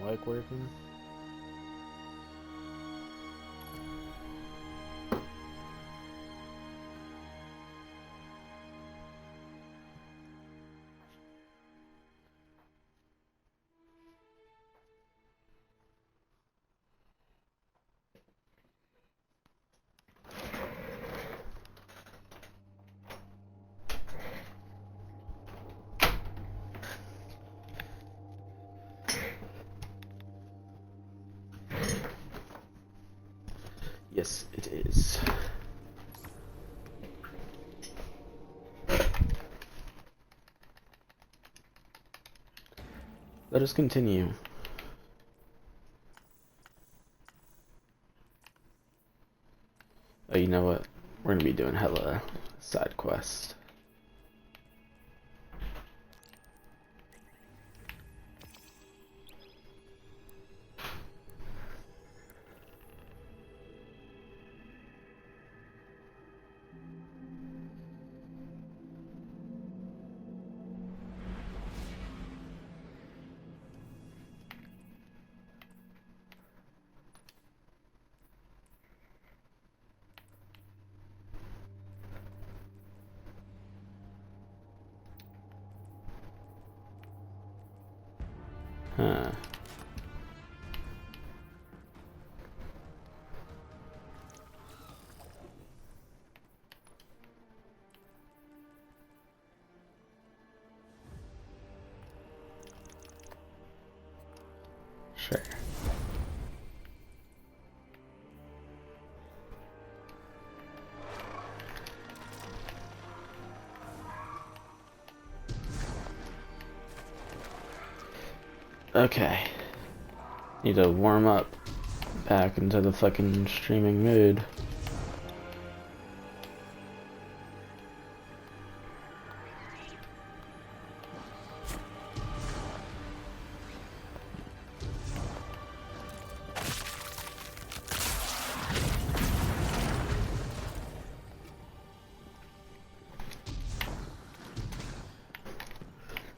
mic working? Yes, it is. Let us continue. Oh, you know what? We're gonna be doing hella side quests. Huh. Sure. Okay. Need to warm up back into the fucking streaming mood.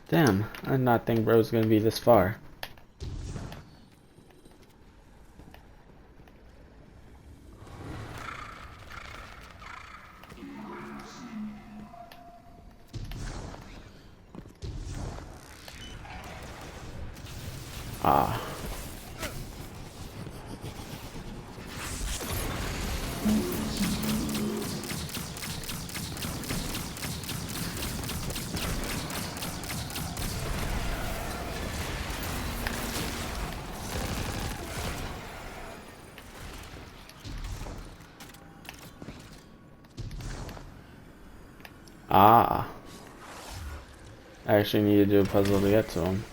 Damn, I did not think bro's gonna be this far. Ah. Ah. I actually need to do a puzzle to get to him.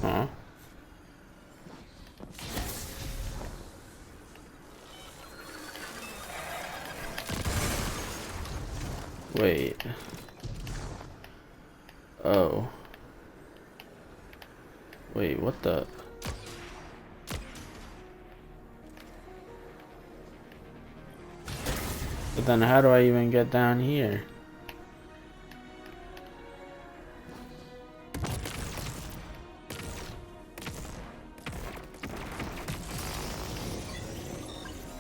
Huh? Wait. Oh. Wait, what the? But then how do I even get down here?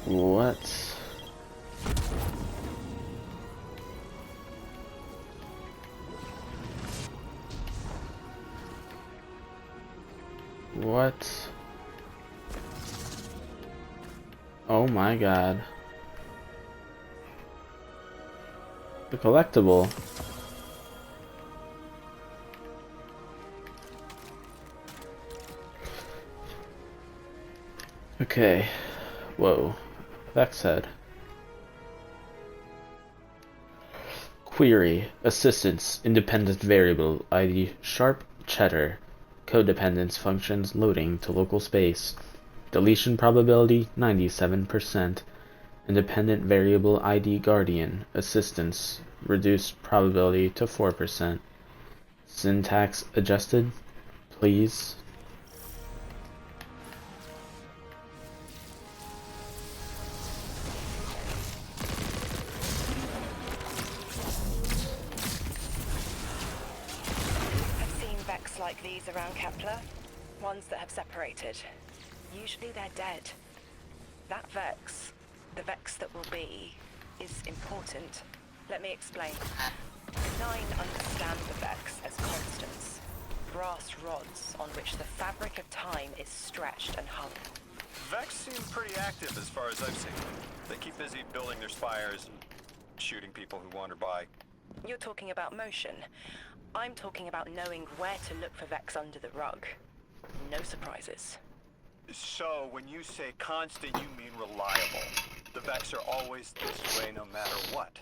What? What? Oh my god. The collectible. Okay. Whoa. Vex head. Query. Assistance. Independent variable. ID. Sharp cheddar. Codependence functions loading to local space. Deletion probability 97%. Independent variable ID guardian. Assistance. Reduced probability to 4%. Syntax adjusted. Please. Vex like these around Kepler. Ones that have separated. Usually they're dead. That Vex, the Vex that will be, is important. Let me explain. The Nine understand the Vex as constants. Brass rods on which the fabric of time is stretched and hung. Vex seem pretty active as far as I've seen. They keep busy building their spires and shooting people who wander by. You're talking about motion. I'm talking about knowing where to look for Vex under the rug. No surprises. So, when you say constant, you mean reliable. The Vex are always this way no matter what.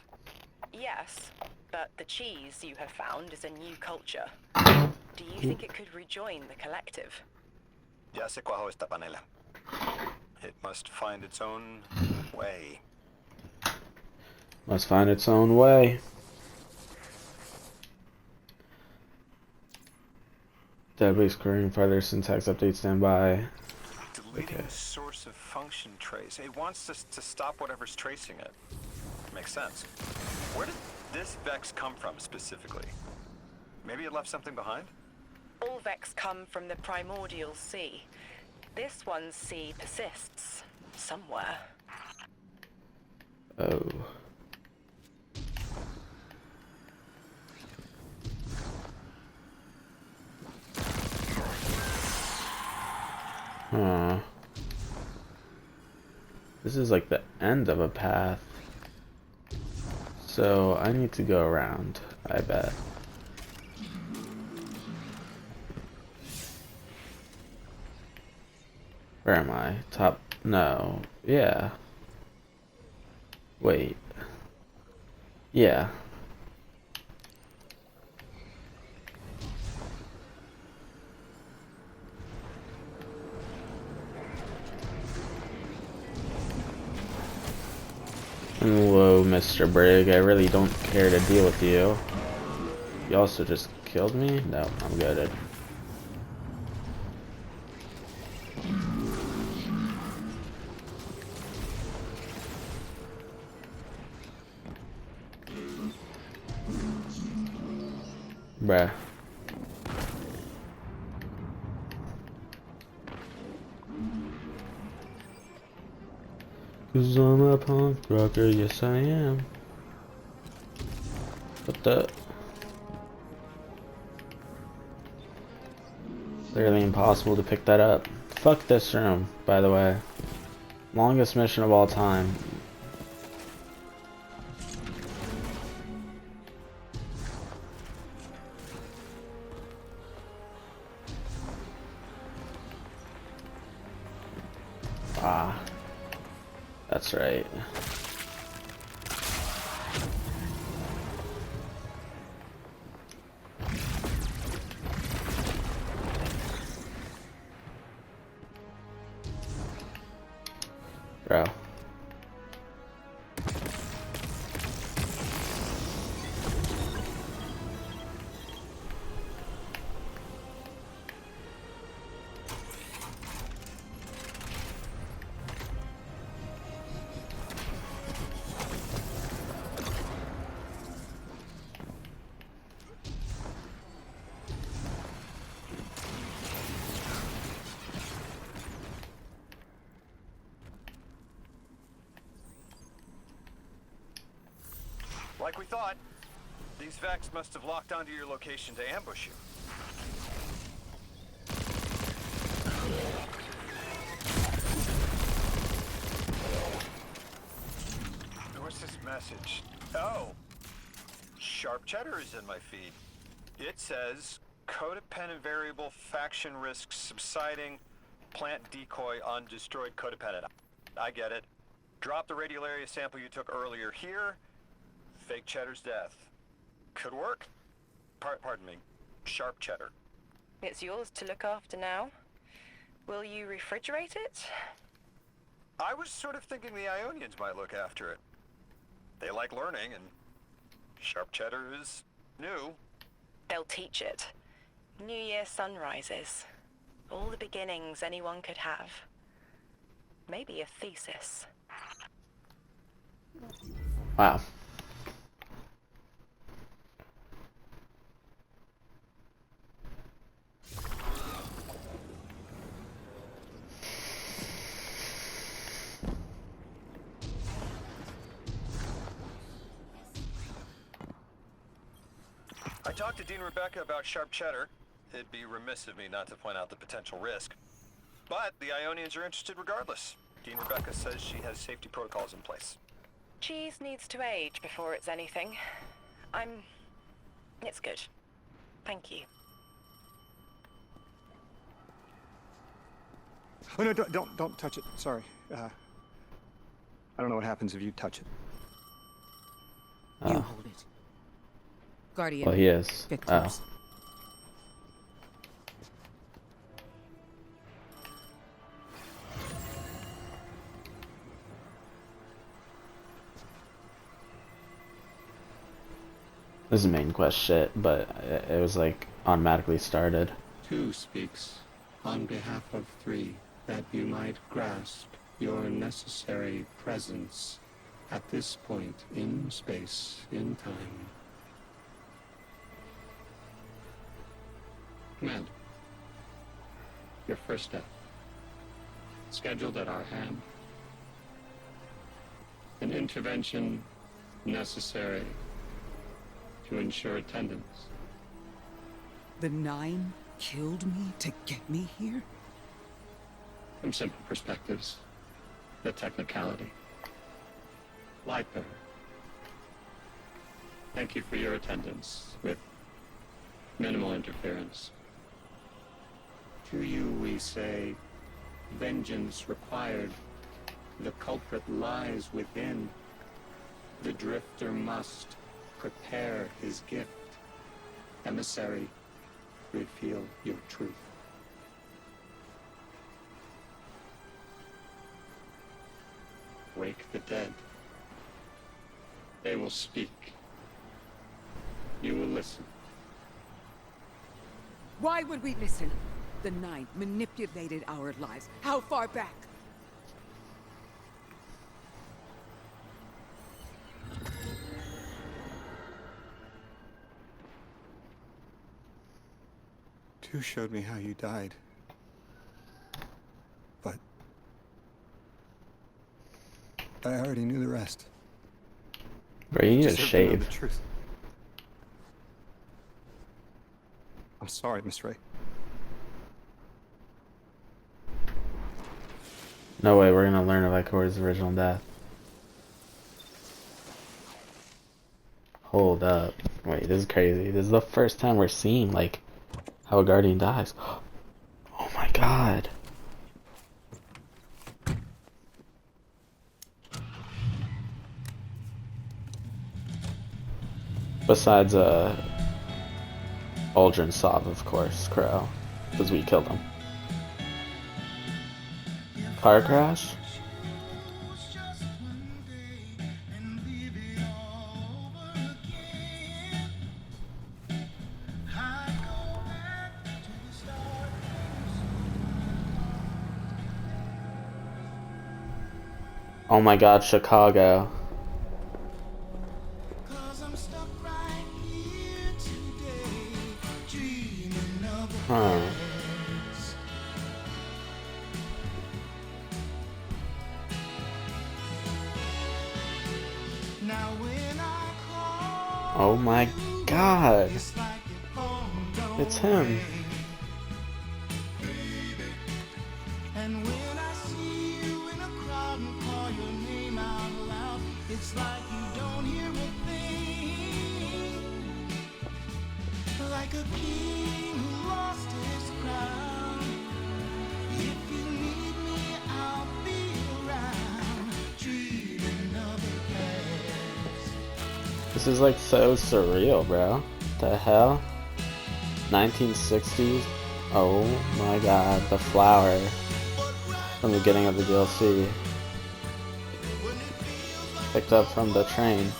Yes, but the cheese you have found is a new culture. Do you think it could rejoin the collective? Ya se cuajo esta panela. It must find its own way. Must find its own way. Database querying further syntax update standby. Deleting Okay. the source of function trace. It wants us to stop whatever's tracing it. Makes sense. Where did this Vex come from specifically? Maybe it left something behind? All Vex come from the primordial sea. This one's sea persists. Somewhere. Oh. Huh. This is like the end of a path. So I need to go around, I bet. Where am I? Top? No. Yeah. Wait. Yeah. Whoa, Mr. Brig, I really don't care to deal with you. You also just killed me? No, I'm good. Bruh. Cause I'm a punk rocker, yes I am. What the? Literally impossible to pick that up. Fuck this room, by the way. Longest mission of all time. Ah. That's right. Bro. Like we thought, these Vex must have locked onto your location to ambush you. What's this message? Oh! Sharp Cheddar is in my feed. It says, codependent variable, faction risks subsiding, plant decoy on destroyed codependent. I get it. Drop the radial area sample you took earlier here. Fake Cheddar's death. Could work. Pardon me. Sharp Cheddar. It's yours to look after now. Will you refrigerate it? I was sort of thinking the Ionians might look after it. They like learning, and Sharp Cheddar is new. They'll teach it. New Year sunrises. All the beginnings anyone could have. Maybe a thesis. Wow. talked to Dean Rebecca about Sharp Cheddar. It'd be remiss of me not to point out the potential risk. But the Ionians are interested regardless. Dean Rebecca says she has safety protocols in place. Cheese needs to age before it's anything. It's good. Thank you. Oh no! Don't touch it. Sorry. I don't know what happens if you touch it. You hold it. Guardian. Well, he is. Get close. This is main quest shit, but it was like automatically started. 2 speaks on behalf of 3 that you might grasp your necessary presence at this point in space, in time. Command. Your first step. Scheduled at our hand. An intervention necessary to ensure attendance. The 9 killed me to get me here? From simple perspectives, the technicality. Light-bearer. Thank you for your attendance with minimal interference. To you we say, vengeance required. The culprit lies within. The drifter must prepare his gift. Emissary, reveal your truth. Wake the dead. They will speak. You will listen. Why would we listen? The 9 manipulated our lives. How far back? Two showed me how you died. But I already knew the rest. Bro, you need to Deserve to know shave. the truth. I'm sorry, Miss Ray. No way, we're gonna learn of Icor's original death. Hold up. Wait, this is crazy. This is the first time we're seeing, like, how a Guardian dies. Oh my god. Besides, Aldrin Sov, of course, Crow. Because we killed him. Car crash? Oh my god, Chicago. Huh. Oh my god. It's him. And when I see you in a crowd and call your name out loud, it's like you don't hear a thing. Like a king who lost his crown. If you need me, I'll be around. Treat another place. This is like so surreal, bro. The hell? 1960s? Oh my god, the flower from the beginning of the DLC. Picked up from the train.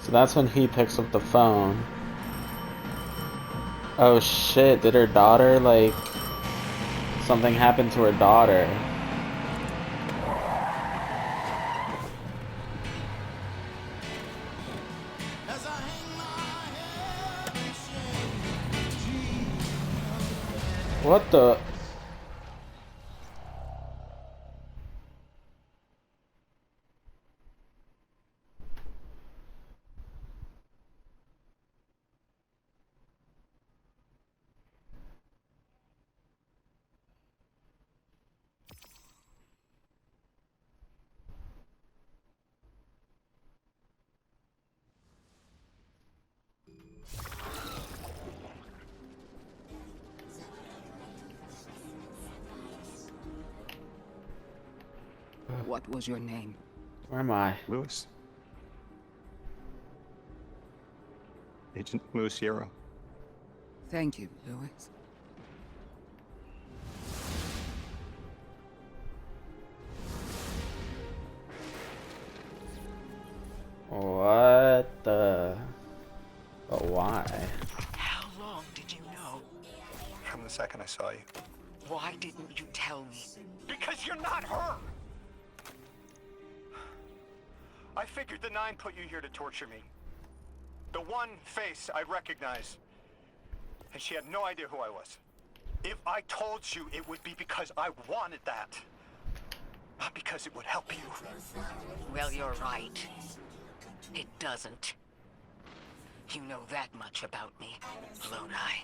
So that's when he picks up the phone. Oh shit, did her daughter, like, something happened to her daughter? What the? What was your name? Where am I? Lewis. Agent Lewis Sierra. Thank you, Lewis. What the? But why? How long did you know? From the second I saw you. Why didn't you tell me? Because you're not her! I figured the Nine put you here to torture me. The one face I recognize. And she had no idea who I was. If I told you, it would be because I wanted that. Not because it would help you. Well, you're right. It doesn't. You know that much about me, don't I?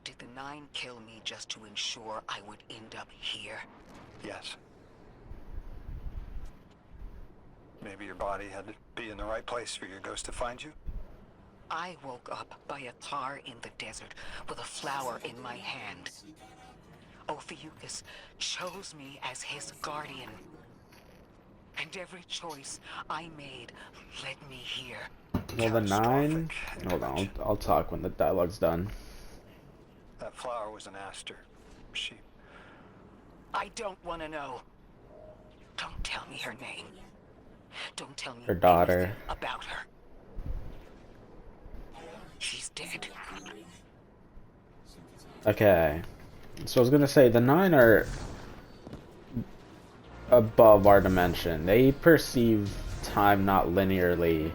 Did the Nine kill me just to ensure I would end up here? Yes. Maybe your body had to be in the right place for your ghost to find you? I woke up by a tar in the desert with a flower in my hand. Ophiuchus chose me as his guardian. And every choice I made led me here. Well, the Nine. Catastrophic Hold on, image. I'll talk when the dialogue's done. That flower was an aster. She... I don't want to know. Don't tell me her name. Don't tell me Her daughter. anything about her. She's dead. Okay. So I was gonna say, the Nine are above our dimension. They perceive time not linearly.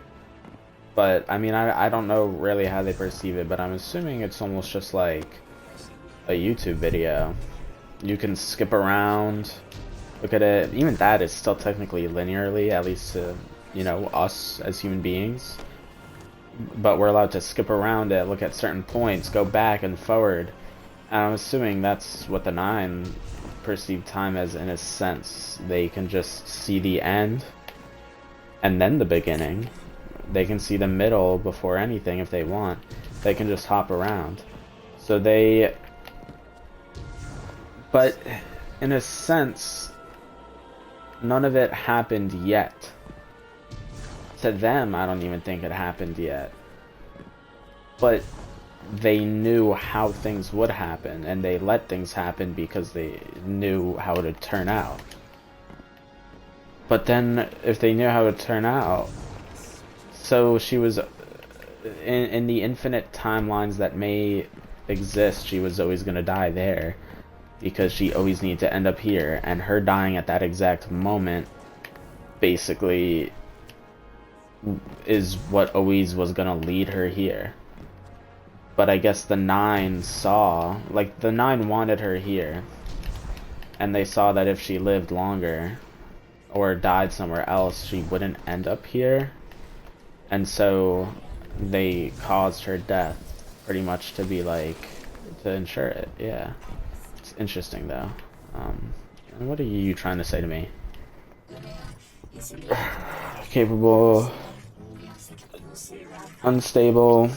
But, I mean, I don't know really how they perceive it, but I'm assuming it's almost just like a YouTube video. You can skip around, look at it. Even that is still technically linearly, at least to, you know, us as human beings. But we're allowed to skip around it, look at certain points, go back and forward. And I'm assuming that's what the Nine perceive time as, in a sense. They can just see the end and then the beginning. They can see the middle before anything if they want. They can just hop around. So they... But, in a sense, none of it happened yet. To them, I don't even think it happened yet. But they knew how things would happen, and they let things happen because they knew how it would turn out. But then, if they knew how it would turn out... So she was... In the infinite timelines that may exist, she was always going to die there. Because she always needed to end up here, and her dying at that exact moment basically is what always was gonna lead her here. But I guess the Nine saw, like, the Nine wanted her here, and they saw that if she lived longer or died somewhere else, she wouldn't end up here, and so they caused her death pretty much to be like, to ensure it. Yeah. Interesting though. What are you trying to say to me? Capable, unstable,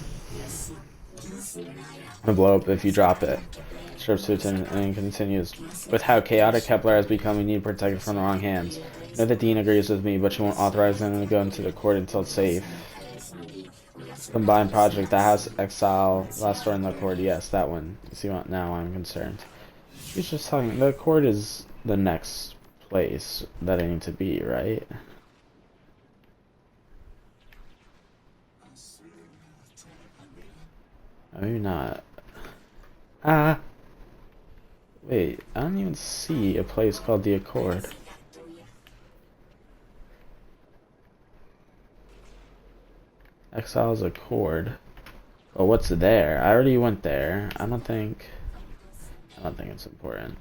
gonna blow up if you drop it. Sharpsuits and continues. With how chaotic Kepler has become, we need to protect it from the wrong hands. Know that Dean agrees with me, but she won't authorize them to go into the court until it's safe. Combined project that has Exile, last door in the court. Yes, that one. See what? Now I'm concerned. He's just talking. The court is the next place that I need to be, right? Maybe not. Ah! Wait, I don't even see a place called the Accord. Exile's Accord. Oh, what's there? I already went there. I don't think... I don't think it's important.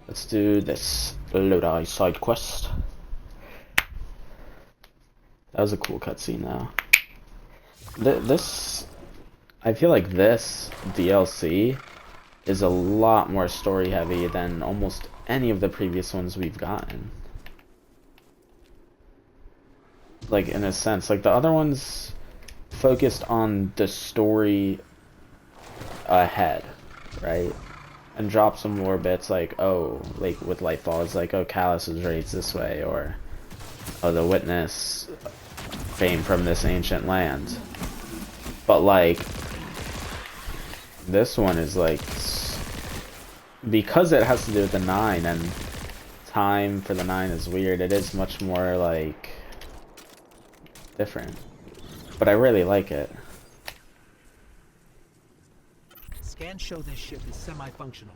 Let's do this Lodi side quest. That was a cool cutscene though. This, I feel like this DLC is a lot more story heavy than almost any of the previous ones we've gotten. Like, in a sense, like the other ones focused on the story ahead, right? And drop some more bits like, oh, like with Lightfall, it's like, oh, Callus was raised this way, or oh, the Witness came from this ancient land. But like, this one is like, because it has to do with the 9 and time for the 9 is weird, it is much more like different. But I really like it. Scans show this ship is semi-functional.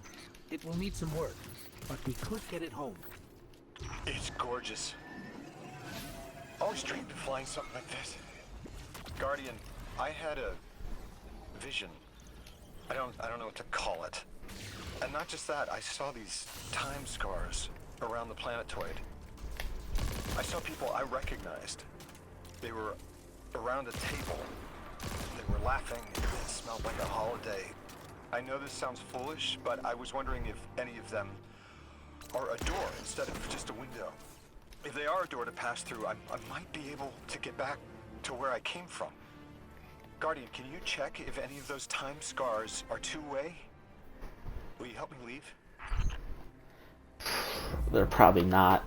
It will need some work, but we could get it home. It's gorgeous. Always dreamed of flying something like this. Guardian, I had a vision. I don't know what to call it. And not just that, I saw these time scars around the planetoid. I saw people I recognized. They were around a table. They were laughing. It smelled like a holiday. I know this sounds foolish, but I was wondering if any of them are a door instead of just a window. If they are a door to pass through, I might be able to get back to where I came from. Guardian, can you check if any of those time scars are two-way? Will you help me leave? They're probably not,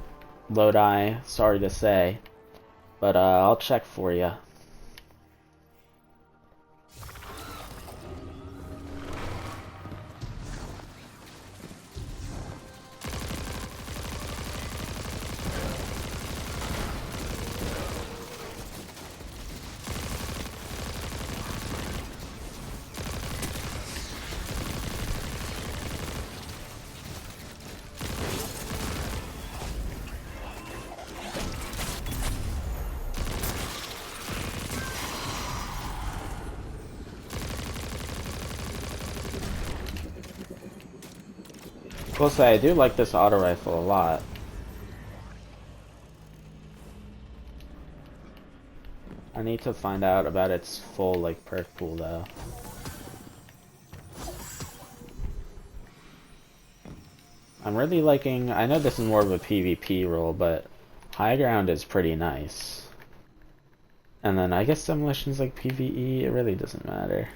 Lodi, sorry to say. But I'll check for you. I will say, I do like this auto rifle a lot. I need to find out about its full, like, perk pool, though. I'm really liking, I know this is more of a PvP role, but high ground is pretty nice. And then I guess demolition's like PvE, it really doesn't matter.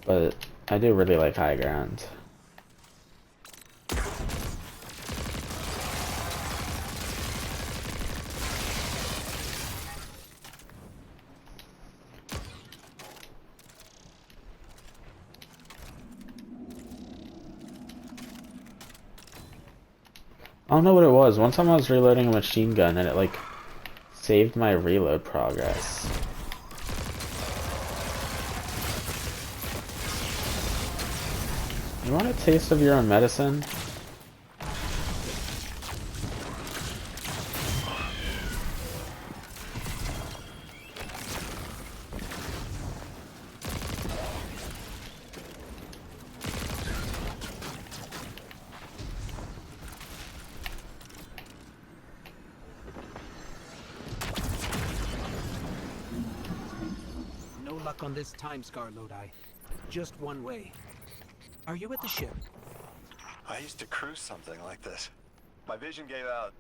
But I do really like high ground. I don't know what it was. One time I was reloading a machine gun and it like saved my reload progress. You want a taste of your own medicine? On this time scar, Lodi. Just one way. Are you at the ship? I used to cruise something like this. My vision gave out.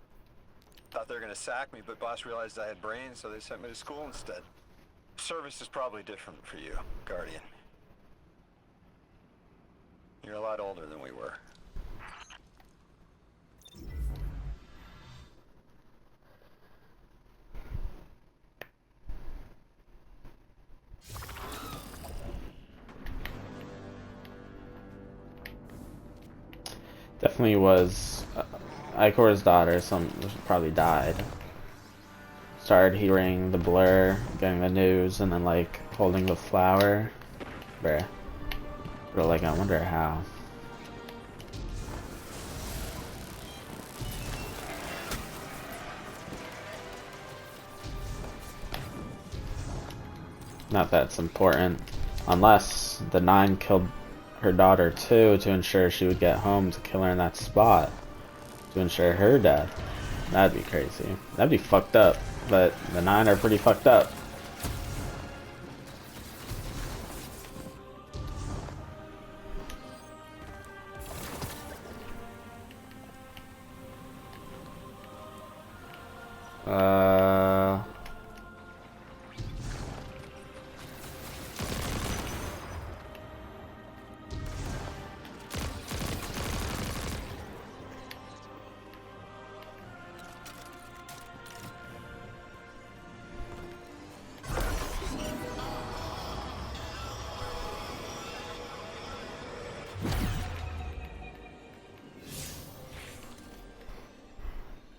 Thought they were gonna sack me, but boss realized I had brains, so they sent me to school instead. Service is probably different for you, Guardian. You're a lot older than we were. Definitely was Icor's daughter, probably died. Started hearing the blur, getting the news, and then like holding the flower. Bruh. But like, I wonder how. Not that it's important, unless was the Nine killed her daughter too to ensure she would get home to kill her in that spot to ensure her death. That'd be crazy. That'd be fucked up. But the Nine are pretty fucked up.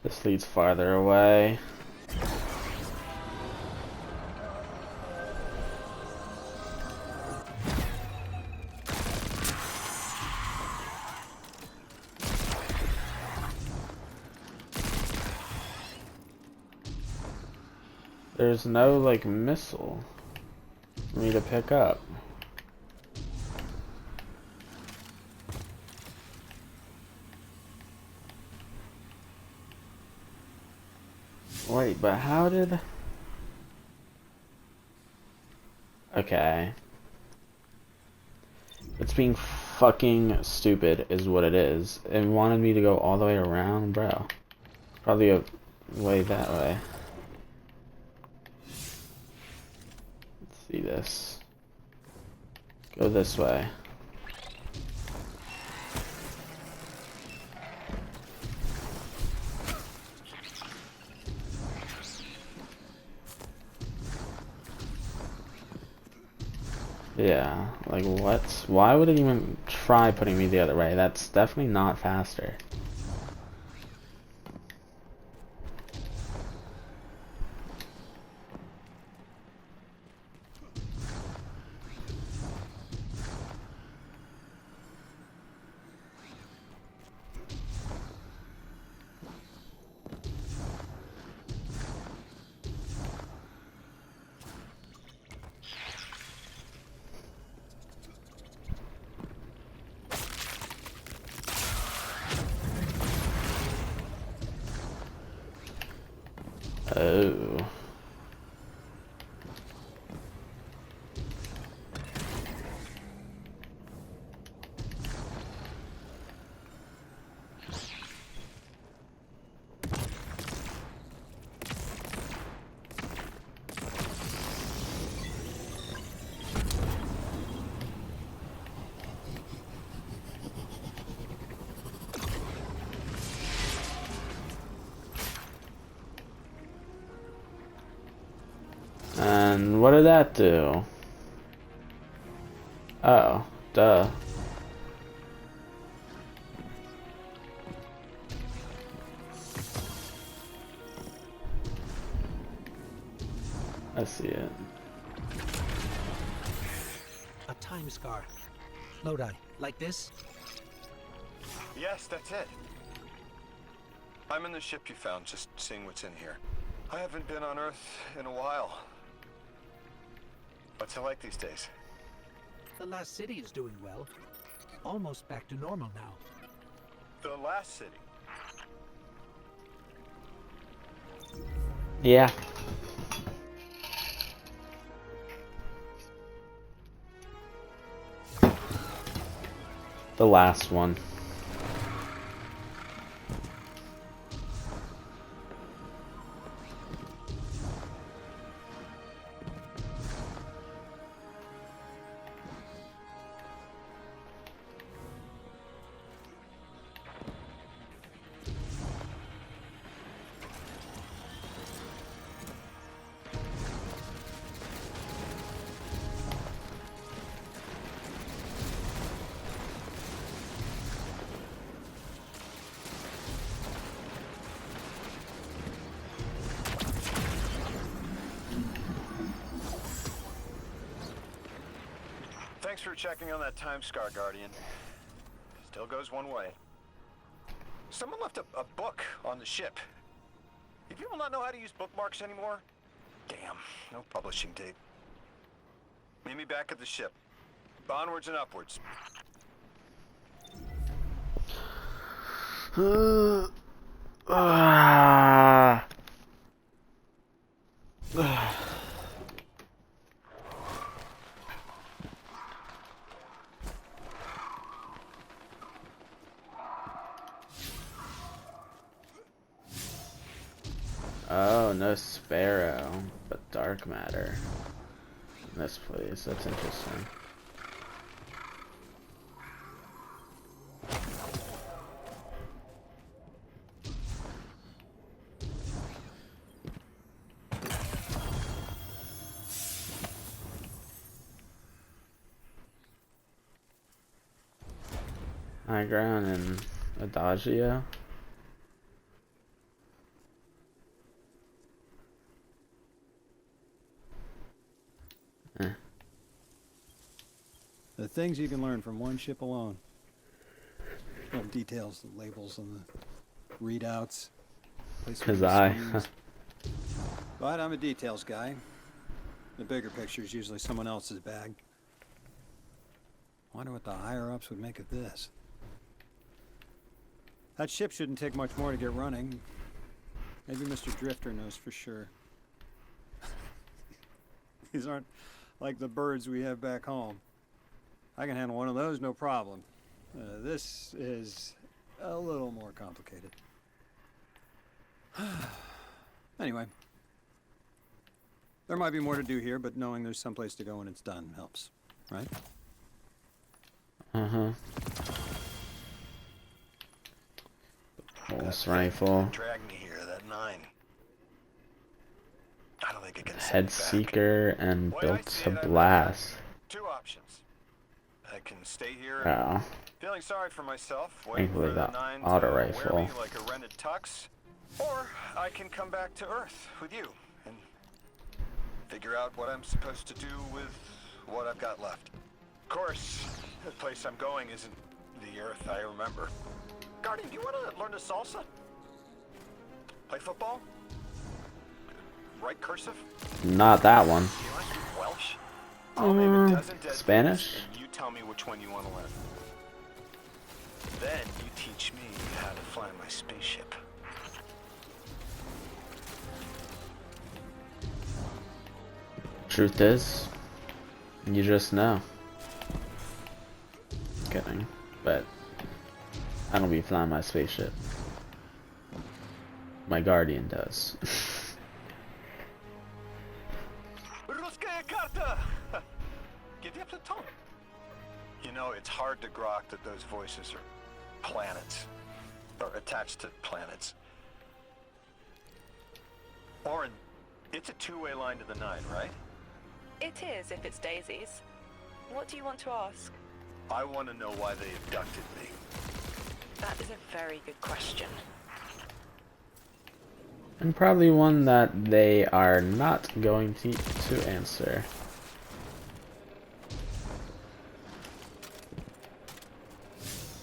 This leads farther away. There's no, like, missile for me to pick up. Wait, but how did... Okay. It's being fucking stupid is what it is. It wanted me to go all the way around, bro. Probably a way that way. Let's see this. Go this way. Yeah, like what? Why would it even try putting me the other way? That's definitely not faster. Oh. And what did that do? Oh, duh. I see it. A time scar. Lodi, like this? Yes, that's it. I'm in the ship you found, just seeing what's in here. I haven't been on Earth in a while. What's it like these days? The last city is doing well. Almost back to normal now. The last city? Yeah. The last one. Thanks for checking on that time scar, Guardian. Still goes one way. Someone left a book on the ship. Do people not know how to use bookmarks anymore? Damn, no publishing date. Meet me back at the ship. Onwards and upwards. Oh, no sparrow, but dark matter in this place. That's interesting. High ground and Adagio. The things you can learn from one ship alone. Little details, the labels and the readouts. Cause I. But I'm a details guy. The bigger picture is usually someone else's bag. Wonder what the higher-ups would make of this. That ship shouldn't take much more to get running. Maybe Mr. Drifter knows for sure. These aren't like the birds we have back home. I can handle one of those, no problem. This is a little more complicated. Anyway. There might be more to do here, but knowing there's someplace to go when it's done helps, right? Uh-huh. Pulse rifle. Drag me here, that 9. I don't think it can Head seeker and built to blast. 2 options. I can stay here, Oh. feeling sorry for myself, waiting Thankfully for the that 9 auto to wear rifle. me like a rented tux, or I can come back to Earth with you and figure out what I'm supposed to do with what I've got left. Of course, the place I'm going isn't the Earth I remember. Guardian, do you want to learn the salsa? Play football? Write cursive? Not that one. Do you like Welsh? I'll name a dozen dead Spanish? things, and you tell me which one you want to learn. Then you teach me how to fly my spaceship. Truth is, you just know. Kidding, but I don't be flying my spaceship. My Guardian does. Ruskaya karta! Где Pluton? You know, it's hard to grok that those voices are planets, or attached to planets. Orin, it's a two-way line to the 9, right? It is if it's Daisy's. What do you want to ask? I want to know why they abducted me. That is a very good question. And probably one that they are not going to answer.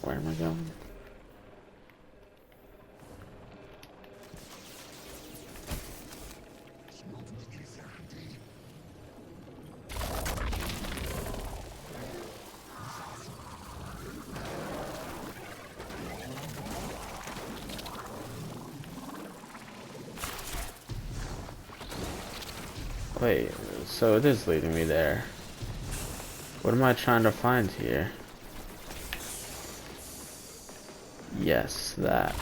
Where am I going? Wait, so it is leading me there. What am I trying to find here? Yes, that.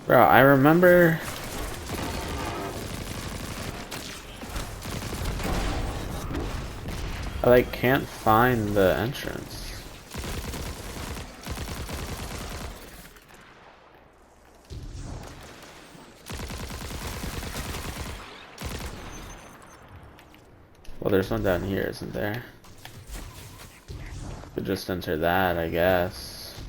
Bro, I remember... I like can't find the entrance. Well, there's one down here, isn't there? Could just enter that, I guess.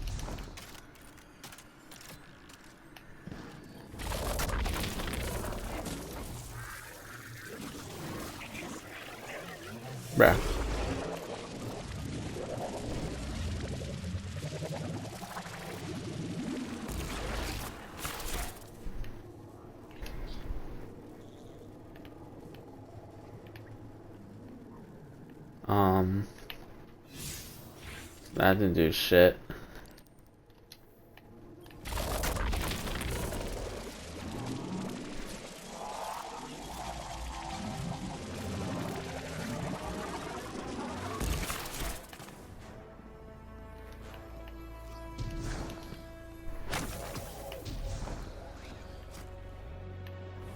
Bruh. That didn't do shit.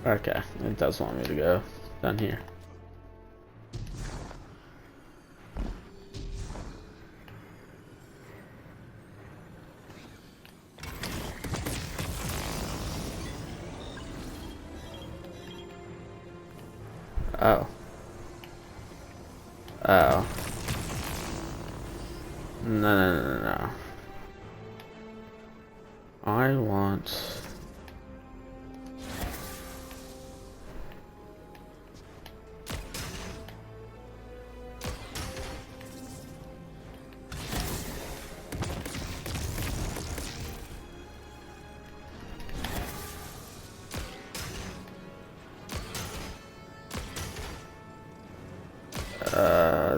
Okay, it does want me to go down here. Oh. Oh. No. I want...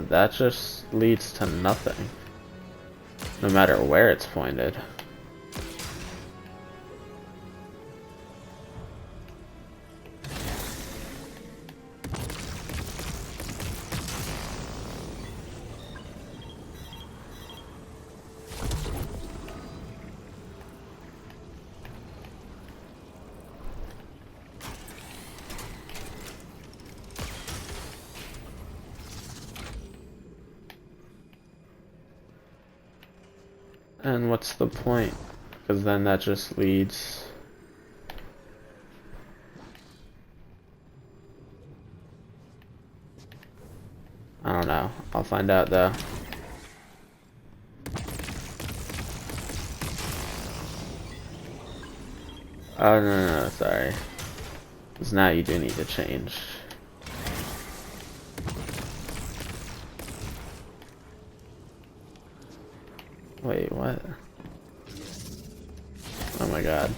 that just leads to nothing. No matter where it's pointed. And what's the point? Because then that just leads... I don't know. I'll find out though. Oh no, sorry. Because now you do need to change. Wait, what? Oh my god.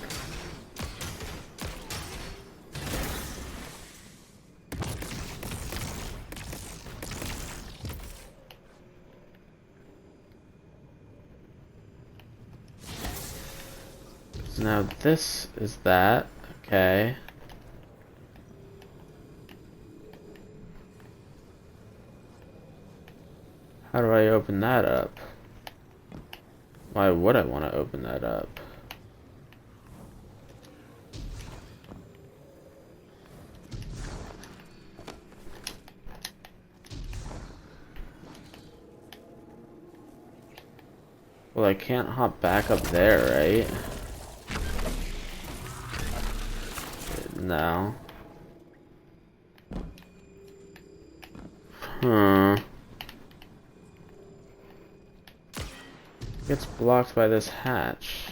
So now this is that. Okay. How do I open that up? Why would I want to open that up? Well, I can't hop back up there, right? No. Gets blocked by this hatch.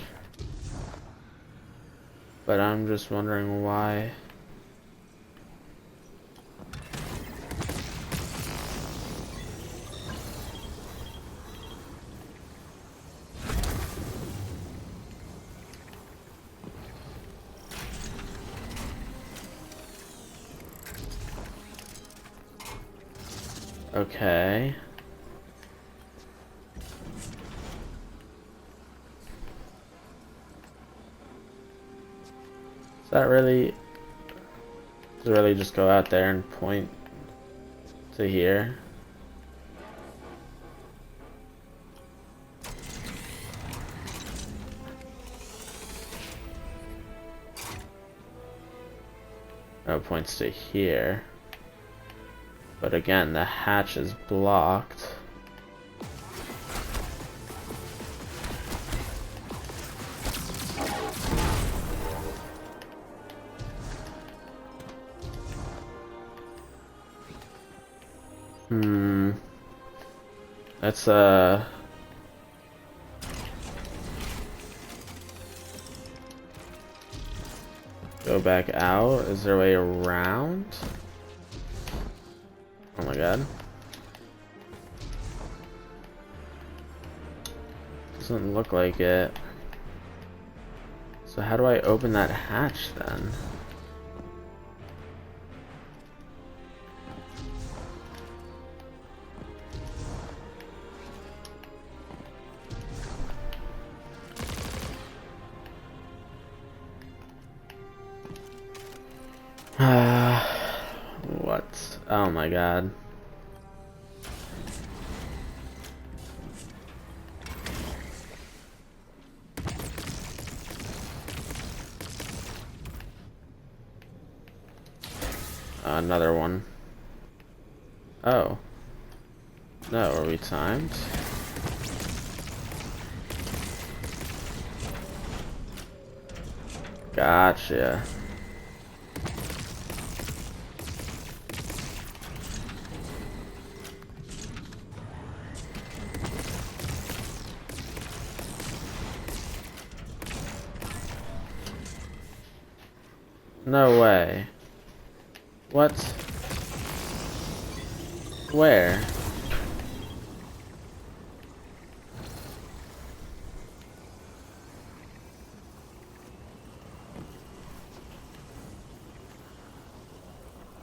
But I'm just wondering why. Okay. Does it really just go out there and point to here? Oh, it points to here. But again, the hatch is blocked. Let's go back out. Is there a way around? Oh my god. Doesn't look like it. So how do I open that hatch then? Oh my god. Another one. Oh. No, are we timed? Gotcha. No way. What? Where?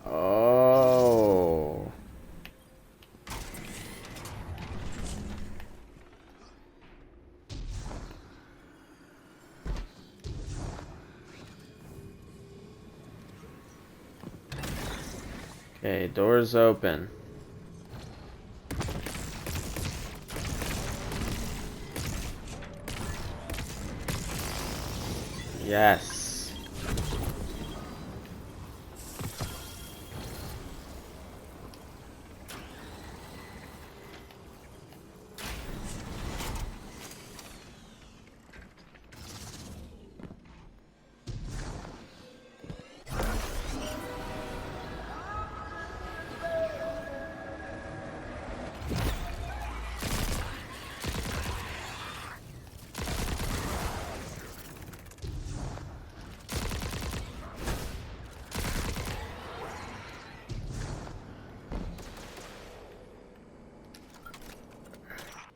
Oh. Okay, doors open. Yes.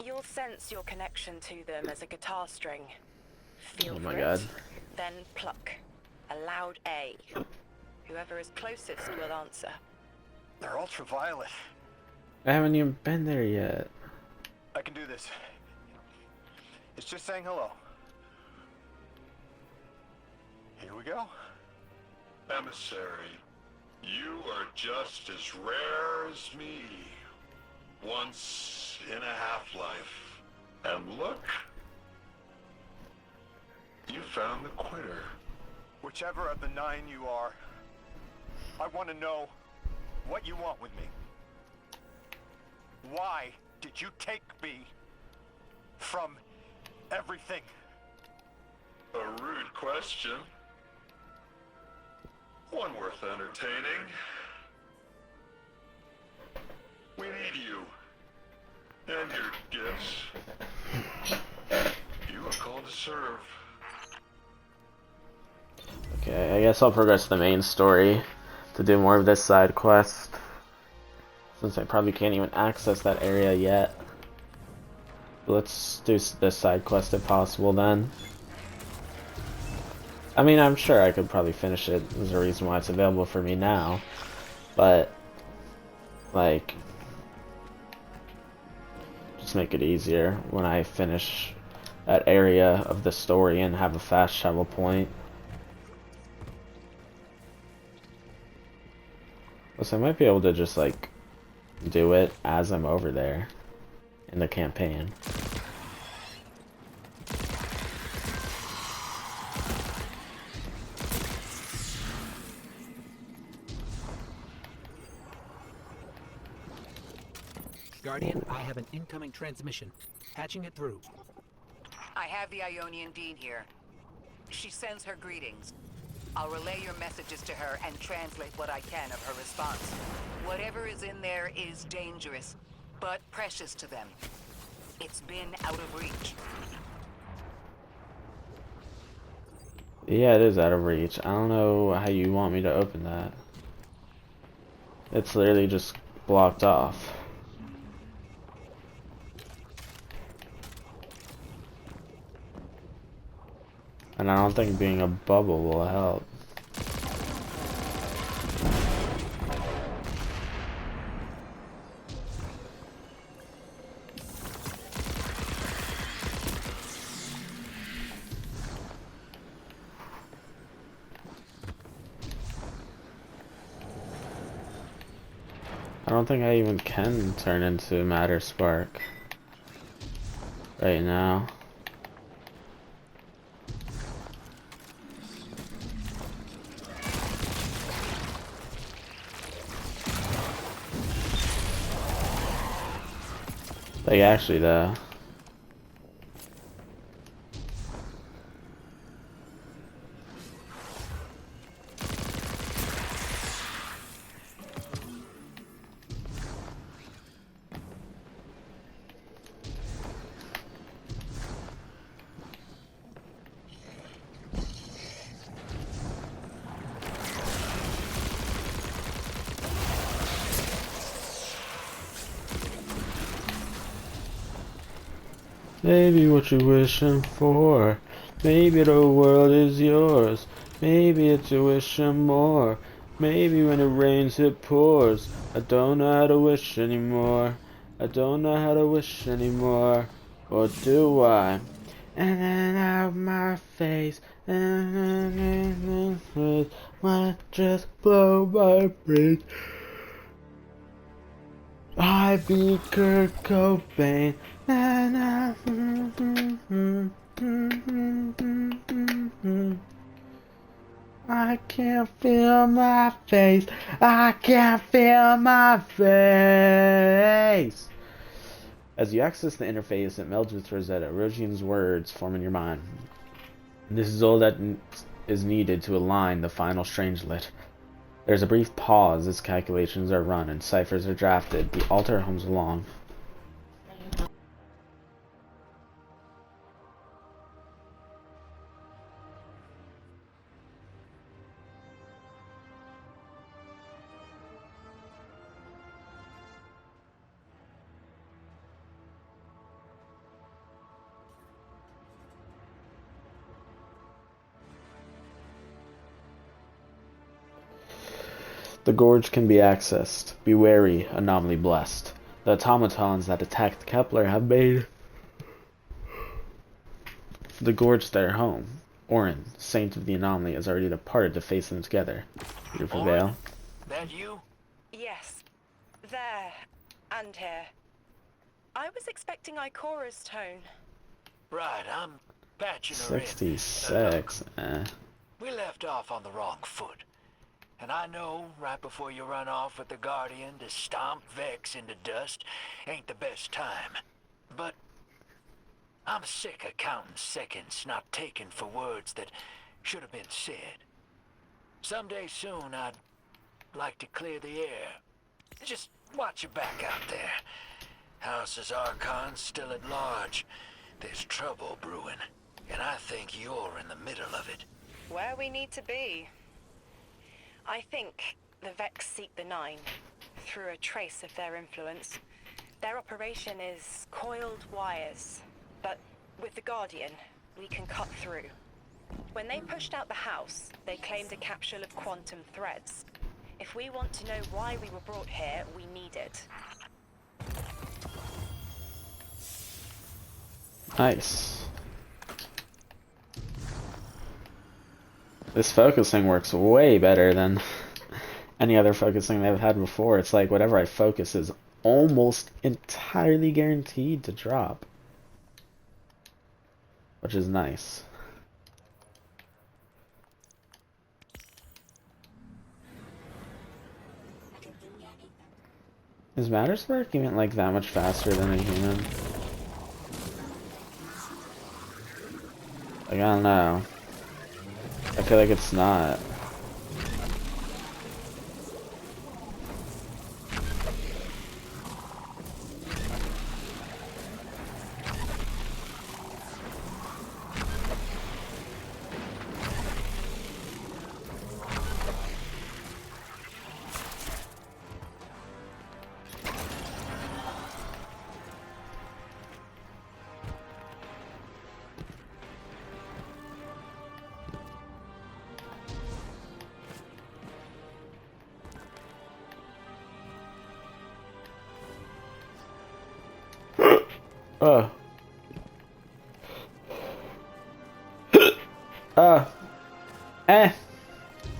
You'll sense your connection to them as a guitar string. Feel Oh for my it, god. then pluck. A loud A. Whoever is closest will answer. They're ultraviolet. I haven't even been there yet. I can do this. It's just saying hello. Here we go. Emissary, you are just as rare as me. Once in a half-life. And look, you found the quitter. Whichever of the 9 you are, I want to know what you want with me. Why did you take me from everything? A rude question. One worth entertaining. We need you. And your gifts. You are called to serve. Okay, I guess I'll progress the main story to do more of this side quest, since I probably can't even access that area yet. Let's do this side quest if possible then. I mean, I'm sure I could probably finish it. There's a reason why it's available for me now, but like, just make it easier when I finish that area of the story and have a fast travel point. Plus, I might be able to just like do it as I'm over there in the campaign. Guardian, I have an incoming transmission. Patching it through. I have the Ionian Dean here. She sends her greetings. I'll relay your messages to her and translate what I can of her response. Whatever is in there is dangerous, but precious to them. It's been out of reach. Yeah, it is out of reach. I don't know how you want me to open that. It's literally just blocked off. And I don't think being a bubble will help. I don't think I even can turn into Matter Spark right now. Like, actually, though. Maybe what you're wishing for. Maybe the world is yours. Maybe it's your wishing more. Maybe when it rains it pours. I don't know how to wish anymore. I don't know how to wish anymore. Or do I? And then out my face. And then might just blow my brains. I be Kurt Cobain. I can't feel my face. I can't feel my face. As you access the interface, it melds with Rosetta. Rogian's words form in your mind. This is all that is needed to align the final Strangelet. There's a brief pause as calculations are run and ciphers are drafted. The altar hums along. The gorge can be accessed. Be wary, anomaly blessed. The automatons that attacked Kepler have made the gorge their home. Orin, saint of the anomaly, has already departed to face them together. Beautiful Vale. That you? Yes. There. And here. I was expecting Ikora's tone. Right, I'm patching her 66. We left off on the wrong foot. And I know right before you run off with the Guardian to stomp Vex into dust ain't the best time. But I'm sick of counting seconds not taken for words that should have been said. Someday soon I'd like to clear the air. Just watch your back out there. House's Archon's still at large. There's trouble brewing, and I think you're in the middle of it. Where we need to be. I think the Vex seek the Nine through a trace of their influence. Their operation is coiled wires, but with the Guardian, we can cut through. When they pushed out the house, they claimed a capsule of quantum threads. If we want to know why we were brought here, we need it. Nice. This focusing works way better than any other focusing they've had before. It's like whatever I focus is almost entirely guaranteed to drop, which is nice. Is Matter Spark even like that much faster than a human? Like, I don't know. I feel like it's not.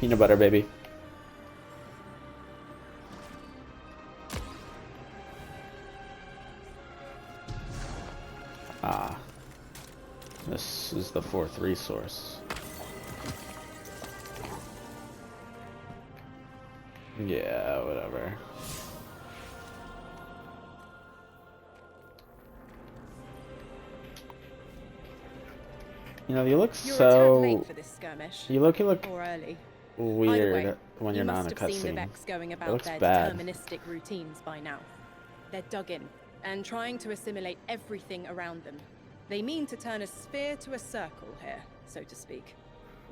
Peanut butter, baby. Ah. This is the 4th resource. Yeah, whatever. You know, you look You're a so... tad late for this skirmish. You look Or early. weird Either way, when you're you not must in a have seen the cutscene. Vex going It about looks their bad. deterministic routines by now. They're dug in and trying to assimilate everything around them. They mean to turn a sphere to a circle here, so to speak.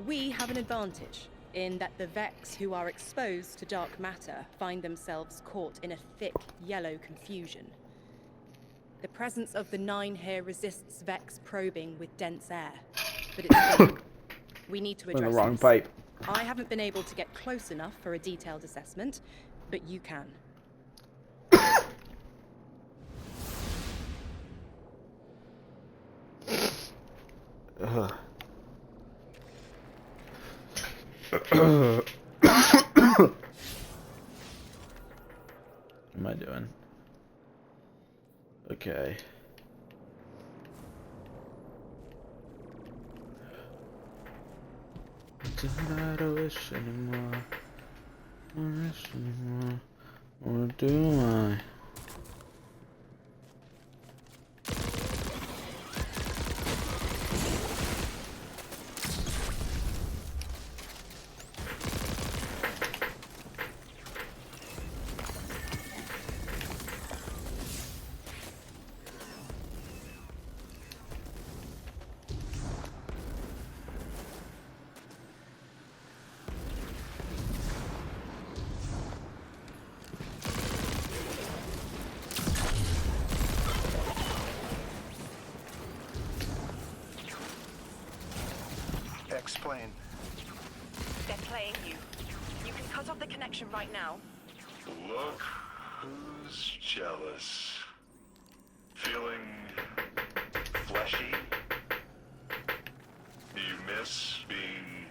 We have an advantage in that the Vex who are exposed to dark matter find themselves caught in a thick yellow confusion. The presence of the Nine here resists Vex probing with dense air, but it's there. We need to In address the wrong this. pipe. I haven't been able to get close enough for a detailed assessment, but you can. Ugh. What am I doing? Okay. I don't wish anymore. I don't wish anymore. Or do I? Explain. They're playing you. You can cut off the connection right now. Look who's jealous. Feeling fleshy? Do you miss being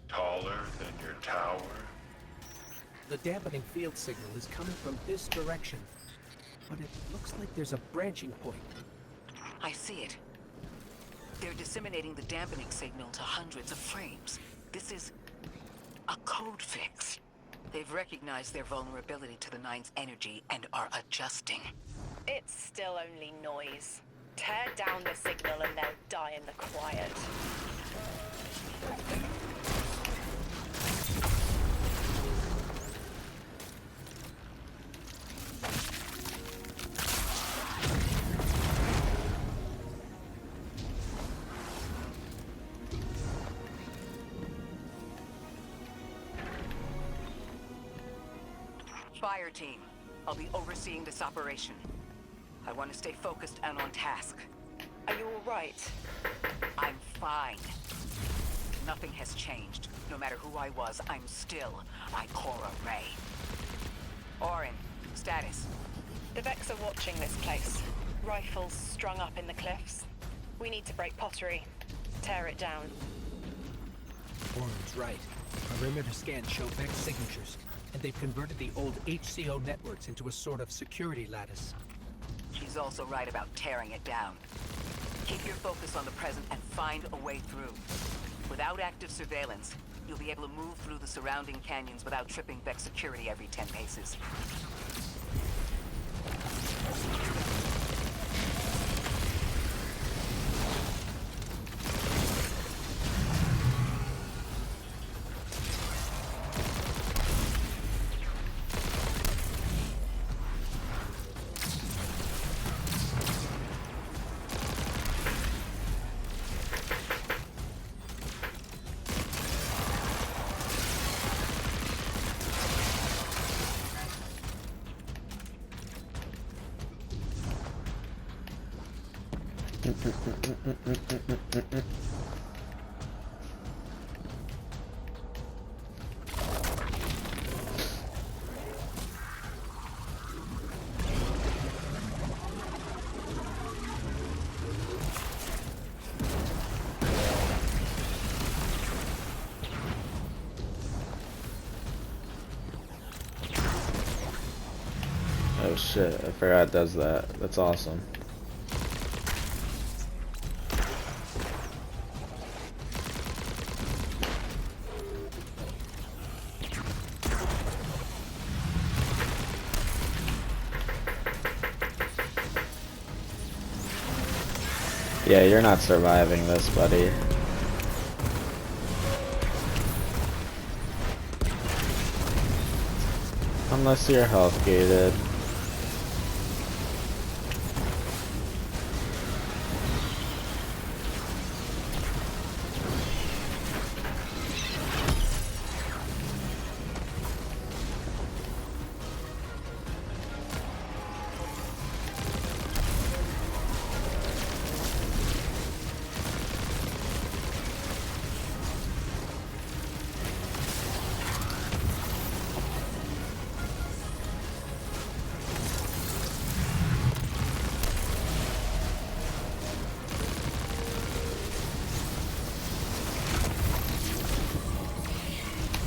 taller than your tower? The dampening field signal is coming from this direction, but it looks like there's a branching point. I see it. They're disseminating the dampening signal to hundreds of frames. This is a code fix. They've recognized their vulnerability to the Nine's energy and are adjusting. It's still only noise. Tear down the signal and they'll die in the quiet. Fire team, I'll be overseeing this operation. I want to stay focused and on task. Are you all right? I'm fine. Nothing has changed. No matter who I was, I'm still Ikora Rey. Orin, status. The Vex are watching this place. Rifles strung up in the cliffs. We need to break pottery. Tear it down. Orin's right. Perimeter scans show Vex signatures, and they've converted the old HCO networks into a sort of security lattice. She's also right about tearing it down. Keep your focus on the present and find a way through. Without active surveillance, you'll be able to move through the surrounding canyons without tripping Vex security every 10 paces. Oh shit, I forgot it does that. That's awesome. Yeah, you're not surviving this, buddy. Unless you're health gated.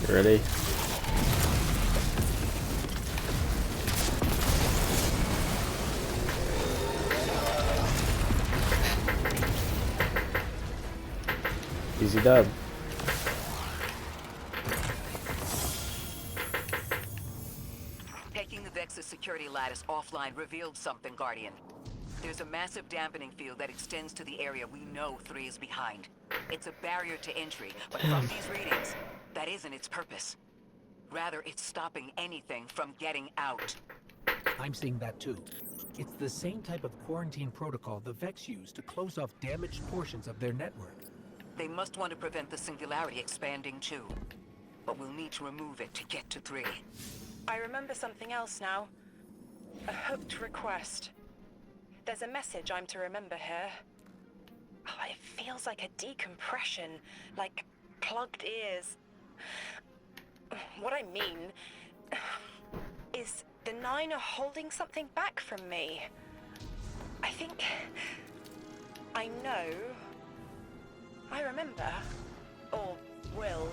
Ready? Easy dub. Taking the Vex's security lattice offline revealed something, Guardian. There's a massive dampening field that extends to the area we know 3 is behind. It's a barrier to entry, but from these readings, that isn't its purpose. Rather, it's stopping anything from getting out. I'm seeing that too. It's the same type of quarantine protocol the Vex use to close off damaged portions of their network. They must want to prevent the singularity expanding too. But we'll need to remove it to get to 3. I remember something else now. A hooked request. There's a message I'm to remember here. Oh, it feels like a decompression, like plugged ears. What I mean is the 9 are holding something back from me. I think I know. I remember. Or will.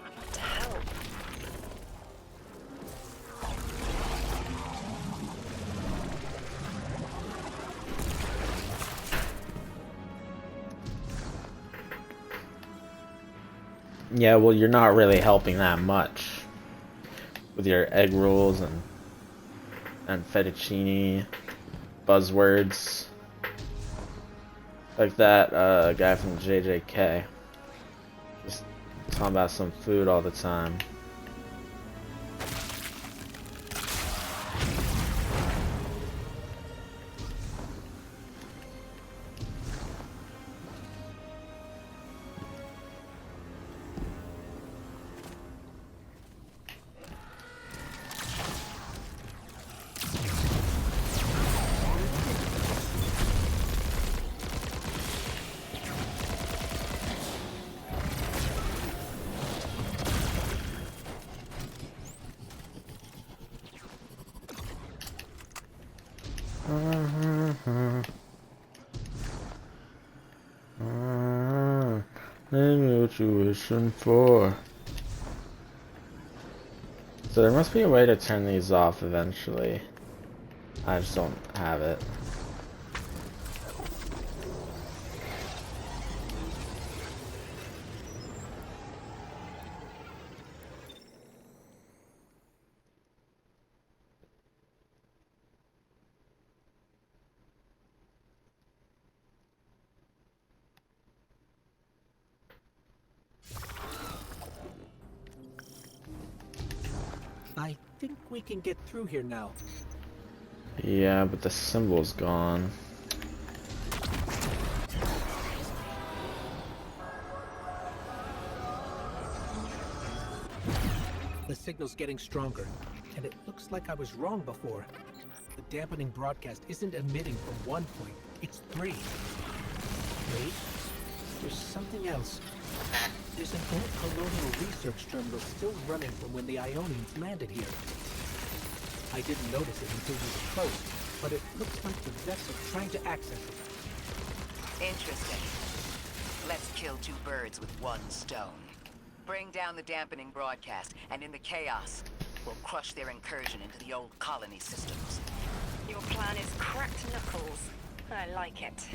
I want to help. Yeah, well, you're not really helping that much with your egg rolls and fettuccine buzzwords like that guy from JJK, just talking about some food all the time. Name me what you wishing for. So there must be a way to turn these off eventually. I just don't have it. I think we can get through here now. Yeah, but the symbol's gone. The signal's getting stronger, and it looks like I was wrong before. The dampening broadcast isn't emitting from 1 point, it's 3. Wait, there's something else. There's an old colonial research terminal still running from when the Ionians landed here. I didn't notice it until we were close, but it looks like the Vex are trying to access it. Interesting. Let's kill 2 birds with 1 stone. Bring down the dampening broadcast, and in the chaos, we'll crush their incursion into the old colony systems. Your plan is cracked knuckles. I like it.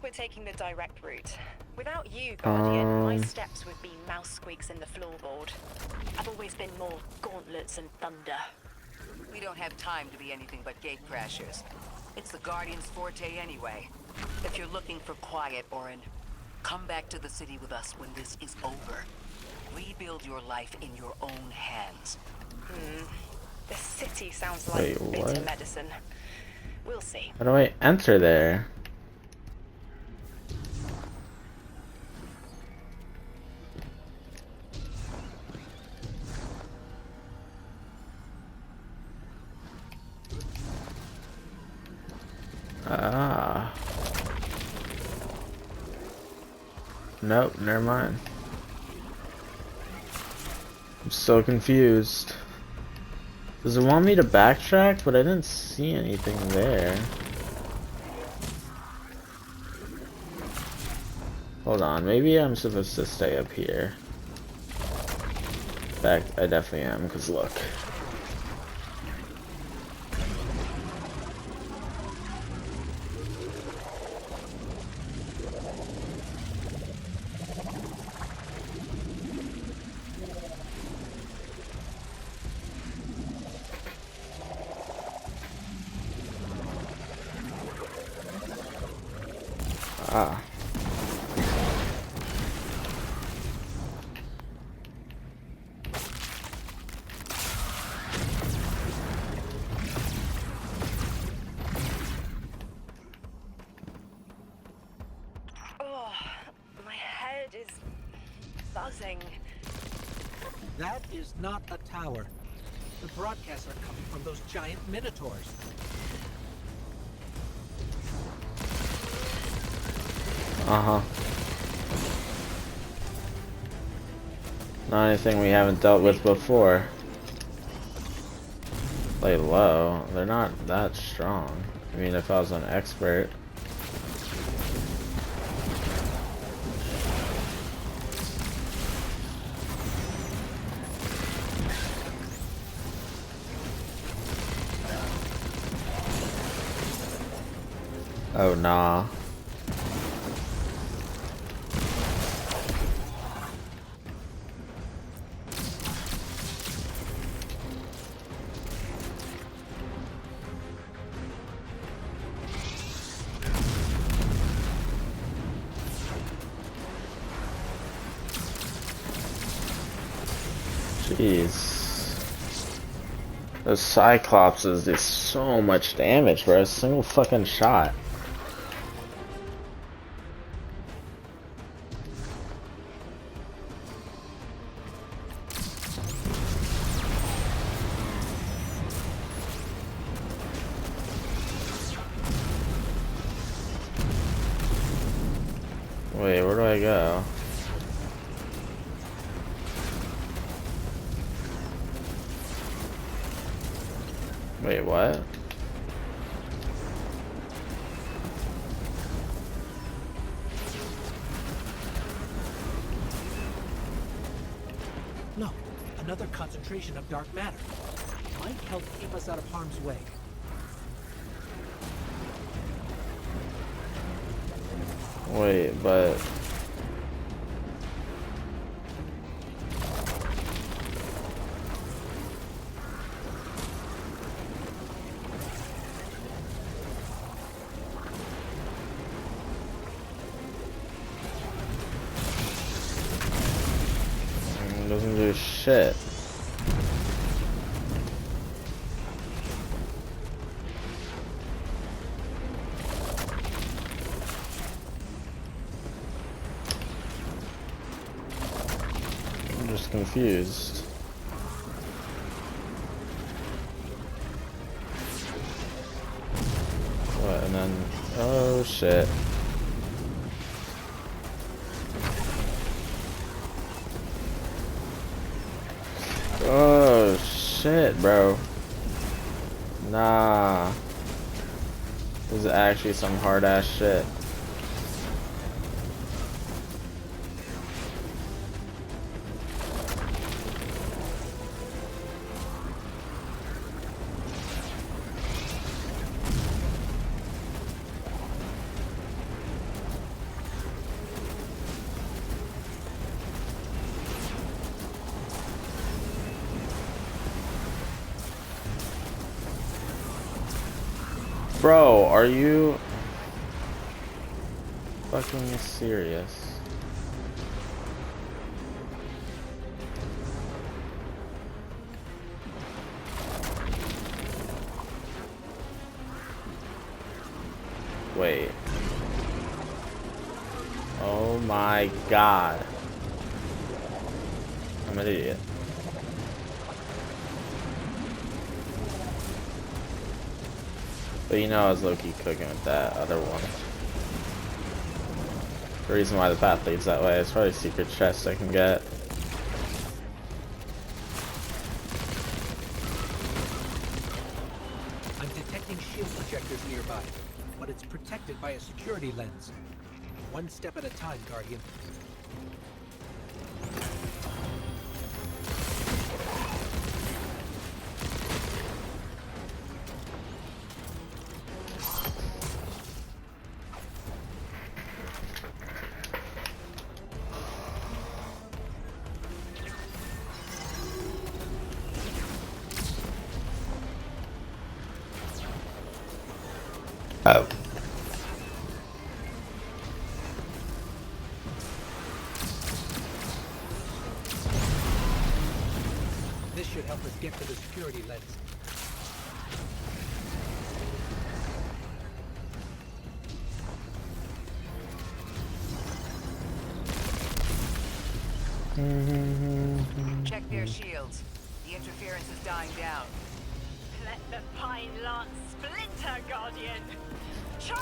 we're taking the direct route. Without you, Guardian, my steps would be mouse squeaks in the floorboard. I've always been more gauntlets and thunder. We don't have time to be anything but gate crashers. It's the Guardian's forte anyway. If you're looking for quiet, Orin, come back to the city with us when this is over. Rebuild your life in your own hands. The city sounds like Wait, bitter what? medicine. We'll see. How do I enter there? Ah. Nope, never mind. I'm so confused. Does it want me to backtrack? But I didn't see anything there. Hold on, maybe I'm supposed to stay up here. In fact, I definitely am, because look. Ah. Oh, my head is buzzing. That is not a tower. The broadcasts are coming from those giant minotaurs. Uh-huh. Not anything we haven't dealt with before. Lay low. They're not that strong. I mean, if I was an expert. Oh, nah. Jeez. Those Cyclopses do so much damage for a single fucking shot. Wait, where do I go? Wait, what? No, another concentration of dark matter. Might help keep us out of harm's way. Wait, but... It doesn't do shit. I'm just confused. What, and then... Oh shit. Oh shit, bro. Nah. This is actually some hard ass shit. Bro, are you fucking serious? Wait. Oh my god. I'm an idiot. But you know I was low-key cooking with that other one. The reason why the path leads that way is probably a secret chest I can get. I'm detecting shield projectors nearby, but it's protected by a security lens. One step at a time, Guardian. Oh. This should help us get to the security lens. Check their shields. The interference is dying down. Let the pine lance splinter, Guardian! Charge!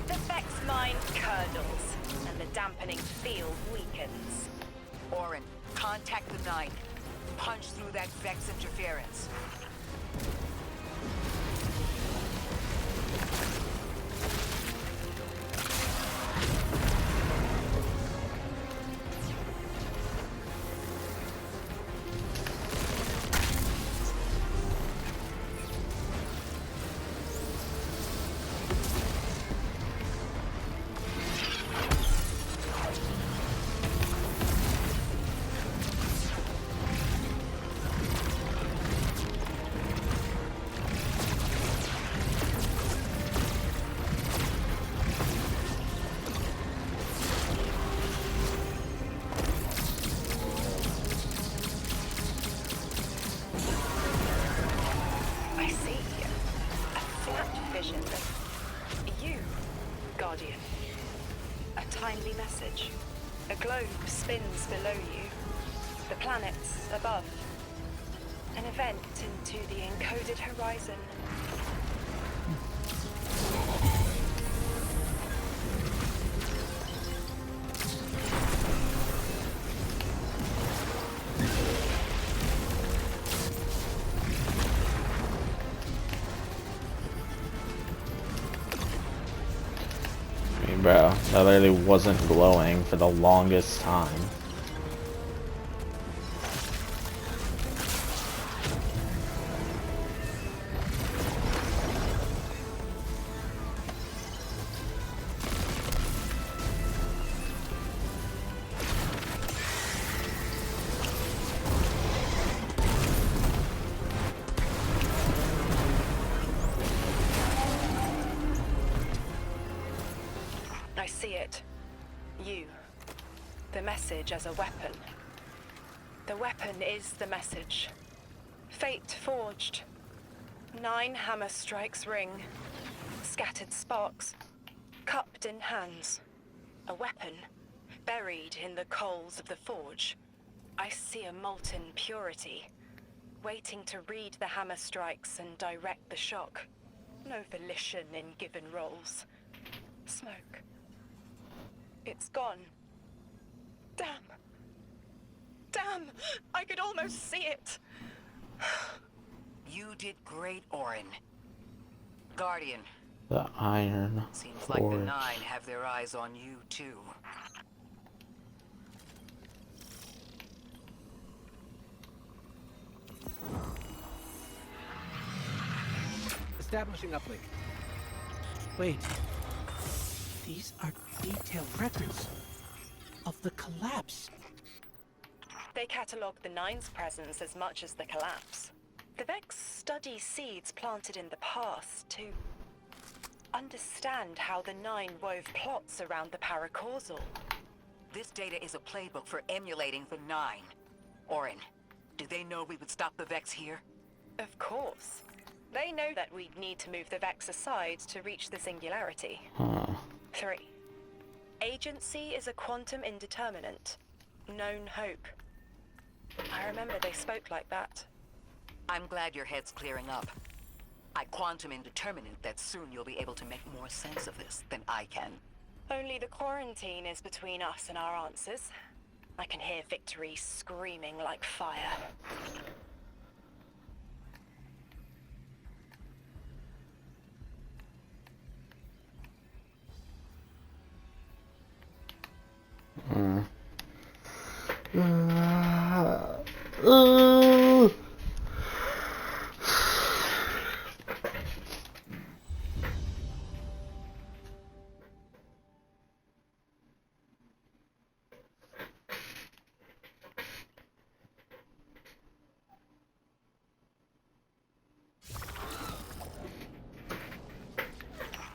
The Vex mind curdles, and the dampening field weakens. Orin, contact the 9. Punch through that Vex interference. I see a flat vision of you, Guardian. A timely message. A globe spins below you. The planets above. An event into the encoded horizon. I mean, bro, that literally wasn't glowing for the longest time. I see it. You. The message as a weapon. The weapon is the message. Fate forged. 9 hammer strikes ring. Scattered sparks. Cupped in hands. A weapon. Buried in the coals of the forge. I see a molten purity. Waiting to read the hammer strikes and direct the shock. No volition in given roles. Smoke. It's gone. Damn. Damn! I could almost see it! You did great, Orin. Guardian. The iron Seems like the forge. 9 have their eyes on you, too. Establishing uplink. Wait. These are detailed records of the collapse. They catalogue the Nine's presence as much as the collapse. The Vex study seeds planted in the past to understand how the Nine wove plots around the paracausal. This data is a playbook for emulating the Nine. Orin, do they know we would stop the Vex here? Of course. They know that we'd need to move the Vex aside to reach the singularity. 3. Agency is a quantum indeterminate. Known hope. I remember they spoke like that. I'm glad your head's clearing up. I quantum indeterminate that soon you'll be able to make more sense of this than I can. Only the quarantine is between us and our answers. I can hear victory screaming like fire.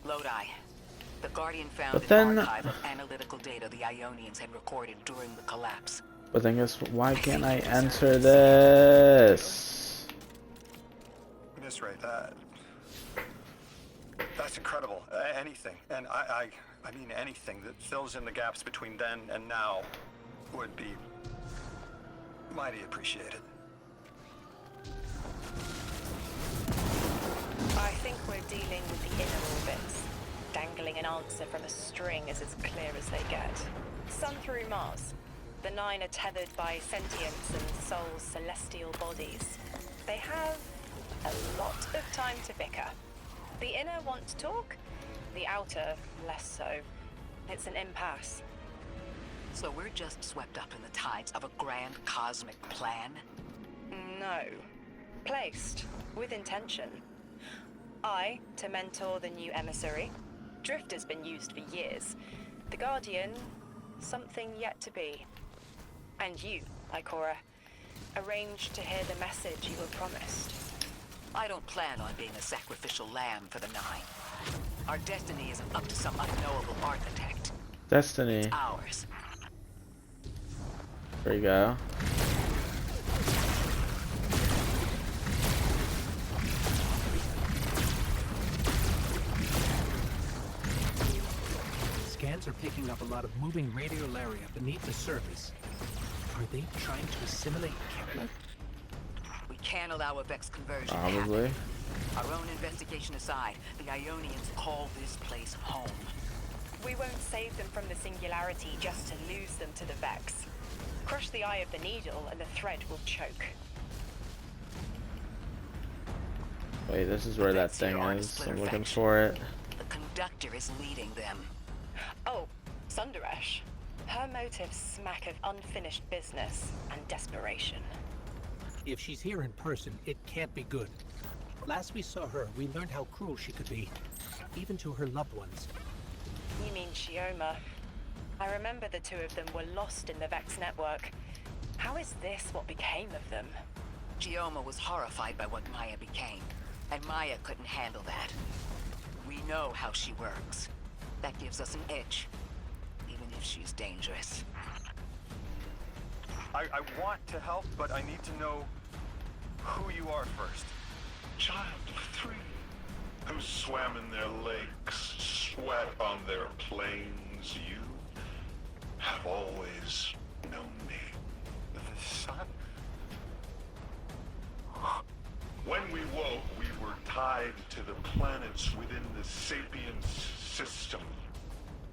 Lodi. The Guardian found But then- an archive of analytical data the Ionians had recorded during the collapse. But then guess why can't I enter this? Miss Ray, that's incredible. Anything, and I mean anything that fills in the gaps between then and now would be mighty appreciated. I think we're dealing with the inner orbits. Dangling an answer from a string is as clear as they get. Sun through Mars. The Nine are tethered by sentience and Sol's celestial bodies. They have a lot of time to bicker. The inner want to talk, the outer less so. It's an impasse. So we're just swept up in the tides of a grand cosmic plan? No. Placed, with intention. I, to mentor the new emissary. Drift has been used for years. The Guardian, something yet to be. And you, Ikora, arranged to hear the message you were promised. I don't plan on being a sacrificial lamb for the Nine. Our destiny isn't up to some unknowable architect. Destiny. It's ours. There you go. Scans are picking up a lot of moving radiolaria beneath the surface. Are they trying to assimilate Kepler? We can't allow a Vex conversion to Probably. happen. Our own investigation aside, the Ionians call this place home. We won't save them from the singularity just to lose them to the Vex. Crush the eye of the needle and the thread will choke. Wait, this is where that That's your thing art is. split I'm looking affection. for it. The conductor is leading them. Oh, Sundaresh. Her motives smack of unfinished business and desperation. If she's here in person, it can't be good. Last we saw her, we learned how cruel she could be, even to her loved ones. You mean Shioma? I remember the two of them were lost in the Vex network. How is this what became of them? Gioma was horrified by what Maya became, and Maya couldn't handle that. We know how she works. That gives us an edge, even if she's dangerous. I want to help, but I need to know who you are first. Child of 3, who swam in their lakes, sweat on their plains, you have always known me. The sun? When we woke, we were tied to the planets within the Sapiens system.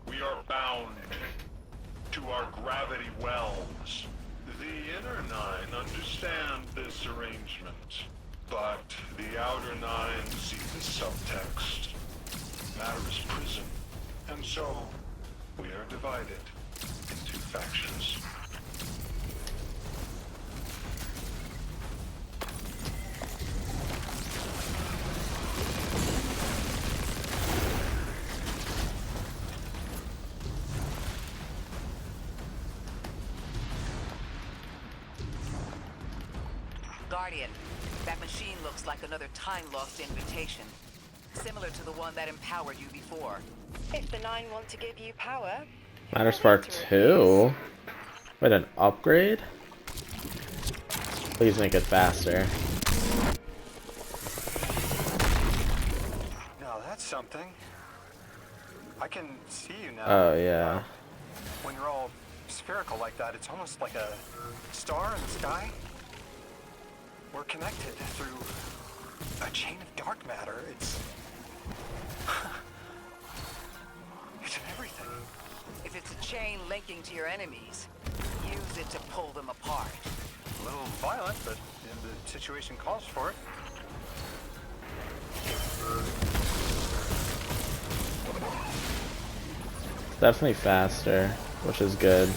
We are bound to our gravity wells. The Inner Nine understand this arrangement, but the Outer Nine see the subtext. Matter is prison, and so we are divided into factions. Guardian. That machine looks like another time-lost invitation. Similar to the one that empowered you before. If the Nine want to give you power, Matter Spark 2? Wait, an upgrade? Please make it faster. Now that's something. I can see you now. Oh, yeah. When you're all spherical like that, it's almost like a star in the sky. We're connected through a chain of dark matter. It's in everything. If it's a chain linking to your enemies, use it to pull them apart. A little violent, but the situation calls for it. Definitely faster, which is good.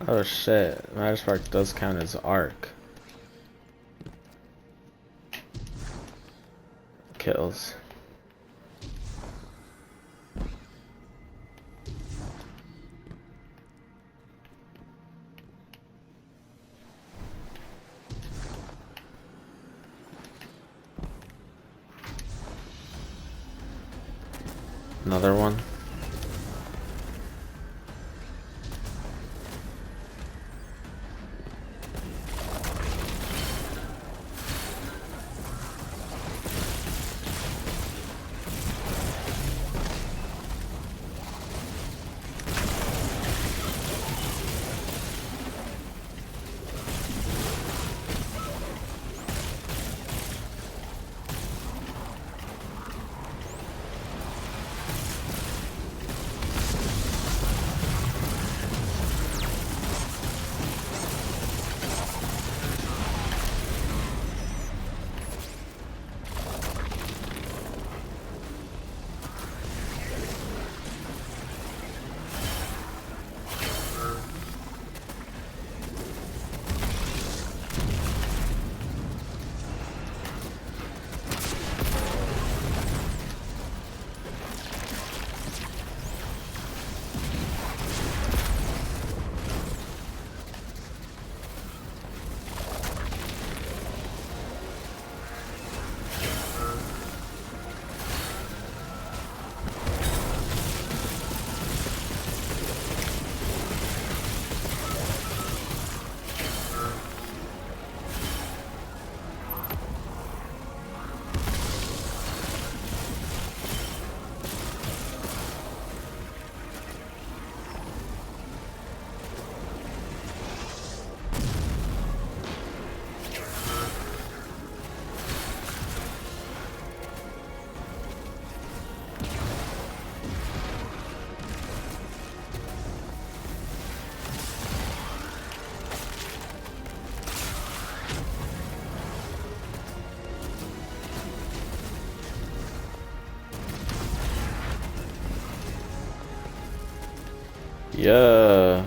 Oh shit, Matter Spark does count as arc. Kills. Another one. Yeah.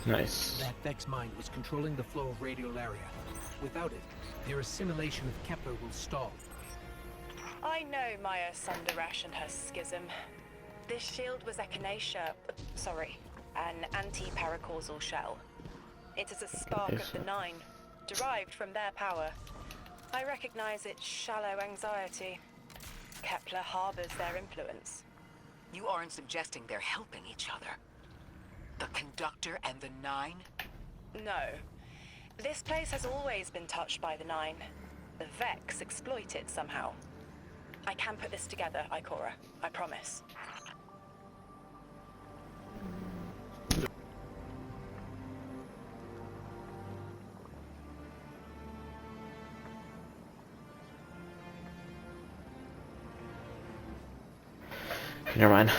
Nice. That Vex mind was controlling the flow of radiolaria. Without it, their assimilation of Kepler will stall. I know Maya Sundaresh and her schism. This shield was echinacea, sorry, an anti-paracausal shell. It is a spark of the Nine, derived from their power. I recognize its shallow anxiety. Kepler harbors their influence. You aren't suggesting they're helping each other? The Conductor and the Nine? No. This place has always been touched by the Nine. The Vex exploit it somehow. I can put this together, Ikora. I promise. Never mind.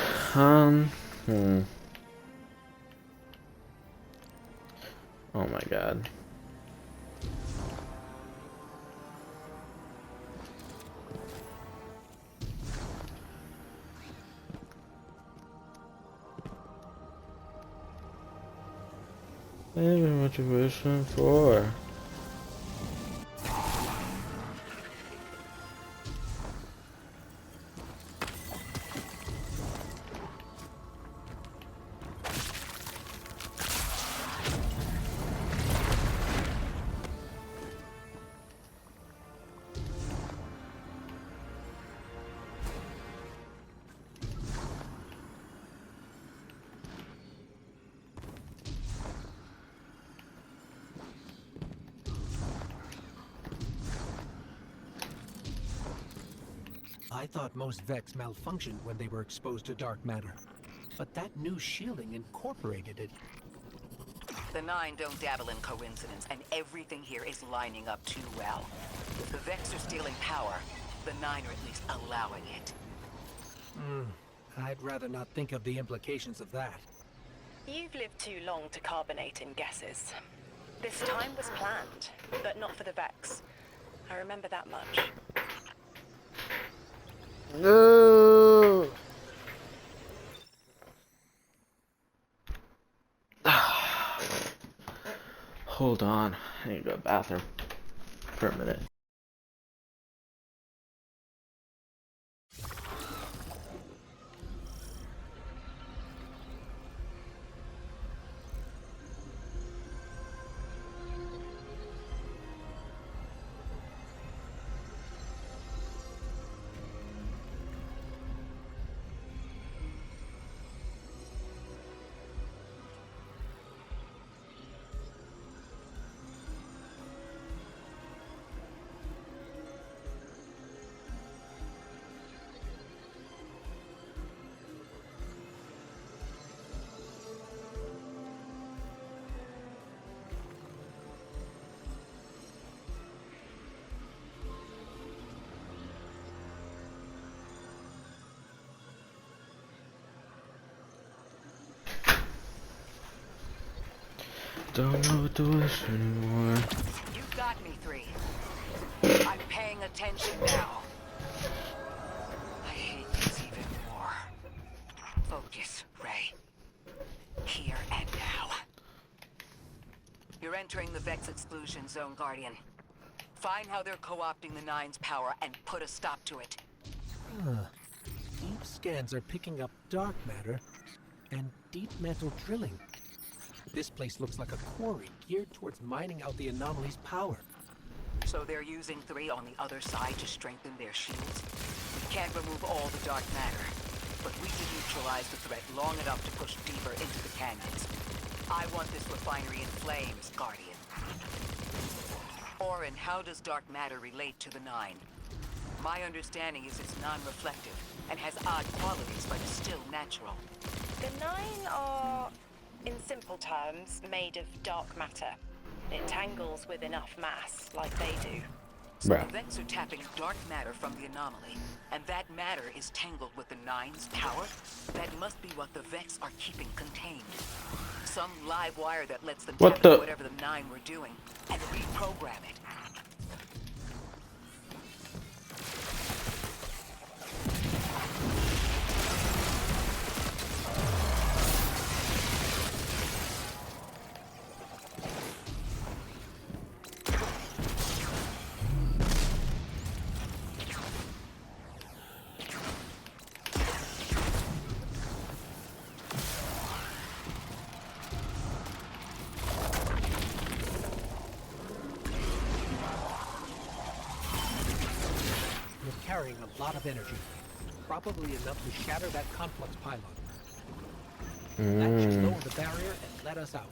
Oh my god. Baby, what you wishing for? I thought most Vex malfunctioned when they were exposed to dark matter. But that new shielding incorporated it. The Nine don't dabble in coincidence, and everything here is lining up too well. If the Vex are stealing power, the Nine are at least allowing it. I'd rather not think of the implications of that. You've lived too long to carbonate in guesses. This time was planned, but not for the Vex. I remember that much. No. Hold on. I need to go to the bathroom for a minute. Don't know what to wish anymore. You got me, 3. I'm paying attention now. I hate this even more. Focus, Ray. Here and now. You're entering the Vex exclusion zone, Guardian. Find how they're co-opting the Nine's power and put a stop to it. Deep scans are picking up dark matter and deep metal drilling. This place looks like a quarry geared towards mining out the anomaly's power. So they're using 3 on the other side to strengthen their shields? We can't remove all the dark matter, but we can neutralize the threat long enough to push deeper into the canyons. I want this refinery in flames, Guardian. Orin, how does dark matter relate to the Nine? My understanding is it's non-reflective and has odd qualities, but is still natural. The Nine are, in simple terms, made of dark matter. It tangles with enough mass, like they do. So the Vex are tapping dark matter from the anomaly, and that matter is tangled with the Nine's power? That must be what the Vex are keeping contained. Some live wire that lets them tap into whatever the Nine were doing, and reprogram it. carrying a lot of energy. Probably enough to shatter that complex pylon. That should lower the barrier and let us out.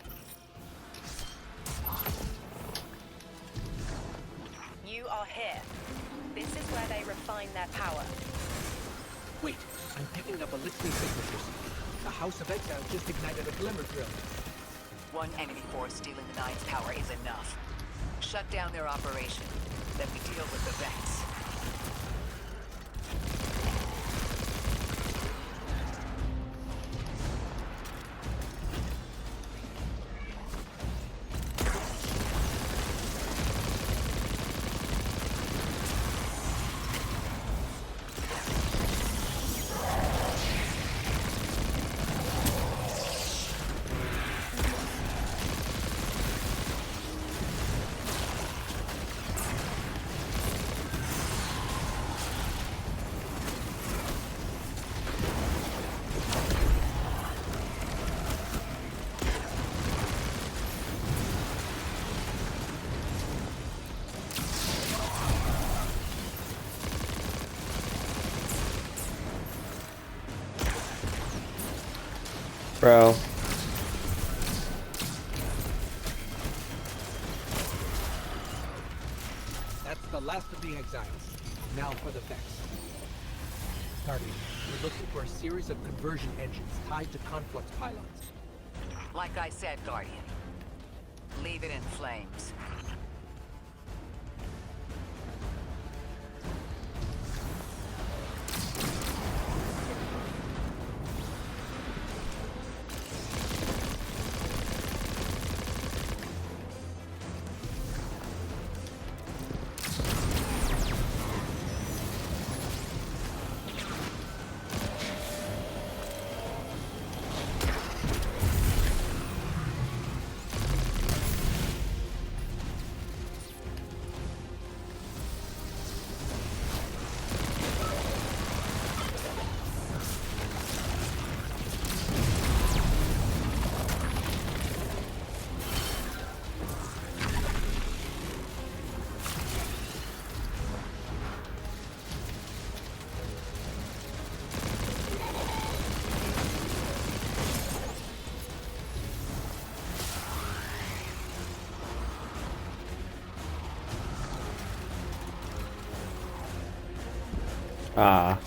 You are here. This is where they refine their power. Wait, I'm picking up elixir signatures. The House of Exile just ignited a glimmer drill. One enemy force stealing the Nine's power is enough. Shut down their operation. Then we deal with the Vex. Bro. That's the last of the exiles. Now for the Vex. Guardian, we're looking for a series of conversion engines tied to conflux pylons. Like I said, Guardian. Leave it in flames. Ah.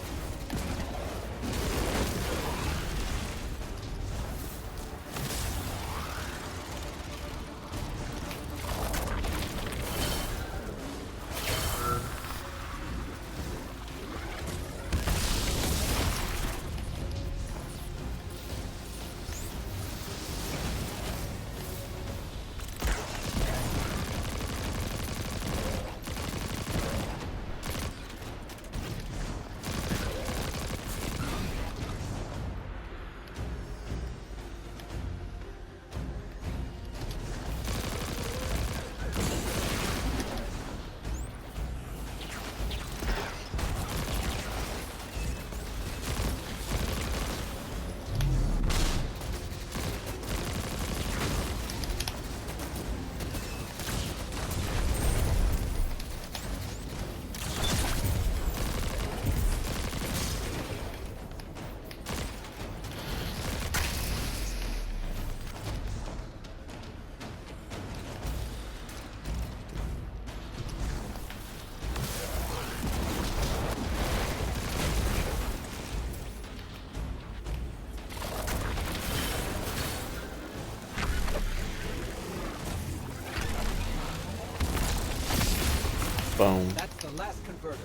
Boom. That's the last converter.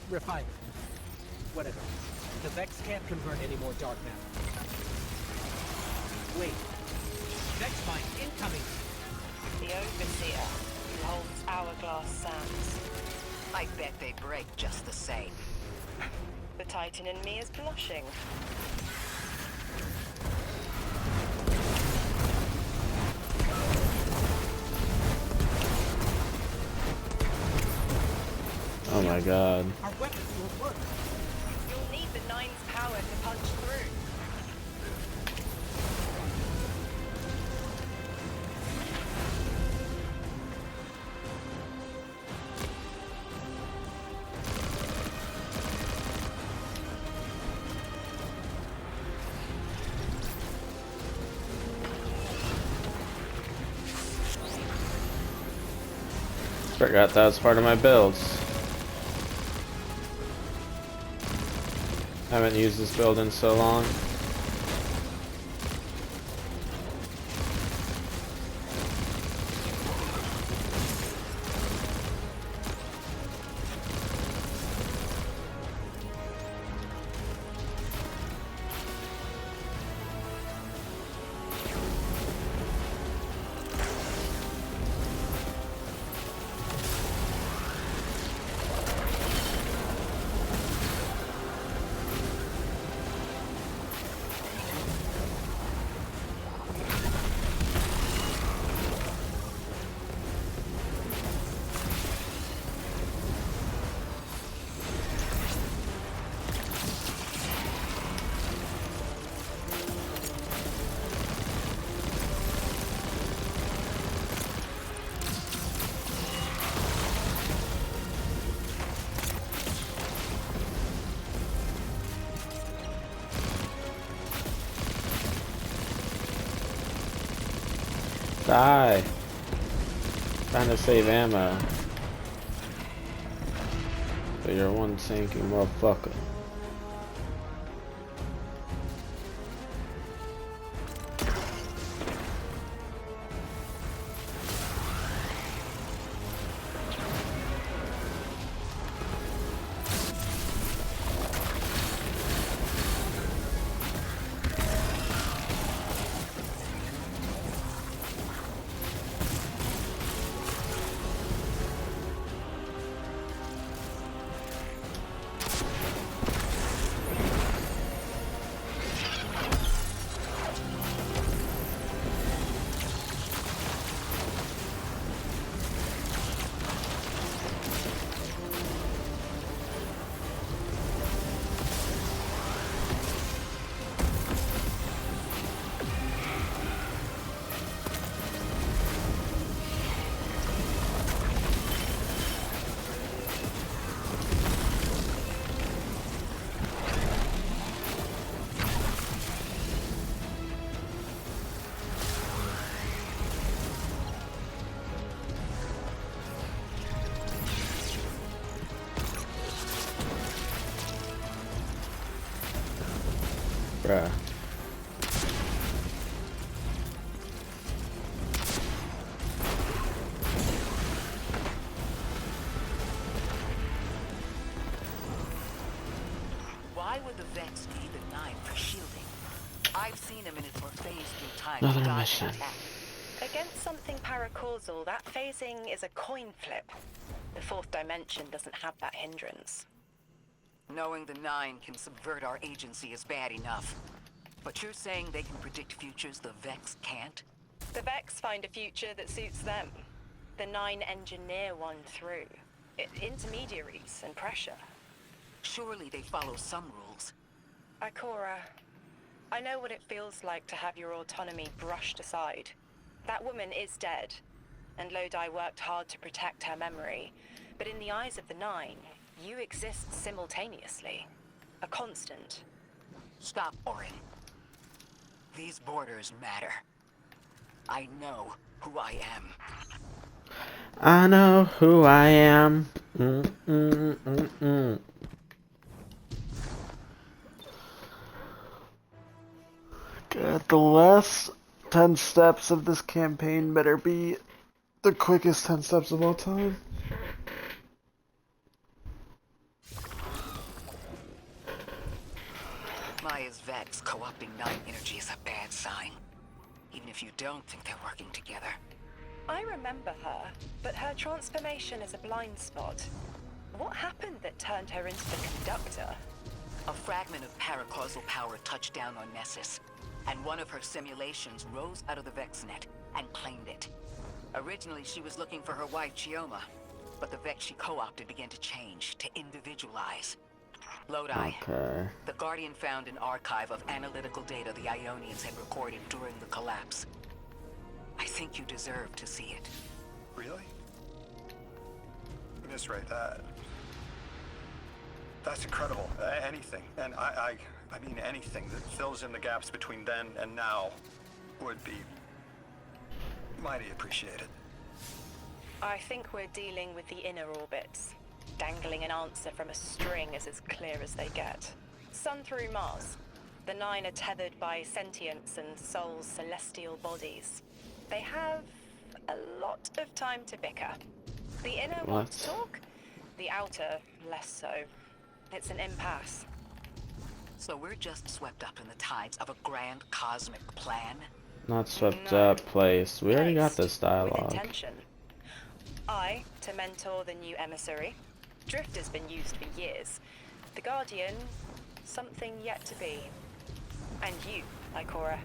Refiner. Whatever. The Vex can't convert any more dark matter. Wait. Vex mine incoming. The Overseer, who holds hourglass sands. I bet they break just the same. The Titan in me is blushing. Oh my god. Our weapons won't work. You'll need the Nine's power to punch through. Forgot that was part of my builds. Haven't used this build in so long. Die. Trying to save ammo. But you're one sinking motherfucker. Bruh. Why would the Vex need the 9 for shielding? I've seen him in it for phase through time. Another to dodge mission. an attack. Against something paracausal, that phasing is a coin flip. The fourth dimension doesn't have that hindrance. Knowing the 9 can subvert our agency is bad enough. But you're saying they can predict futures the Vex can't? The Vex find a future that suits them. The 9 engineer one through. Intermediaries and pressure. Surely they follow some rules. Ikora, I know what it feels like to have your autonomy brushed aside. That woman is dead, and Lodi worked hard to protect her memory. But in the eyes of the 9, you exist simultaneously. A constant. Stop, Orin. These borders matter. I know who I am. I know who I am. God, the last 10 steps of this campaign better be the quickest 10 steps of all time. Maya's Vex co-opting 9 energy is a bad sign. Even if you don't think they're working together. I remember her, but her transformation is a blind spot. What happened that turned her into the conductor? A fragment of paracausal power touched down on Nessus, and one of her simulations rose out of the VexNet and claimed it. Originally, she was looking for her wife, Chioma, but the Vex she co-opted began to change, to individualize. Lodi, Okay. the Guardian found an archive of analytical data the Ionians had recorded during the collapse. I think you deserve to see it. Really? Miswrite that. That's incredible. Anything, and I mean anything that fills in the gaps between then and now would be mighty appreciated. I think we're dealing with the inner orbits. Dangling an answer from a string is as clear as they get. Sun through Mars. The 9 are tethered by sentience and Sol's celestial bodies. They have a lot of time to bicker. The inner wants to talk, the outer less so. It's an impasse. So we're just swept up in the tides of a grand cosmic plan? Not swept up, place. We already got this With dialogue. intention. I, to mentor the new emissary. Drifter's been used for years. The Guardian, something yet to be. And you, Ikora,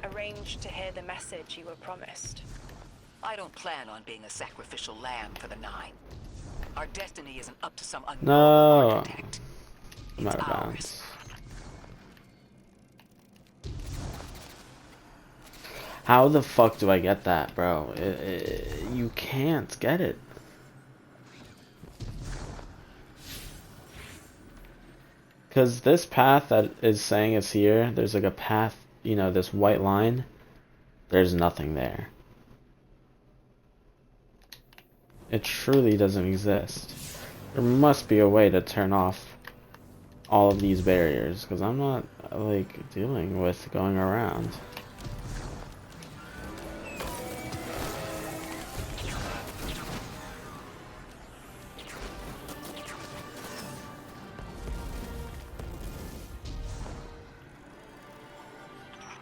arranged to hear the message you were promised. I don't plan on being a sacrificial lamb for the 9. Our destiny isn't up to some unknown No. architect. I'm out It's of ours. bounds. How the fuck do I get that, bro? You can't get it. Because this path that is saying it's here, there's like a path, you know, this white line, there's nothing there. It truly doesn't exist. There must be a way to turn off all of these barriers, because I'm not, like, dealing with going around.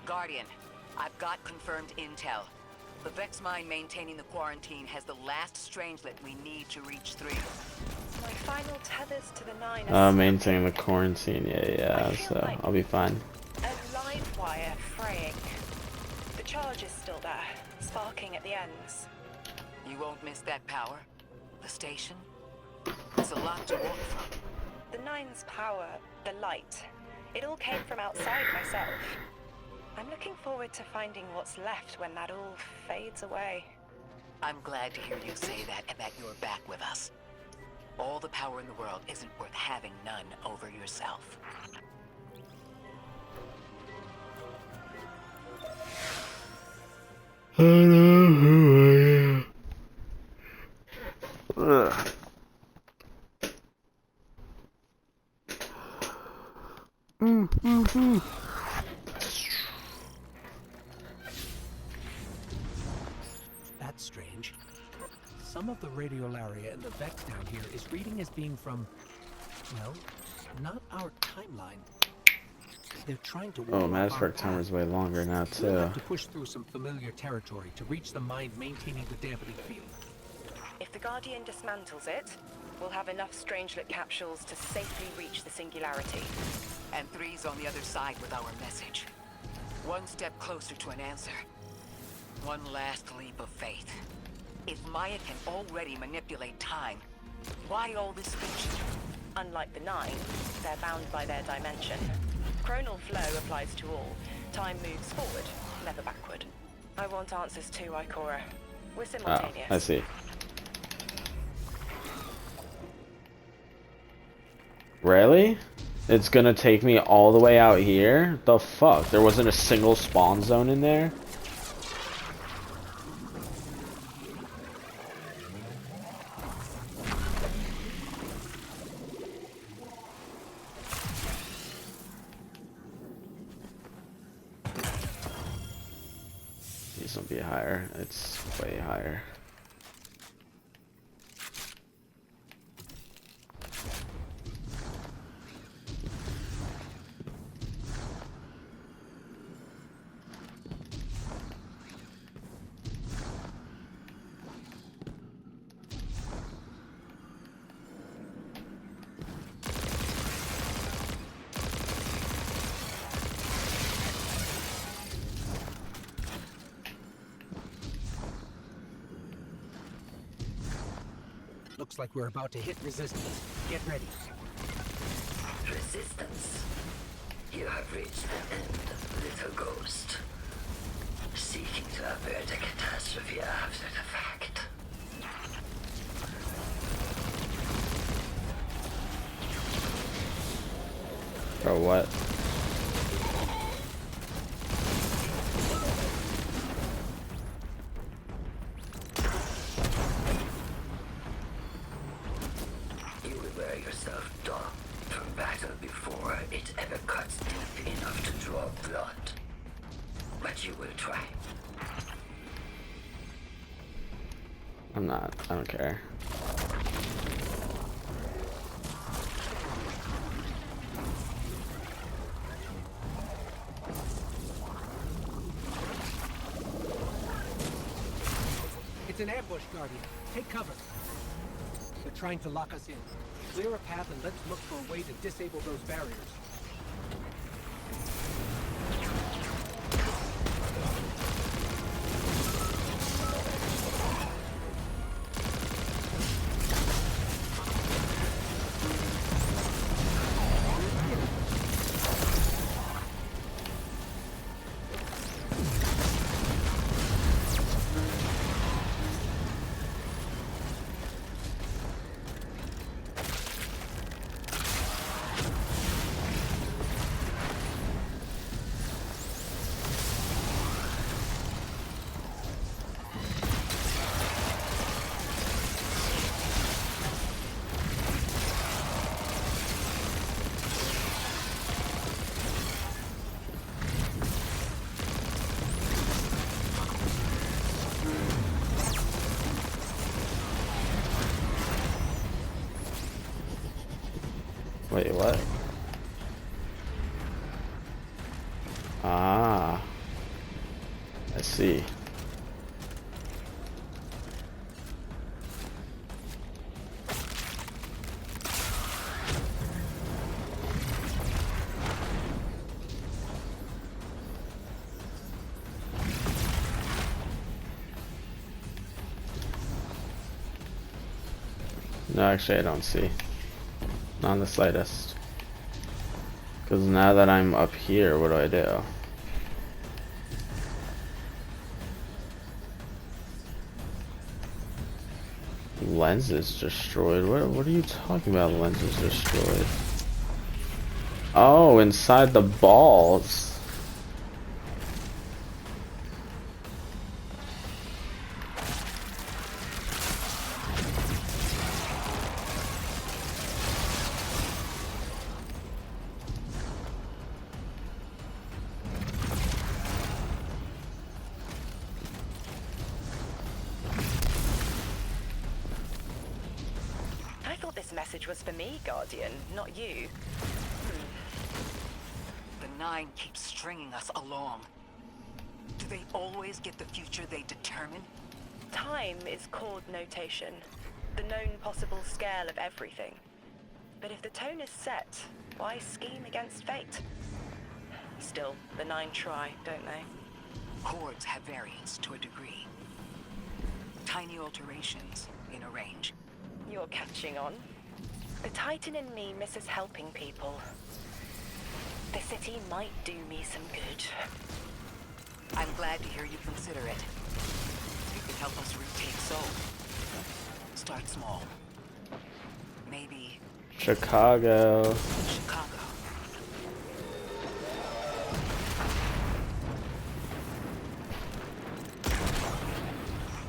Guardian, I've got confirmed intel. The Vex mine maintaining the quarantine has the last strangelet we need to reach 3. My final tethers to the 9 are Maintaining the quarantine, yeah, so like I'll be fine. a live wire fraying. The charge is still there, sparking at the ends. You won't miss that power? The station? It's a lot to walk from. The 9's power, the light, it all came from outside myself. I'm looking forward to finding what's left when that all fades away. I'm glad to hear you say that and that you're back with us. All the power in the world isn't worth having none over yourself. I know who I am. Ugh. That's strange. Some of the radiolaria in the Vex down here is reading as being from, well, not our timeline. They're trying to Oh, Madisburg timer's way longer now, We'll too. have to push through some familiar territory to reach the mine maintaining the dampening field. If the Guardian dismantles it, we'll have enough Strangelet capsules to safely reach the Singularity. And 3's on the other side with our message. One step closer to an answer. One last leap of faith. If Maya can already manipulate time, why all this fiction? Unlike the 9, they're bound by their dimension. Chronal flow applies to all. Time moves forward, never backward. I want answers too, Ikora. We're Oh, simultaneous. I see. Really? It's gonna take me all the way out here? The fuck? There wasn't a single spawn zone in there? This will be higher. It's way higher. Looks like we're about to hit resistance. Get ready. Resistance. You have reached the end, little ghost. Seeking to avert a catastrophe after the fact. Bro, what? moved on from battle before it ever cuts deep enough to draw blood. But you will try. I'm not. I don't care. It's an ambush, Guardian. Take cover. They're trying to lock us in. Clear a path and let's look for a way to disable those barriers. Wait, what? Ah. I see. No, actually I don't see. Not in the slightest. Because now that I'm up here, what do I do? Lenses destroyed? What are you talking about, lenses destroyed? Oh, inside the balls. This message was for me, Guardian, not you. The Nine keeps stringing us along. Do they always get the future they determine? Time is chord notation, the known possible scale of everything. But if the tone is set, why scheme against fate? Still, the Nine try, don't they? Chords have variance to a degree. Tiny alterations in a range. You're catching on. The Titan in me misses helping people. The city might do me some good. I'm glad to hear you consider it. You could help us retake Seoul. Start small. Maybe... Chicago. Chicago.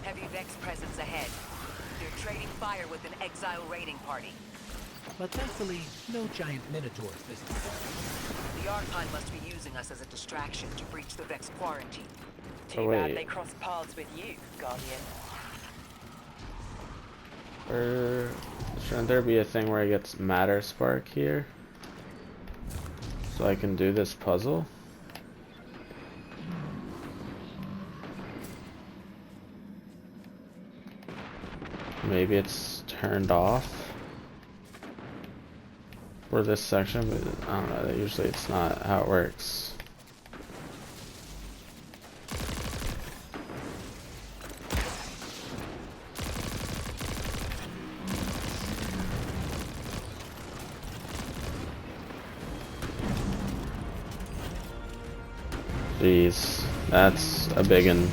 Heavy Vex presence ahead. They're trading fire with an exile raiding party. But thankfully, no giant minotaurs visiting. The Archon must be using us as a distraction to breach the Vex quarantine. Too bad they crossed paths with you, Guardian. Shouldn't there be a thing where I get Matter Spark here? So I can do this puzzle? Maybe it's turned off for this section, but I don't know, usually it's not how it works. Jeez, that's a big one.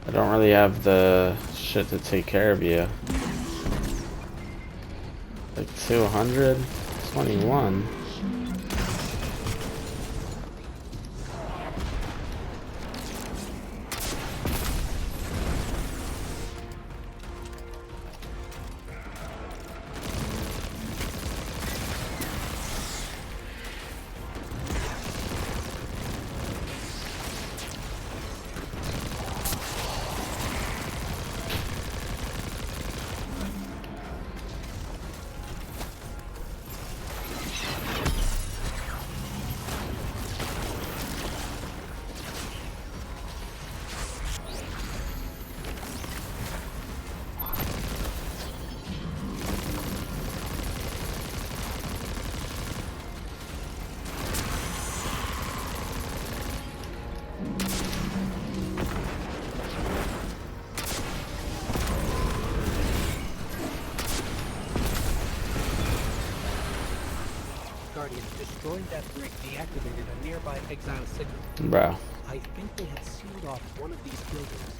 I don't really have the shit to take care of you. Like 200? It's 21. Guardian, destroying that brick deactivated a nearby exile signal. Bro. I think they had sealed off one of these buildings.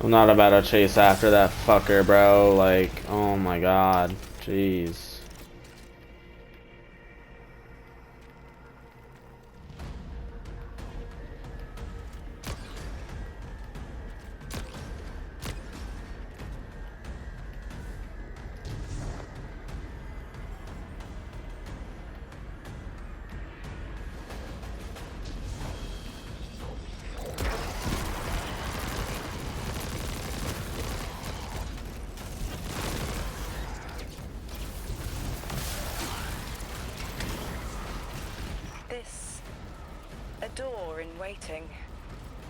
I'm not about to chase after that fucker, bro. Like, oh my god. Jeez. This... a door in waiting.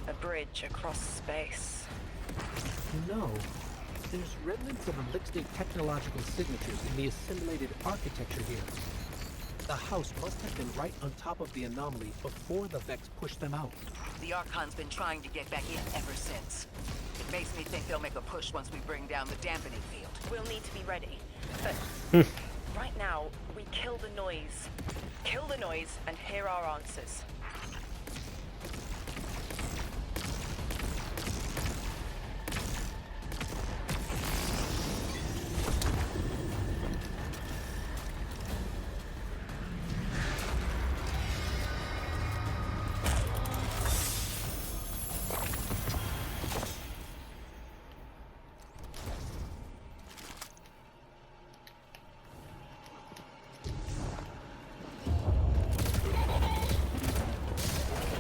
A bridge across space. No. There's remnants of elixir technological signatures in the assimilated architecture here. The house must have been right on top of the anomaly before the Vex pushed them out. The Archon's been trying to get back in ever since. It makes me think they'll make a push once we bring down the dampening field. We'll need to be ready. But right now, we kill the noise. Kill the noise and hear our answers.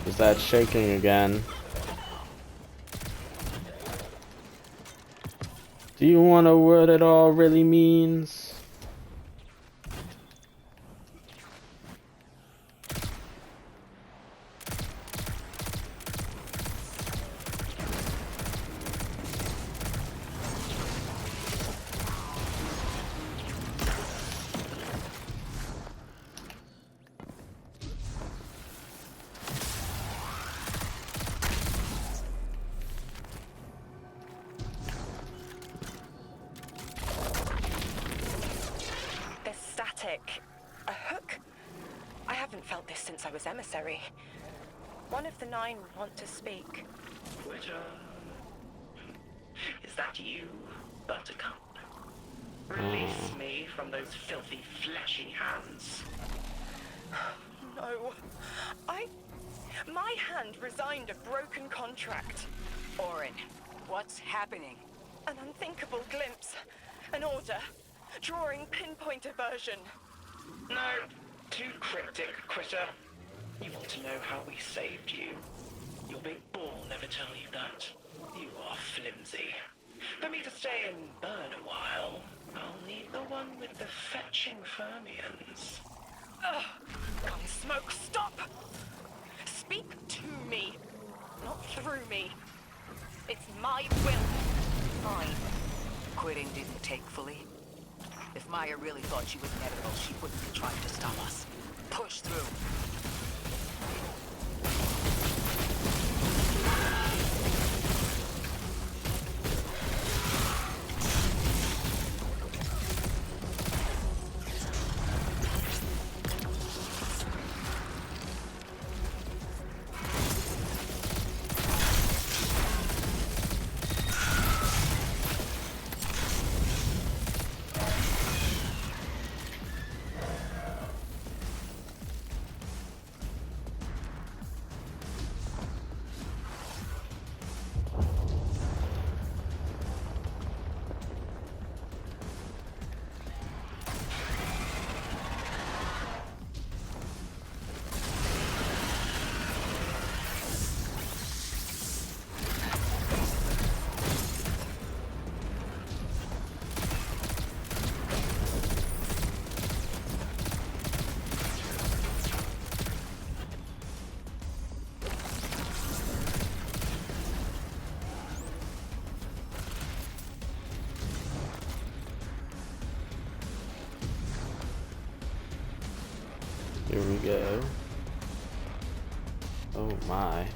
Is that shaking again? Do you want to know what it all really means? A hook? I haven't felt this since I was emissary. One of the 9 want to speak. Witcher, is that you, Buttercup? Release me from those filthy, fleshy hands. No. My hand resigned a broken contract. Orin, what's happening? An unthinkable glimpse. An order. Drawing pinpoint aversion. No, too cryptic, Quitter. You want to know how we saved you? Your big ball never tell you that. You are flimsy. For me to stay and burn a while, I'll need the one with the fetching fermions. Ugh! Gunsmoke, stop! Speak to me, not through me. It's my will. Mine. Quitting didn't take fully. If Maya really thought she was inevitable, she wouldn't be trying to stop us. Push through. Here we go. Oh my.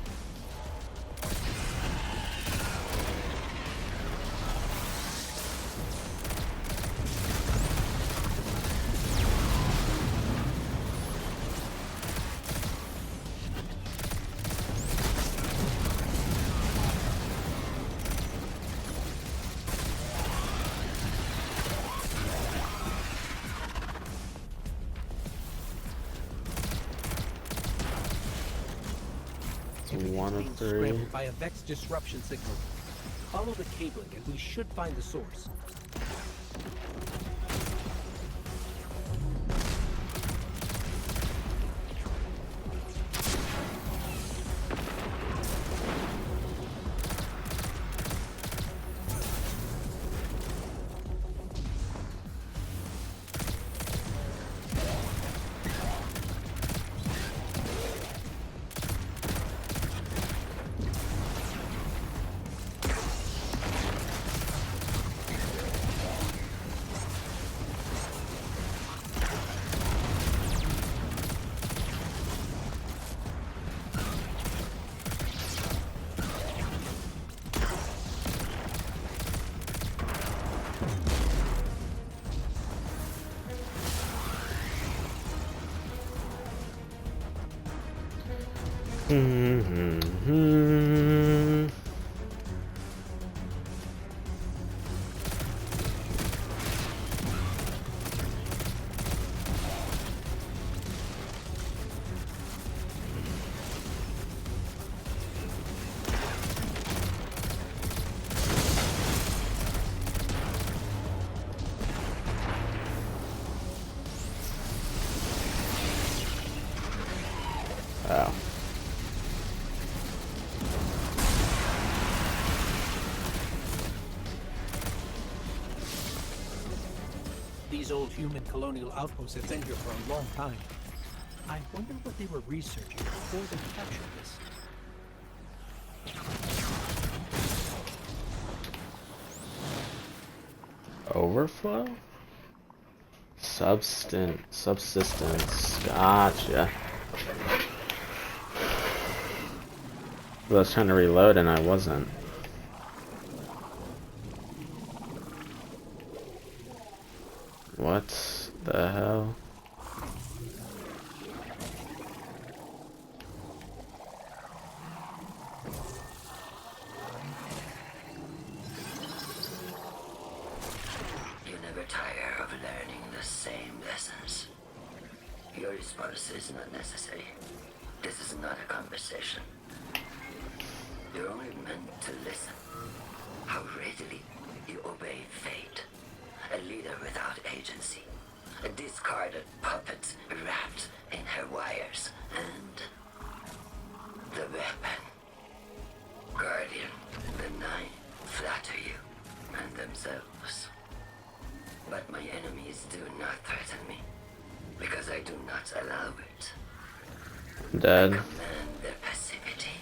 One of three. Scrambled by a Vex disruption signal. Follow the cabling and we should find the source. Oh. These old human colonial outposts have been here for a long time. I wonder what they were researching before they captured this. Overflow? Subsistence. Gotcha. I was trying to reload and I wasn't. What the hell? You never tire of learning the same lessons. Your response is not necessary. This is not a conversation. You're only meant to listen. How readily you obey fate. A leader without agency. A discarded puppet wrapped in her wires. And the weapon. Guardian, the Nine flatter you and themselves. But my enemies do not threaten me. Because I do not allow it. Dead. I command their passivity.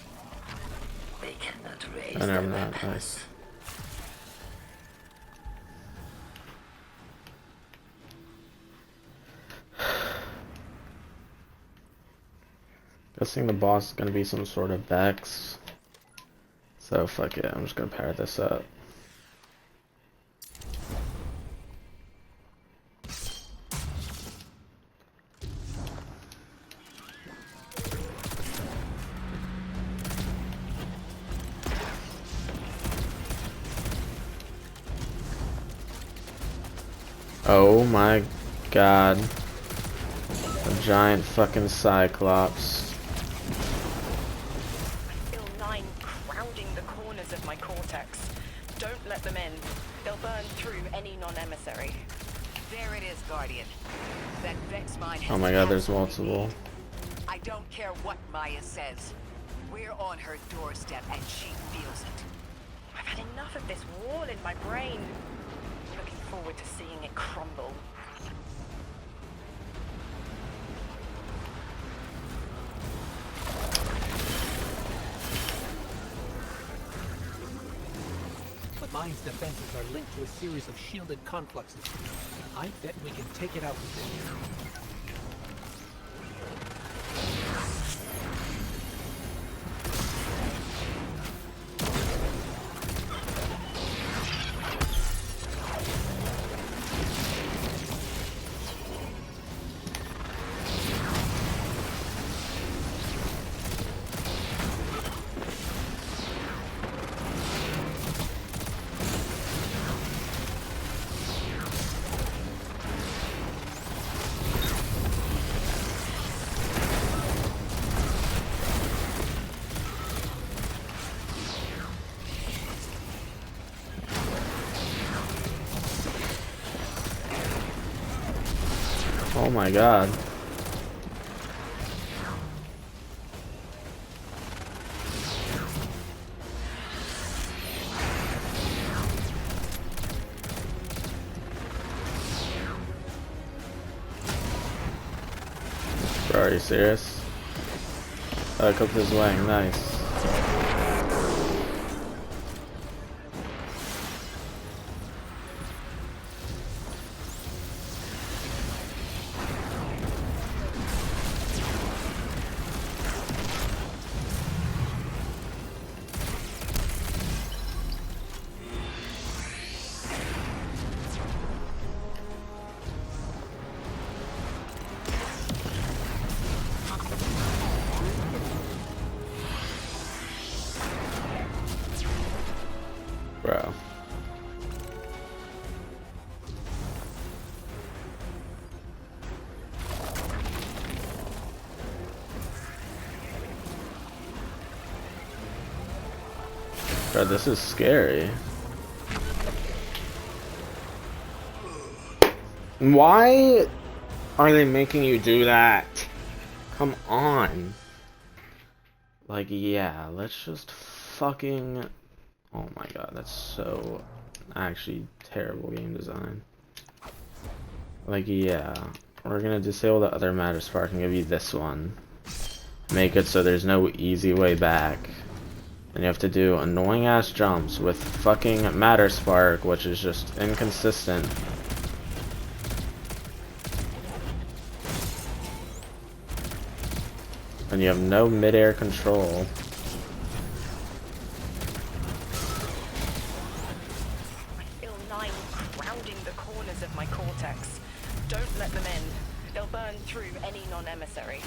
They cannot raise And their I'm not weapons. nice. Guessing the boss is gonna be some sort of Vex. So fuck it, I'm just gonna power this up. Oh my god. A giant fucking Cyclops. Feel 9 crowding the corners of my cortex. Don't let them in. They'll burn through any non-emissary. There it is, Guardian. That Vex mine has Oh my god, there's absolutely multiple. need. I don't care what Maya says. We're on her doorstep and she feels it. I've had enough of this wall in my brain. Looking forward to seeing it crumble. The mine's defenses are linked to a series of shielded confluxes. I bet we can take it out with this. Oh my god. Bro, are you serious? Oh, cooked his wing, nice. Bro. Bro, this is scary. Why are they making you do that? Come on. Like, yeah, let's just fucking... Oh my god, that's so actually terrible game design. Like, yeah, we're gonna disable the other Matter Spark and give you this one. Make it so there's no easy way back. And you have to do annoying ass jumps with fucking Matter Spark, which is just inconsistent. And you have no mid-air control. Of my cortex. Don't let them in. They'll burn through any non-emissary.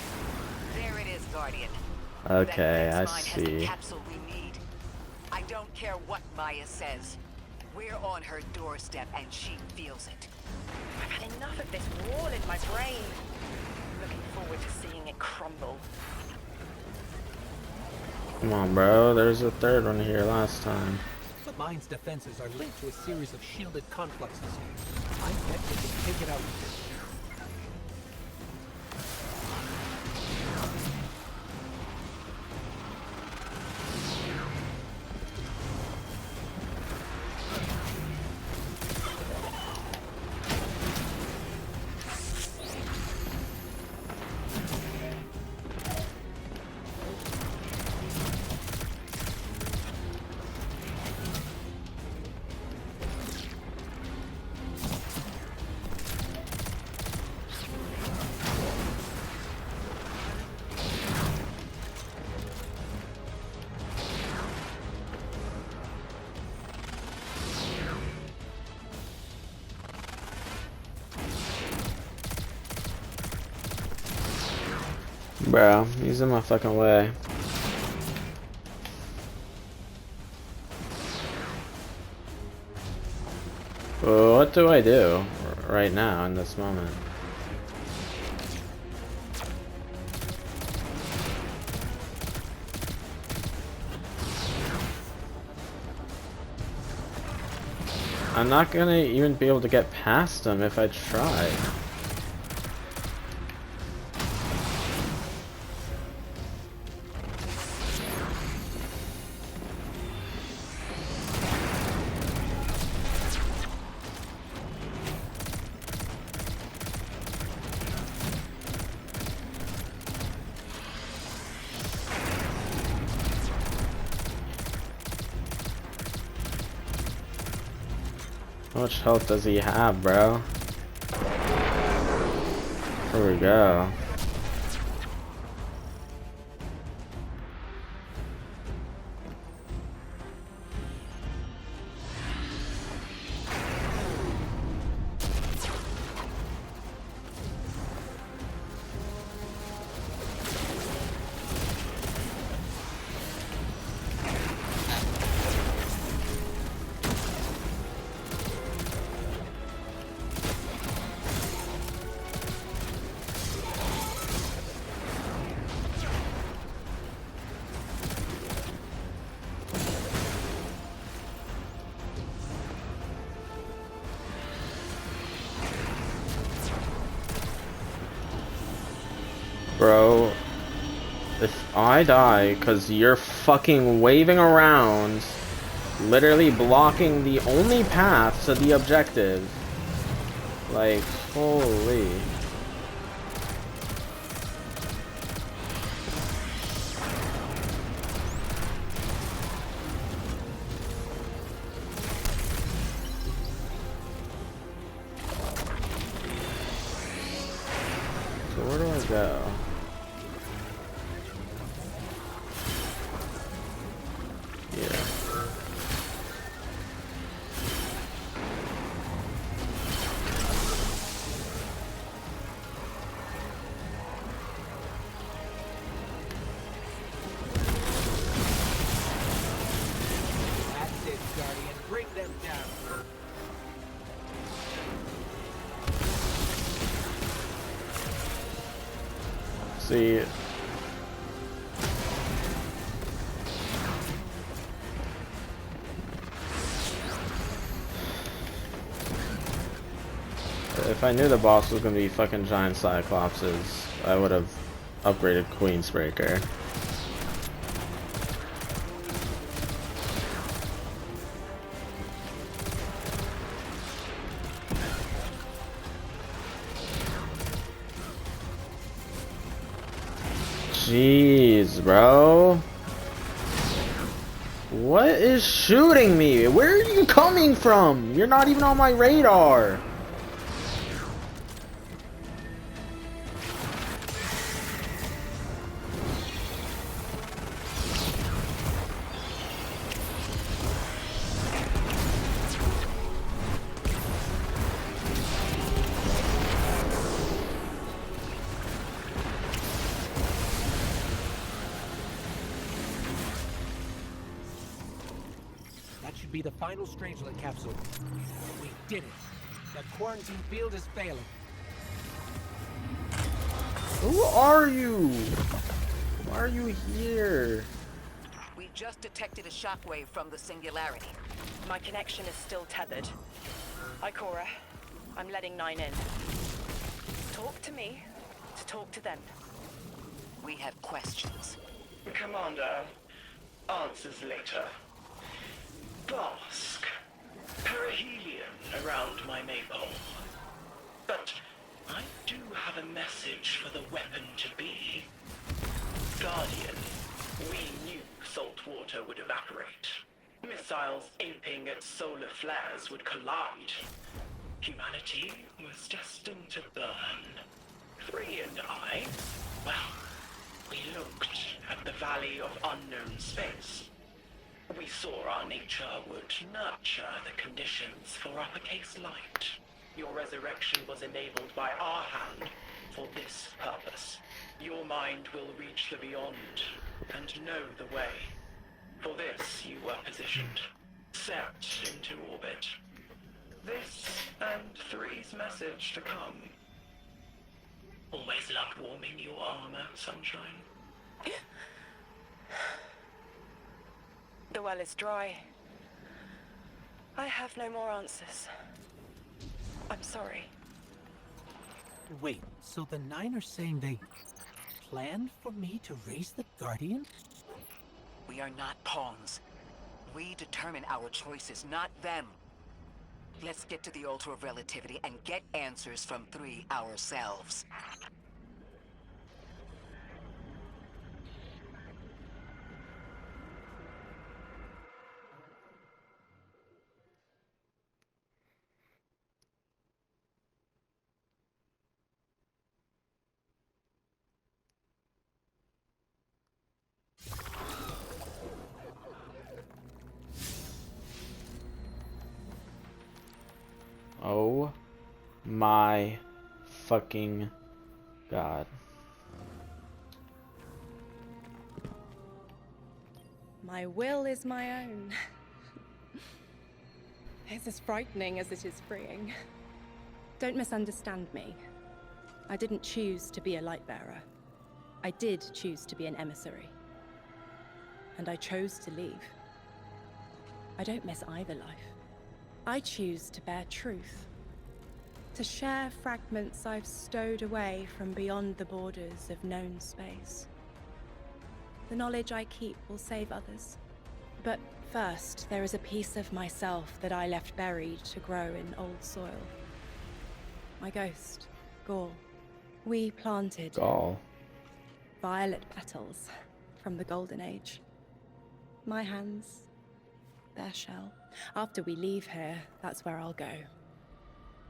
There it is, Guardian. Okay, I That Vex mine has see. the capsule we need. I don't care what Maya says. We're on her doorstep and she feels it. I've had enough of this wall in my brain. Looking forward to seeing it crumble. Come on, bro. There's a third one here last time. The mine's defenses are linked to a series of shielded complexes. I bet they can take it out with this. Bro, he's in my fucking way. Well, what do I do right now in this moment? I'm not gonna even be able to get past him if I try. How much health does he have, bro? There we go. Bro, if I die because you're fucking waving around, literally blocking the only path to the objective, like, holy. So where do I go? Yeah. That's it, Guardian. Bring them down. See. If I knew the boss was gonna be fucking giant Cyclopses, I would have upgraded Queensbreaker. Jeez, bro. What is shooting me? Where are you coming from? You're not even on my radar. That should be the final Strangelet capsule. We did it. That quarantine field is failing. Who are you? Why are you here? We just detected a shockwave from the singularity. My connection is still tethered. Ikora, I'm letting 9 in. Talk to me to talk to them. We have questions. Commander, answers later. Bosk. Perihelion around my maypole. But I do have a message for the weapon to be. Guardian, we knew salt water would evaporate. Missiles aping at solar flares would collide. Humanity was destined to burn. Three and I, well, we looked at the valley of unknown space. We saw our nature would nurture the conditions for uppercase light. Your resurrection was enabled by our hand for this purpose. Your mind will reach the beyond and know the way. For this you were positioned, set into orbit. This and Three's message to come. Always loved warming your armor, Sunshine. The well is dry. I have no more answers. I'm sorry. Wait, so the 9 are saying they planned for me to raise the Guardian? We are not pawns. We determine our choices, not them. Let's get to the Altar of Relativity and get answers from 3 ourselves. Oh my fucking god. My will is my own. It's as frightening as it is freeing. Don't misunderstand me. I didn't choose to be a light bearer. I did choose to be an emissary. And I chose to leave. I don't miss either life. I choose to bear truth. To share fragments I've stowed away from beyond the borders of known space. The knowledge I keep will save others. But first, there is a piece of myself that I left buried to grow in old soil. My ghost, Gaul. We planted Gaul. violet petals from the Golden Age. My hands, their shell. After we leave here, that's where I'll go.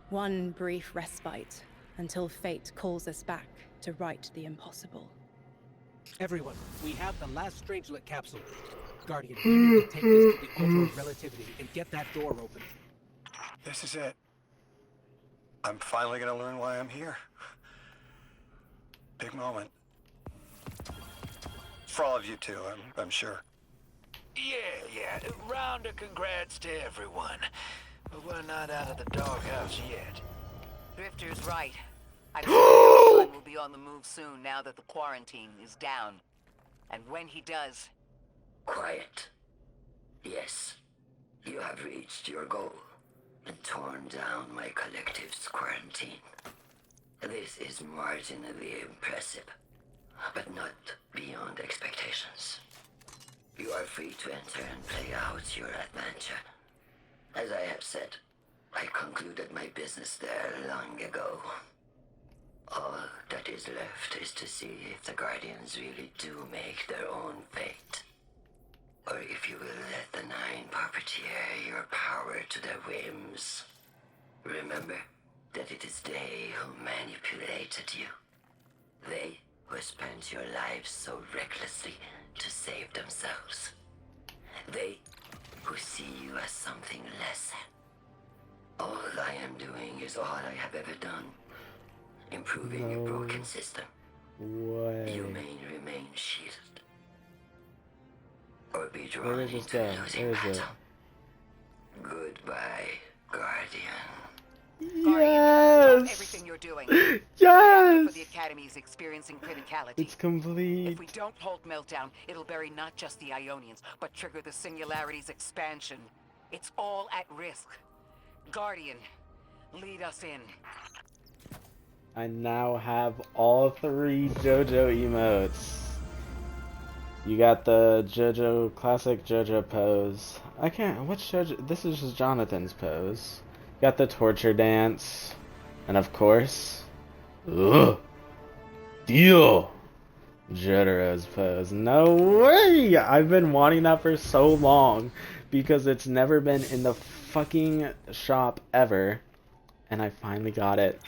One brief respite until fate calls us back to right the impossible. Everyone, we have the last Strangelet capsule. Guardian, we need to take this to the Ultra of Relativity and get that door open. This is it. I'm finally gonna learn why I'm here. Big moment. For all of you too, I'm sure. Yeah. Round of congrats to everyone. But we're not out of the doghouse yet. Drifter's right. I'm sure everyone will be on the move soon now that the quarantine is down. And when he does... Quiet. Yes, you have reached your goal and torn down my collective's quarantine. This is marginally impressive, but not beyond expectations. You are free to enter and play out your adventure. As I have said, I concluded my business there long ago. All that is left is to see if the Guardians really do make their own fate. Or if you will let the Nine puppeteer your power to their whims. Remember that it is they who manipulated you. They who spent your lives so recklessly to save themselves. They who see you as something less. All I am doing is all I have ever done. Improving your broken system. Way. You may remain shielded. Or be drawn Where is this into guy? losing Where is battle. it? Goodbye, Guardian. Guardian, stop everything you're doing. Yes! For the Academy is experiencing criticality. It's complete. If we don't hold Meltdown, it'll bury not just the Ionians, but trigger the Singularity's expansion. It's all at risk. Guardian, lead us in. I now have all 3 JoJo emotes. You got the JoJo, classic JoJo pose. I can't, what's JoJo? This is just Jonathan's pose. You got the torture dance. And of course, Deal! Jotaro's pose. No way! I've been wanting that for so long because it's never been in the fucking shop ever. And I finally got it.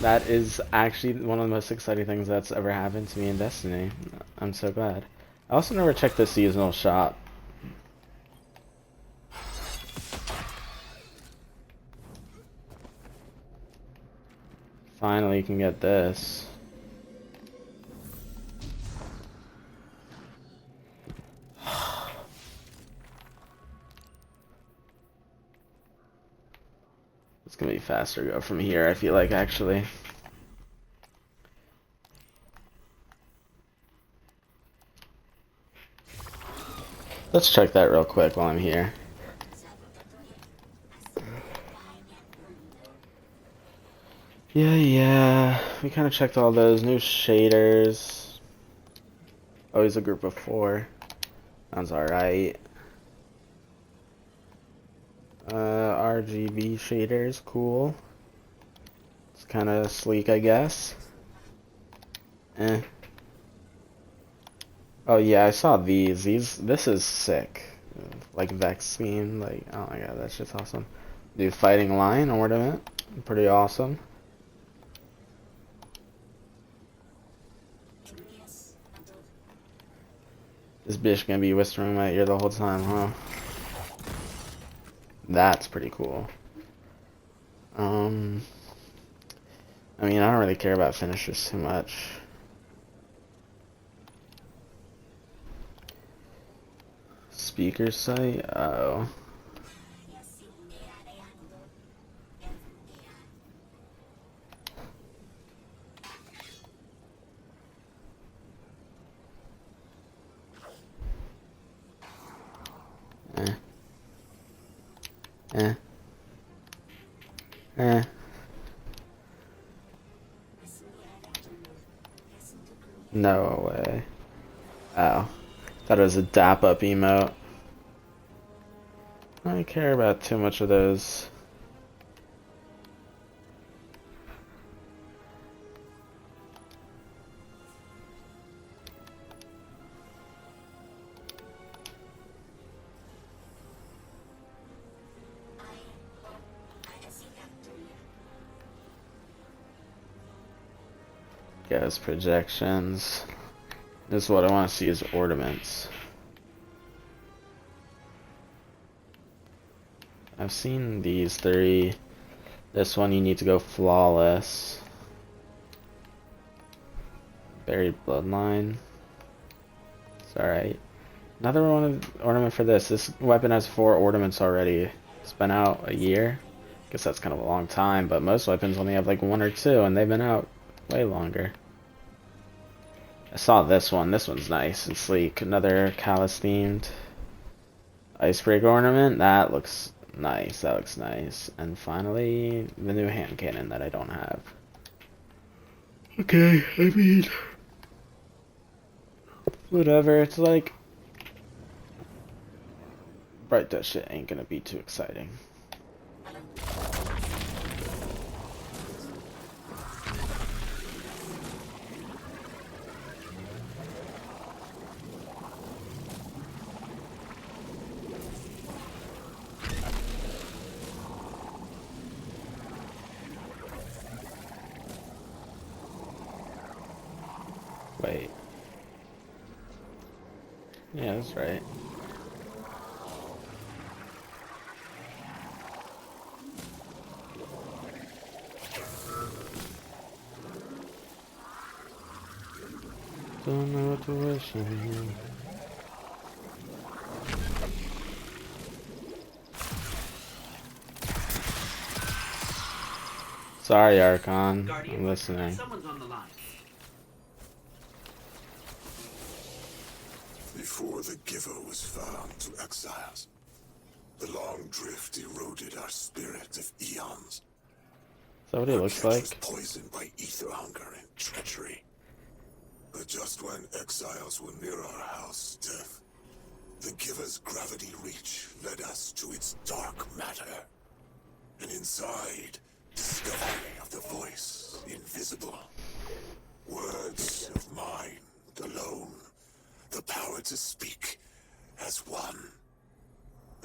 That is actually one of the most exciting things that's ever happened to me in Destiny. I'm so glad. I also never checked the seasonal shop. Finally, you can get this. It's gonna be faster to go from here, I feel like, actually. Let's check that real quick while I'm here. Yeah, we kind of checked all those new shaders. Always a group of 4. Sounds alright. RGB shaders, cool. It's kind of sleek, I guess. Oh yeah, I saw these. This is sick. Like Vex scheme, like, oh my god, that's just awesome. Dude, fighting line ornament, pretty awesome. This bitch gonna be whispering in my ear the whole time, huh? That's pretty cool. I mean, I don't really care about finishers too much. Speaker site? Oh. No way. Oh. Thought it was a dap up emote. I don't care about too much of those. Guys, projections. This is what I want to see is ornaments. I've seen these three. This one you need to go flawless. Buried bloodline. It's alright. Another one ornament for this. This weapon has 4 ornaments already. It's been out a year. Guess that's kind of a long time, but most weapons only have like 1 or 2, and they've been out way longer. I saw this one. This one's nice and sleek. Another Callus themed icebreaker ornament. That looks nice. That looks nice. And finally, the new hand cannon that I don't have. Okay, I mean, whatever. It's like, Bright Dust shit ain't gonna be too exciting. Wait. Yeah, that's right. Don't know what to wish anymore. Sorry, Archon. I'm listening. Someone's on the line. Before the Giver was found to exiles, the long drift eroded our spirit of eons. Is that what he looks like? Was poisoned by ether hunger and treachery. But just when exiles were near our house, death, the Giver's gravity reach led us to its dark matter. And inside, discovery of the voice invisible. Words of mind alone. The power to speak as one.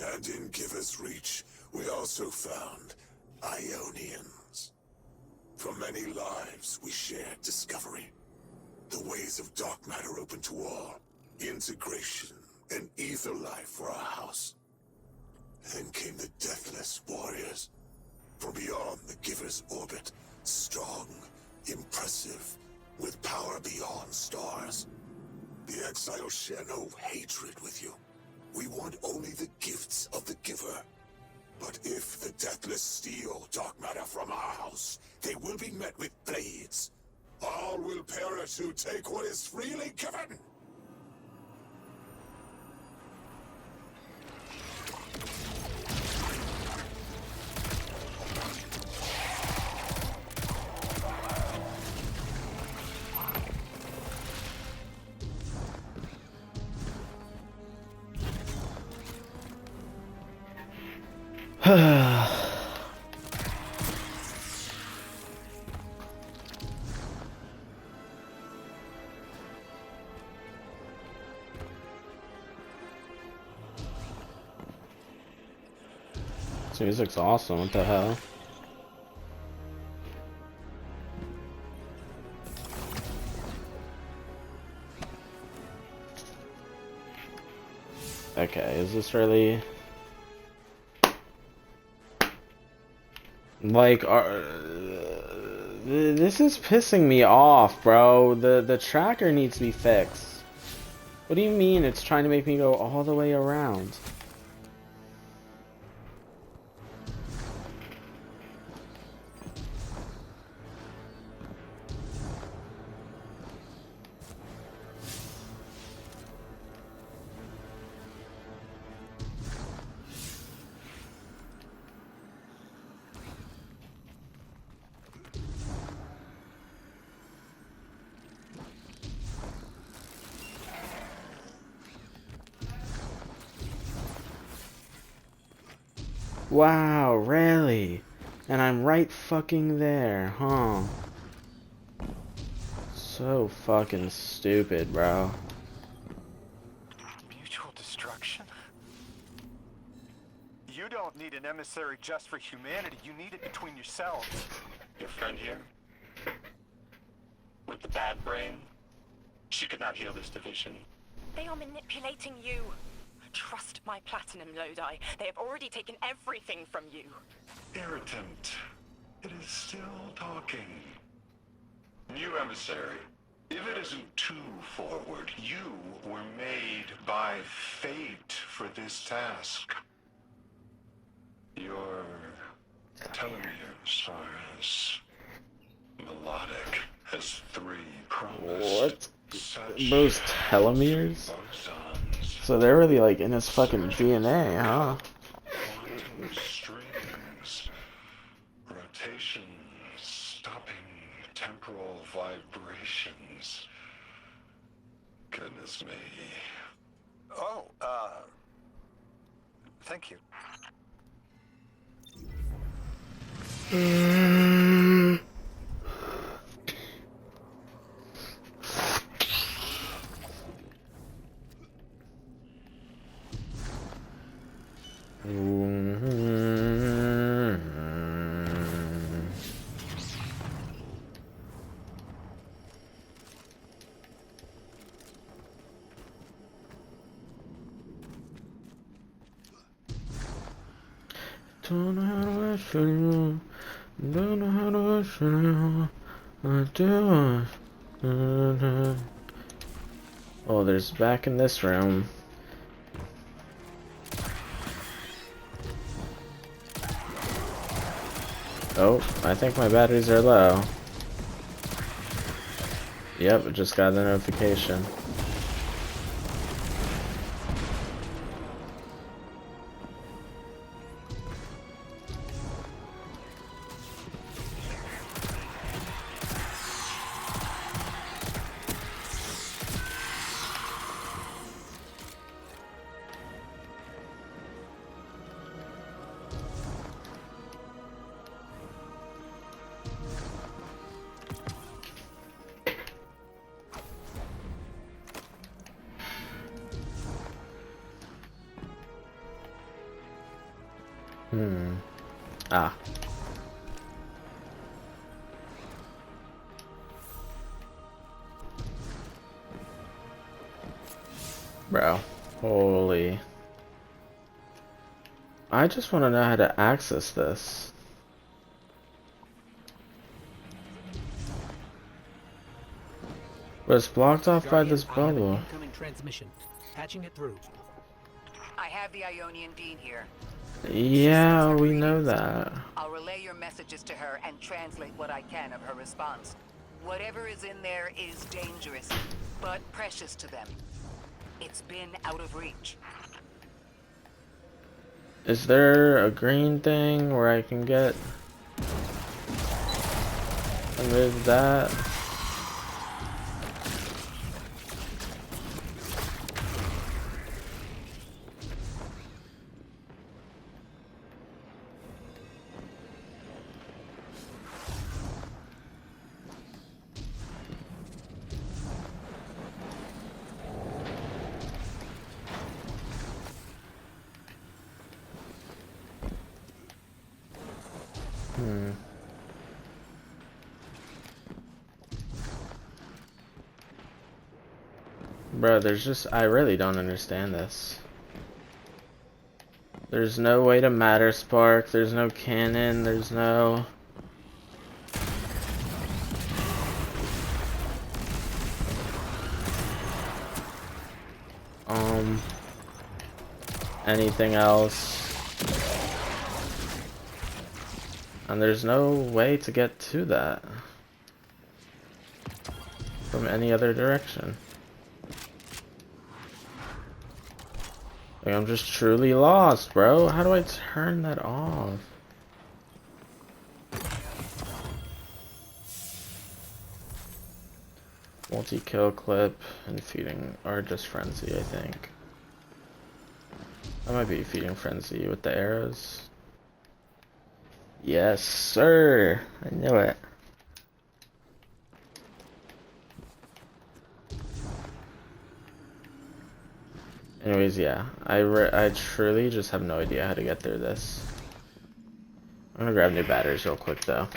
And in Giver's reach, we also found Ionians. For many lives, we shared discovery. The ways of dark matter open to all. Integration and ether life for our house. Then came the Deathless Warriors. From beyond the Giver's orbit. Strong, impressive, with power beyond stars. The exiles share no hatred with you. We want only the gifts of the Giver. But if the Deathless steal dark matter from our house, they will be met with blades. All will perish who take what is freely given. This music's awesome. What the hell? Okay, is this really like this is pissing me off, bro. The tracker needs to be fixed. What do you mean it's trying to make me go all the way around? Wow, really? And I'm right fucking there, huh? So fucking stupid, bro. Mutual destruction? You don't need an emissary just for humanity. You need it between yourselves. Your friend here? With the bad brain? She could not heal this division. They are manipulating you. Trust my platinum, Lodi. They have already taken everything from you. Irritant. It is still talking. New emissary. If it isn't too forward, you were made by fate for this task. Your telomeres are as melodic as 3 promised. What? Such Those telomeres? So they're really like in his fucking DNA, huh? quantum strings, rotations, stopping temporal vibrations. Goodness me. Oh, thank you. Don't know how to show you. Don't know how to show you. I do. Oh, there's back in this room. Oh, I think my batteries are low. Yep, I just got the notification. Ah. Bro. Holy. I just want to know how to access this. But it's blocked off by this bubble. Incoming transmission. Patching it through. I have the Ionian Dean here. Yeah, we know that. I'll relay your messages to her and translate what I can of her response. Whatever is in there is dangerous, but precious to them. It's been out of reach. Is there a green thing where I can get with that? Bro, there's just, I really don't understand this. There's no way to matter spark, there's no cannon, there's no... anything else. And there's no way to get to that from any other direction. Like, I'm just truly lost, bro. How do I turn that off? Multi-kill clip and feeding, or just frenzy, I think. I might be feeding frenzy with the arrows. Yes, sir. I knew it. Anyways, yeah. I truly just have no idea how to get through this. I'm gonna grab new batteries real quick, though.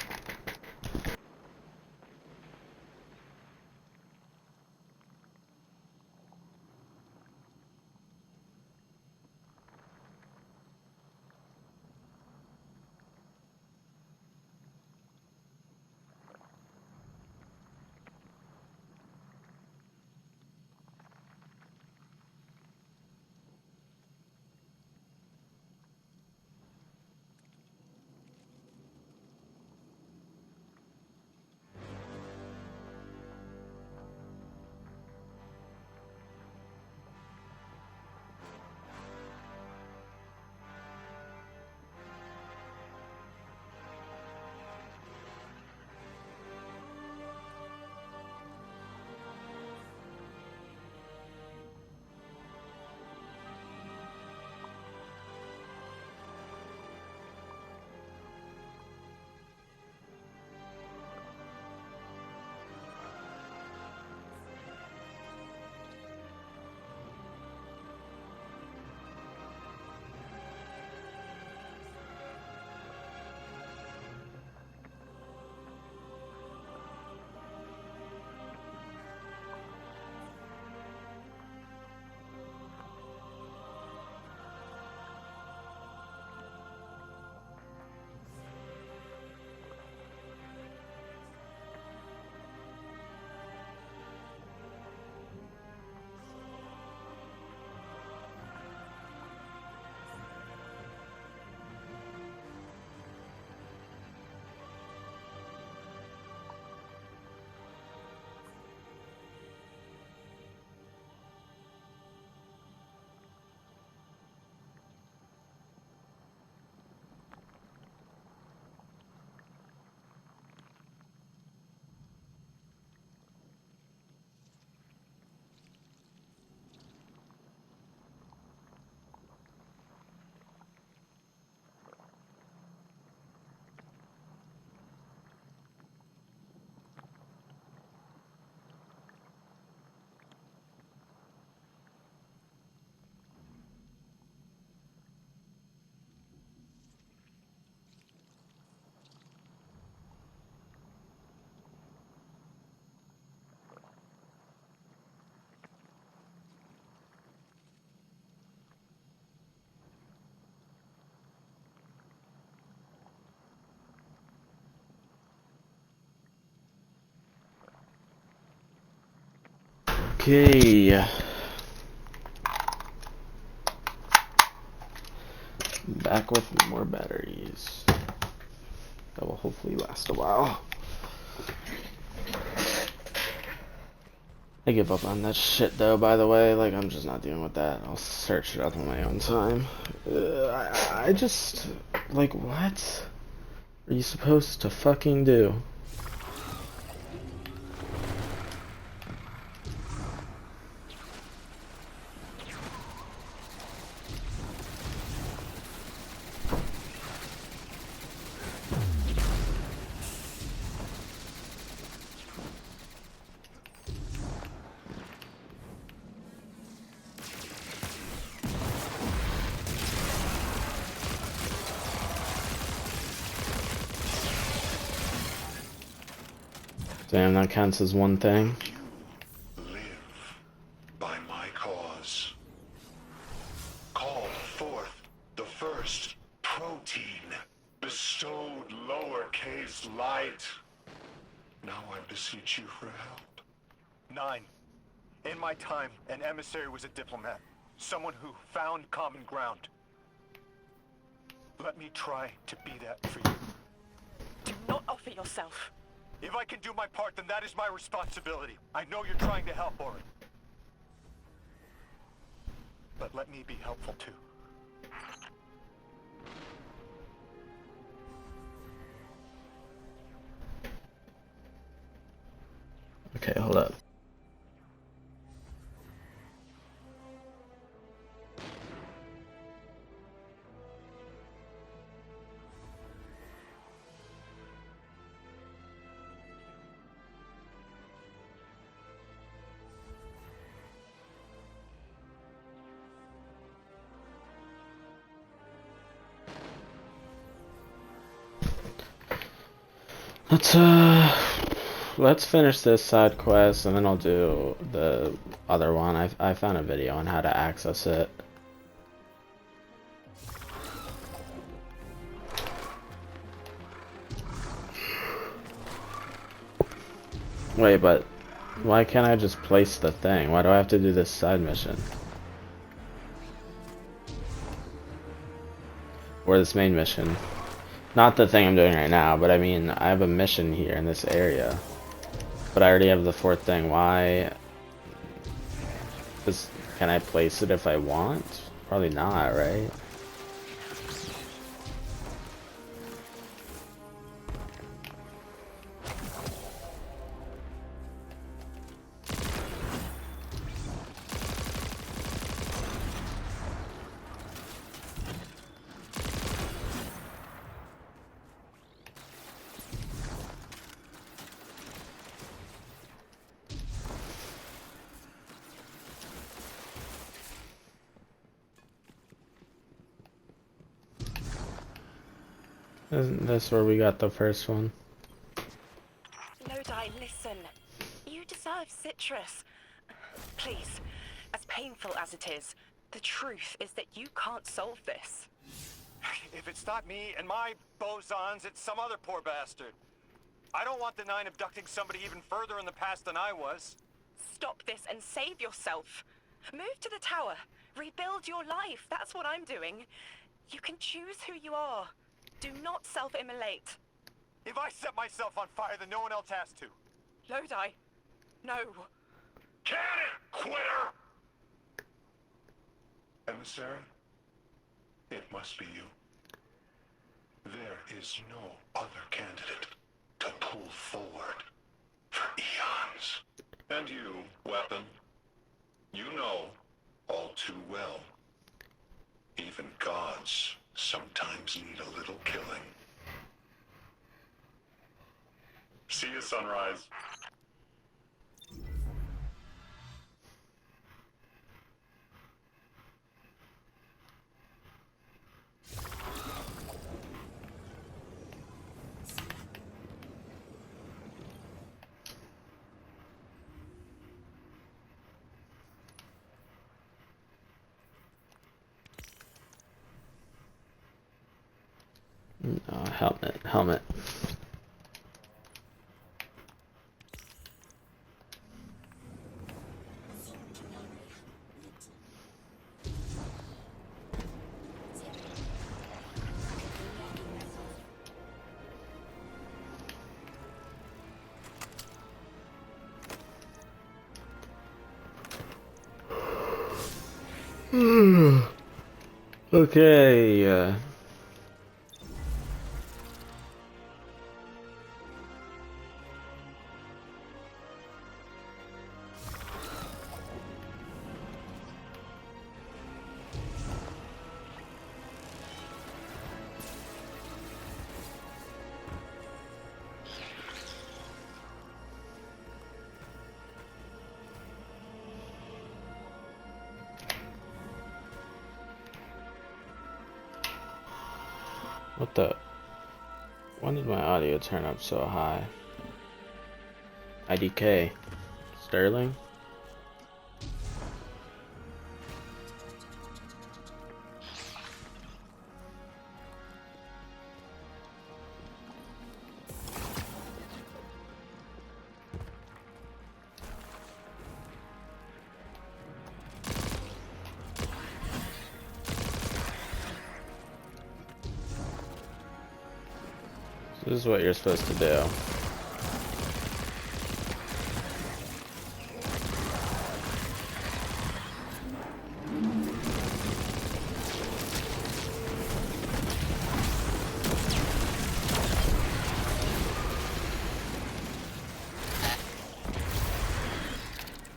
Okay. Back with more batteries. That will hopefully last a while. I give up on that shit though, by the way. Like, I'm just not dealing with that. I'll search it up on my own time. I just... Like, what are you supposed to fucking do? Damn, that counts as one thing. Live by my cause. Called forth the first protein, bestowed lowercase light. Now I beseech you for help. 9. In my time, an emissary was a diplomat. Someone who found common ground. Let me try to be that for you. Do not offer yourself. If I can do my part, then that is my responsibility. I know you're trying to help, Orin. But let me be helpful too. Okay, hold up. Let's finish this side quest and then I'll do the other one. I found a video on how to access it. Wait, but why can't I just place the thing? Why do I have to do this side mission? Or this main mission? Not the thing I'm doing right now, but I mean, I have a mission here in this area. But I already have the fourth thing. Why? Can I place it if I want? Probably not, right? Isn't this where we got the first one? Lodi, listen. You deserve citrus. Please, as painful as it is, the truth is that you can't solve this. If it's not me and my bosons, it's some other poor bastard. I don't want the Nine abducting somebody even further in the past than I was. Stop this and save yourself. Move to the tower. Rebuild your life. That's what I'm doing. You can choose who you are. Do not self-immolate. If I set myself on fire, then no one else has to. Lodi, no. Can it, quitter! Emissary, it must be you. There is no other candidate to pull forward for eons. And you, weapon, you know all too well. Even gods sometimes need a little killing. See you, Sunrise. Helmet. Okay. What the? When did my audio turn up so high? IDK. Sterling? This is what you're supposed to do. You're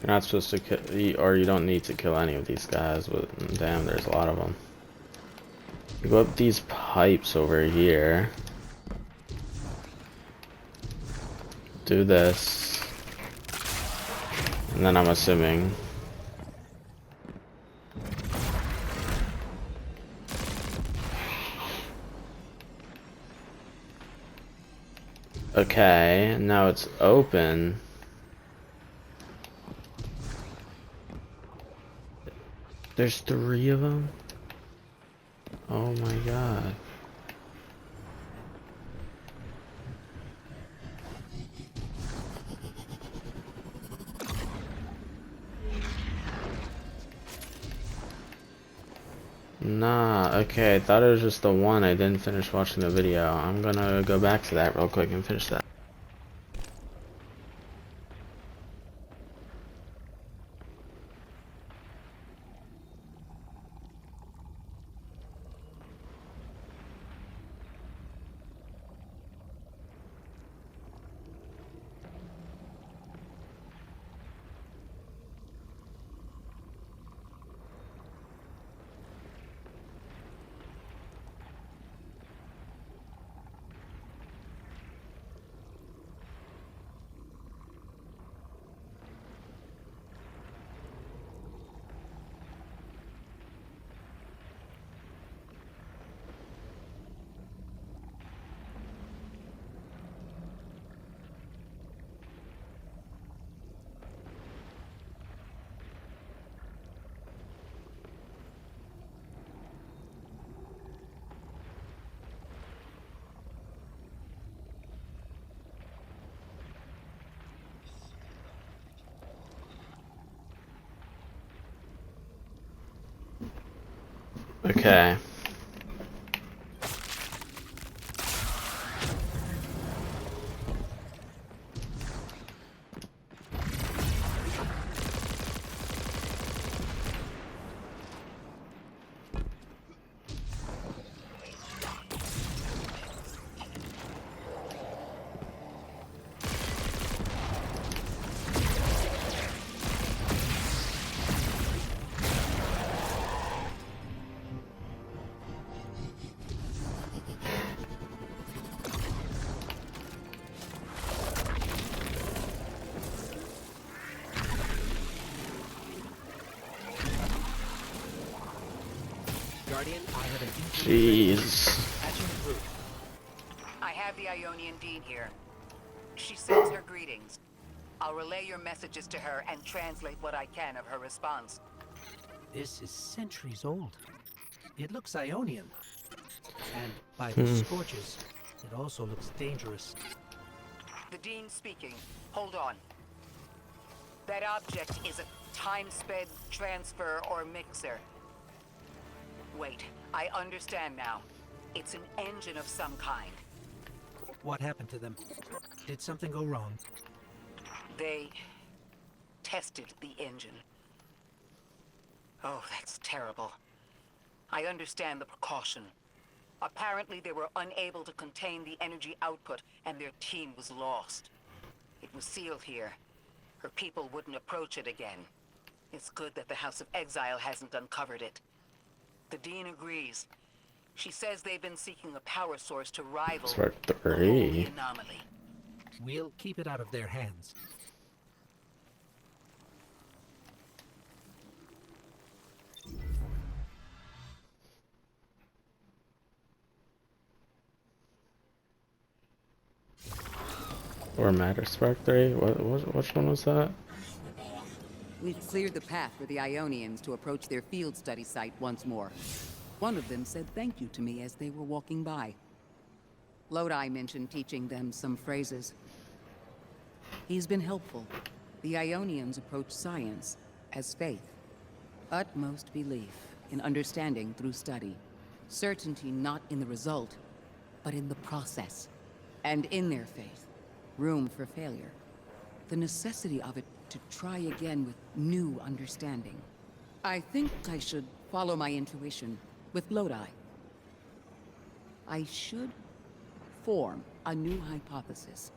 not supposed to kill, or you don't need to kill any of these guys, but damn, there's a lot of them. You go up these pipes over here. Do this, and then I'm assuming Okay, now it's open. There's 3 of them? Oh my god. Nah, okay, I thought it was just the one. I didn't finish watching the video. I'm gonna go back to that real quick and finish that. Okay. Guardian, I have an Jeez. I have the Ionian Dean here. She sends her greetings. I'll relay your messages to her and translate what I can of her response. This is centuries old. It looks Ionian. And by the scorches, it also looks dangerous. The Dean speaking. Hold on. That object is a time-sped transfer or mixer. Wait, I understand now. It's an engine of some kind. What happened to them? Did something go wrong? They tested the engine. Oh, that's terrible. I understand the precaution. Apparently they were unable to contain the energy output and their team was lost. It was sealed here. Her people wouldn't approach it again. It's good that the House of Exile hasn't uncovered it. The Dean agrees. She says they've been seeking a power source to rival the holy anomaly. We'll keep it out of their hands. Or Matter Spark 3? Which one was that? We've cleared the path for the Ionians to approach their field study site once more. One of them said thank you to me as they were walking by. Lodi mentioned teaching them some phrases. He's been helpful. The Ionians approach science as faith. Utmost belief in understanding through study. Certainty not in the result, but in the process. And in their faith, room for failure. The necessity of it to try again with new understanding. I think I should follow my intuition with Lodi. I should form a new hypothesis.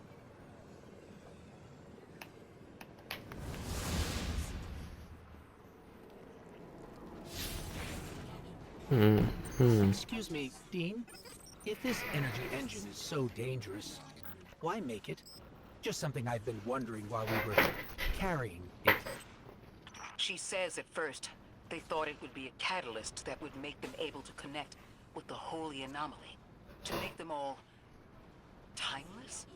Excuse me, Dean? If this energy engine is so dangerous, why make it? Just something I've been wondering while we were carrying it. She says at first they thought it would be a catalyst that would make them able to connect with the holy anomaly. To make them all timeless?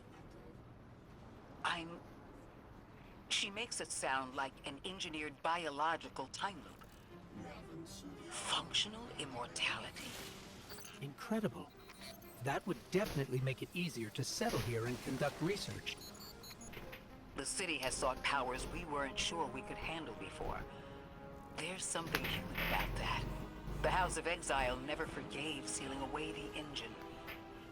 She makes it sound like an engineered biological time loop. Functional immortality. Incredible. That would definitely make it easier to settle here and conduct research. The city has sought powers we weren't sure we could handle before. There's something human about that. The House of Exile never forgave sealing away the engine.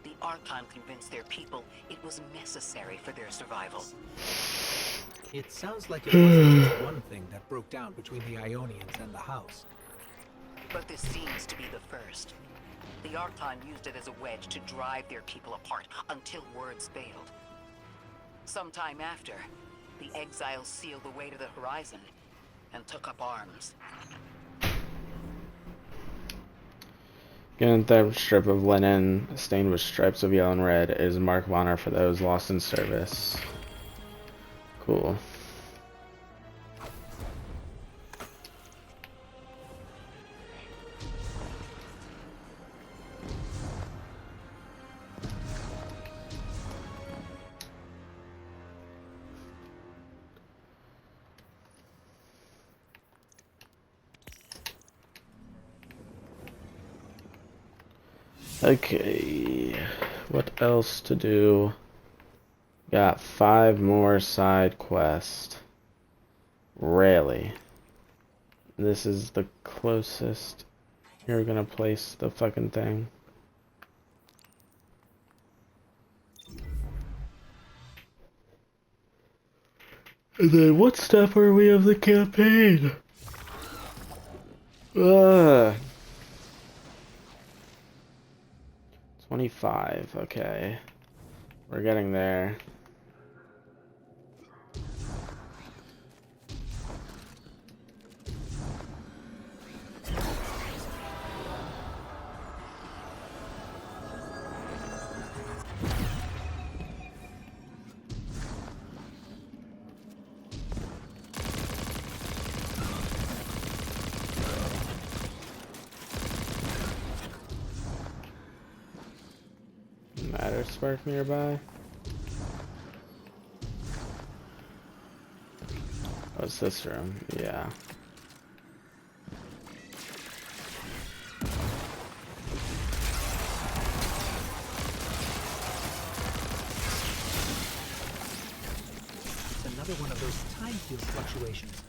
The Archon convinced their people it was necessary for their survival. It sounds like it wasn't just one thing that broke down between the Ionians and the House. But this seems to be the first. The Archon used it as a wedge to drive their people apart until words failed. Sometime after, the Exiles sealed the way to the horizon and took up arms. Given that strip of linen stained with stripes of yellow and red is a mark of honor for those lost in service. Cool. Okay, what else to do? Got 5 more side quests. Really? This is the closest you're gonna place the fucking thing. And then what step are we of the campaign? Ugh. 25, okay. We're getting there. Matter spark nearby. Oh, it's this room. Yeah. It's another one of those time field fluctuations.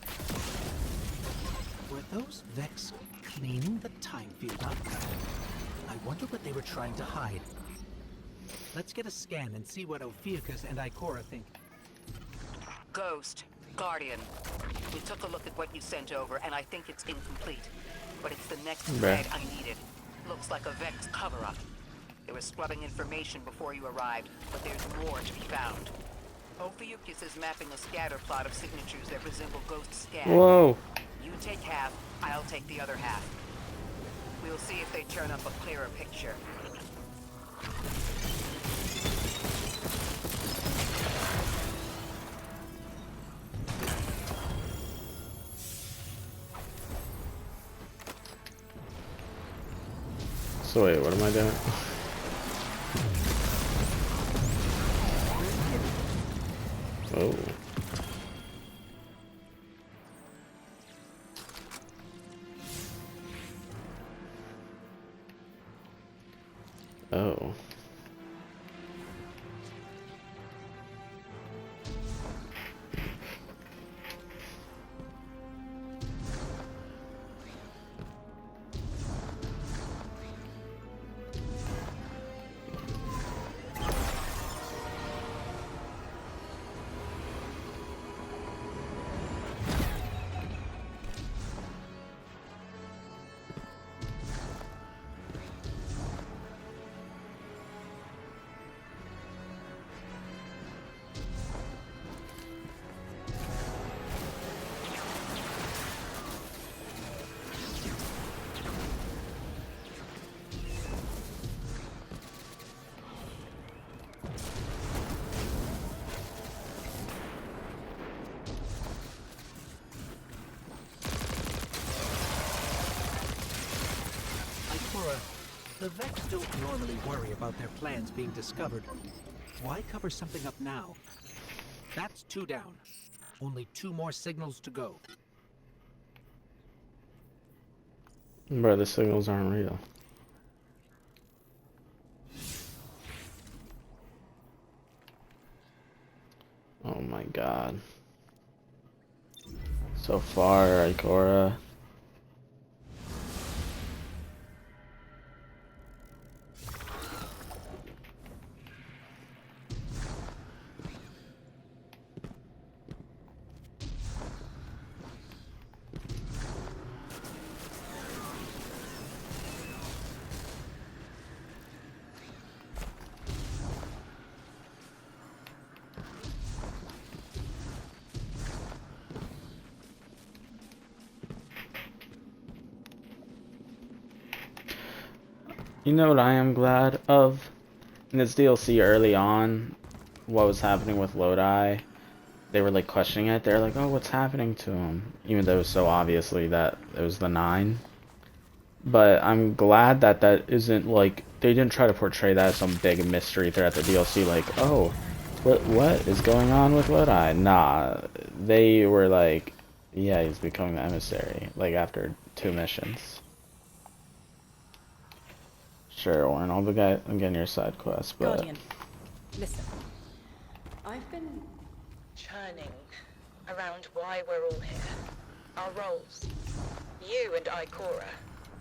Were those Vex cleaning the time field up? I wonder what they were trying to hide. Let's get a scan and see what Ophiuchus and Ikora think. Ghost, Guardian, we took a look at what you sent over, and I think it's incomplete. But it's the next thread I needed. Looks like a Vex cover-up. They were scrubbing information before you arrived, but there's more to be found. Ophiuchus is mapping a scatter plot of signatures that resemble Ghost scan. Whoa. You take half, I'll take the other half. We'll see if they turn up a clearer picture. So wait, what am I doing? Oh. Oh. The Vex don't normally worry about their plans being discovered. Why cover something up now? That's 2 down. Only 2 more signals to go. Bro, the signals aren't real. Oh my god. So far, Ikora. You know what I am glad of? In this DLC early on, what was happening with Lodi, they were like questioning it. They're like, oh, what's happening to him? Even though it was so obviously that it was the 9. But I'm glad that that isn't like, they didn't try to portray that as some big mystery throughout the DLC, like, oh, what is going on with Lodi? Nah, they were like, yeah, he's becoming the emissary, like after 2 missions. Sure, Warren, I'll be getting your side quest, but... Guardian, listen. I've been churning around why we're all here. Our roles. You and Ikora,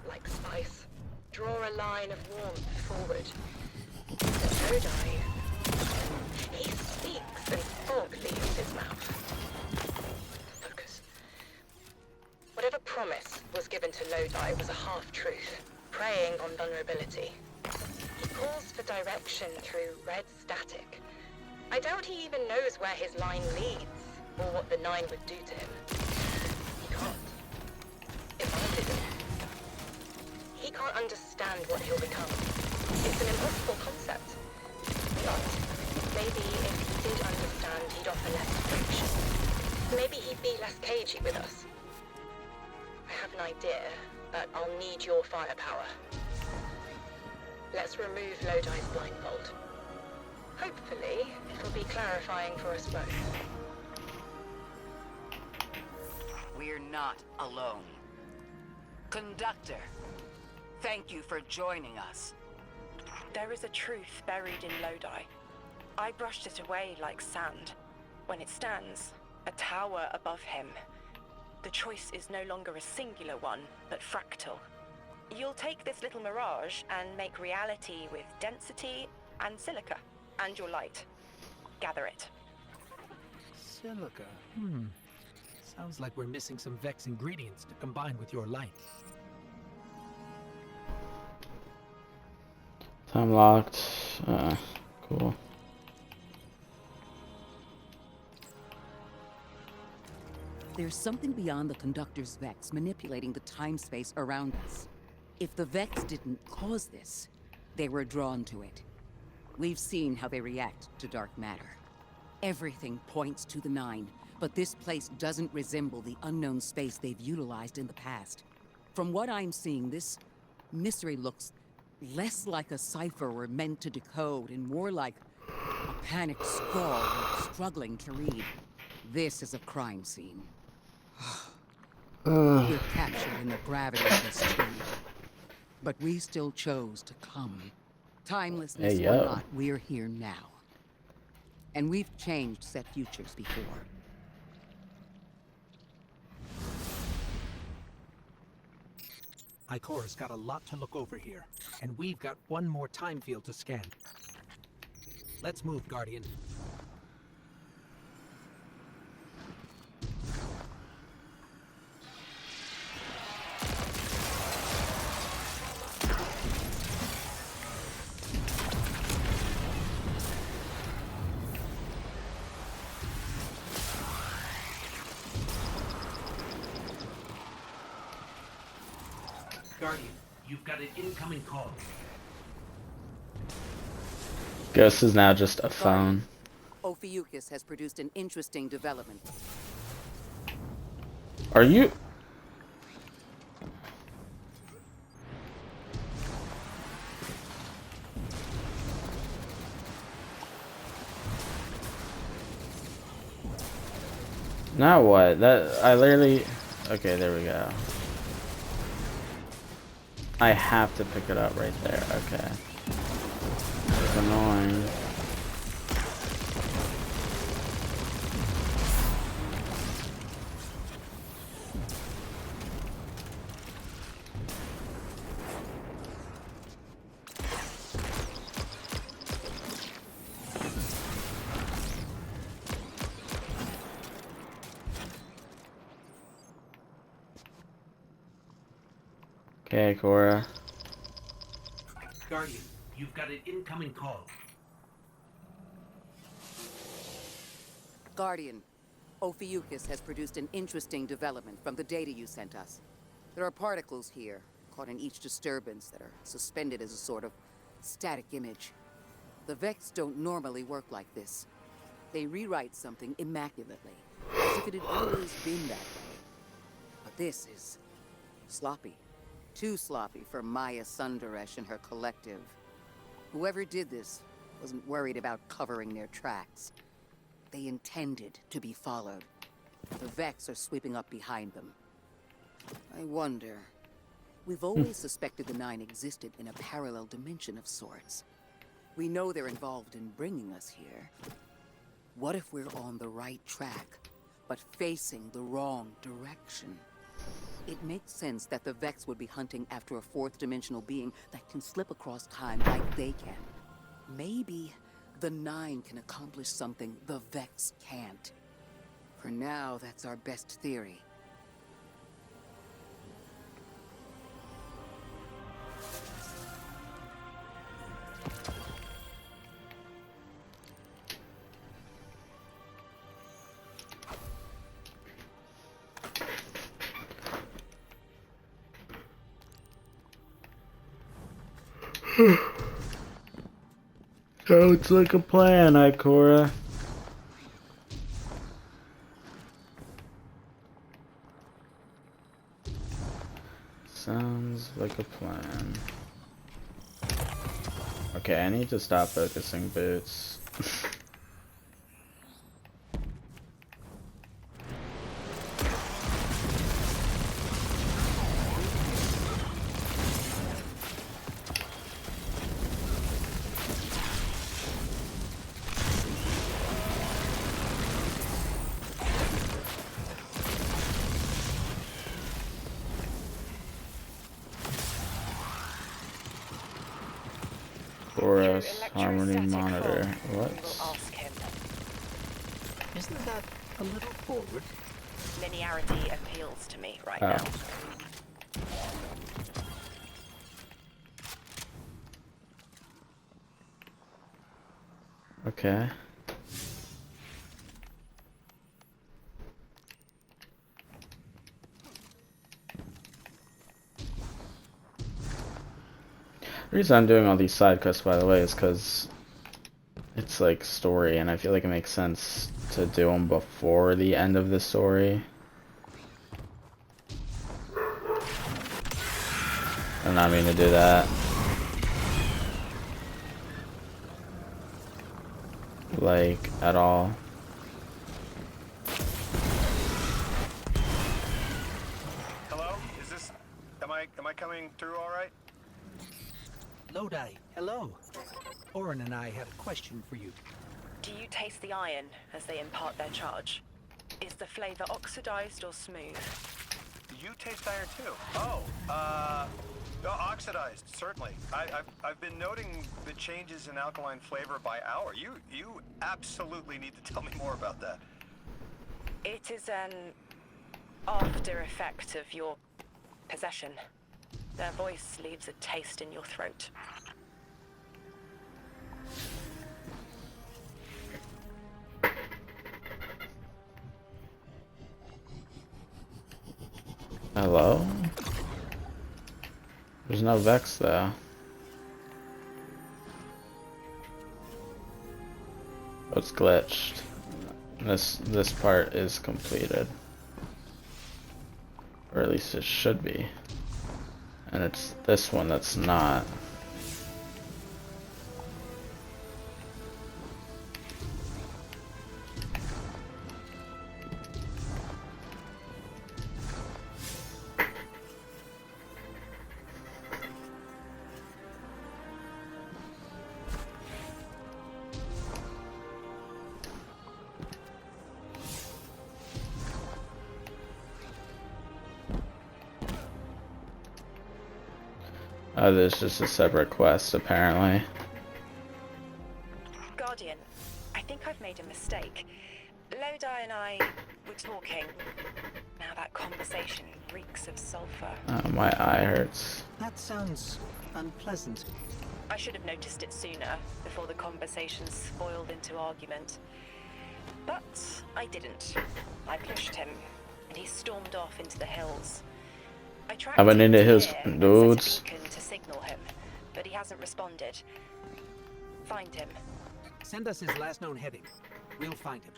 like spice, draw a line of warmth forward. But Lodi, he speaks and fog leaves his mouth. Focus. Whatever promise was given to Lodi was a half-truth, preying on vulnerability. He calls for direction through red static. I doubt he even knows where his line leads, or what the 9 would do to him. He can't. If I didn't. He can't understand what he'll become. It's an impossible concept. But maybe if he did understand, he'd offer less friction. Maybe he'd be less cagey with us. I have an idea, but I'll need your firepower. Let's remove Lodi's blindfold. Hopefully, it'll be clarifying for us both. We're not alone. Conductor, thank you for joining us. There is a truth buried in Lodi. I brushed it away like sand. When it stands, a tower above him, the choice is no longer a singular one, but fractal. You'll take this little mirage and make reality with density and silica, and your light. Gather it. Silica. Sounds like we're missing some Vex ingredients to combine with your light. Time locked. Cool. There's something beyond the Conductor's Vex manipulating the time-space around us. If the Vex didn't cause this, they were drawn to it. We've seen how they react to dark matter. Everything points to the 9, but this place doesn't resemble the unknown space they've utilized in the past. From what I'm seeing, this mystery looks less like a cipher we're meant to decode and more like a panicked scrawl we're struggling to read. This is a crime scene. We're captured in the gravity of this tree. But we still chose to come. Timelessness or not, we're here now. And we've changed set futures before. Ikora's got a lot to look over here, and we've got one more time field to scan. Let's move, Guardian. Guardian, you've got an incoming call. Ghost is now just a phone. Ophiuchus has produced an interesting development. Are you... Now what? I literally... Okay, there we go. I have to pick it up right there. Okay. It's annoying. Okay, Cora. Guardian, you've got an incoming call. Guardian, Ophiuchus has produced an interesting development from the data you sent us. There are particles here, caught in each disturbance, that are suspended as a sort of static image. The Vex don't normally work like this. They rewrite something immaculately, as if it had always been that way. But this is sloppy. Too sloppy for Maya Sundaresh and her collective. Whoever did this wasn't worried about covering their tracks. They intended to be followed. The Vex are sweeping up behind them. I wonder... We've always suspected the Nine existed in a parallel dimension of sorts. We know they're involved in bringing us here. What if we're on the right track, but facing the wrong direction? It makes sense that the Vex would be hunting after a fourth-dimensional being that can slip across time like they can. Maybe the Nine can accomplish something the Vex can't. For now, that's our best theory. Sounds like a plan, Ikora. Sounds like a plan. Okay, I need to stop focusing boots. Boros Harmony Monitor. What? Isn't that a little forward? Linearity appeals to me right Oh. now. Okay. The reason I'm doing all these side quests, by the way, is because it's like story, and I feel like it makes sense to do them before the end of the story. I'm not meaning to do that. Like, at all. Hello? Is this... Am I coming through all right? Lodi, hello. Orin and I had a question for you. Do you taste the iron as they impart their charge? Is the flavor oxidized or smooth? You taste iron too. Oh, oxidized, certainly. I've been noting the changes in alkaline flavor by hour. You absolutely need to tell me more about that. It is an after effect of your possession. Their voice leaves a taste in your throat. Hello? There's no Vex though. Oh, it's glitched. This part is completed. Or at least it should be. And it's this one that's not. Oh, there's just a separate quest, apparently. Guardian, I think I've made a mistake. Lodi and I were talking. Now that conversation reeks of sulfur. Oh, my eye hurts. That sounds unpleasant. I should have noticed it sooner, before the conversation spoiled into argument. But I didn't. I pushed him, and he stormed off into the hills. I went into his dudes. Set a beacon to signal him, but he hasn't responded. Find him. Send us his last known heading. We'll find him.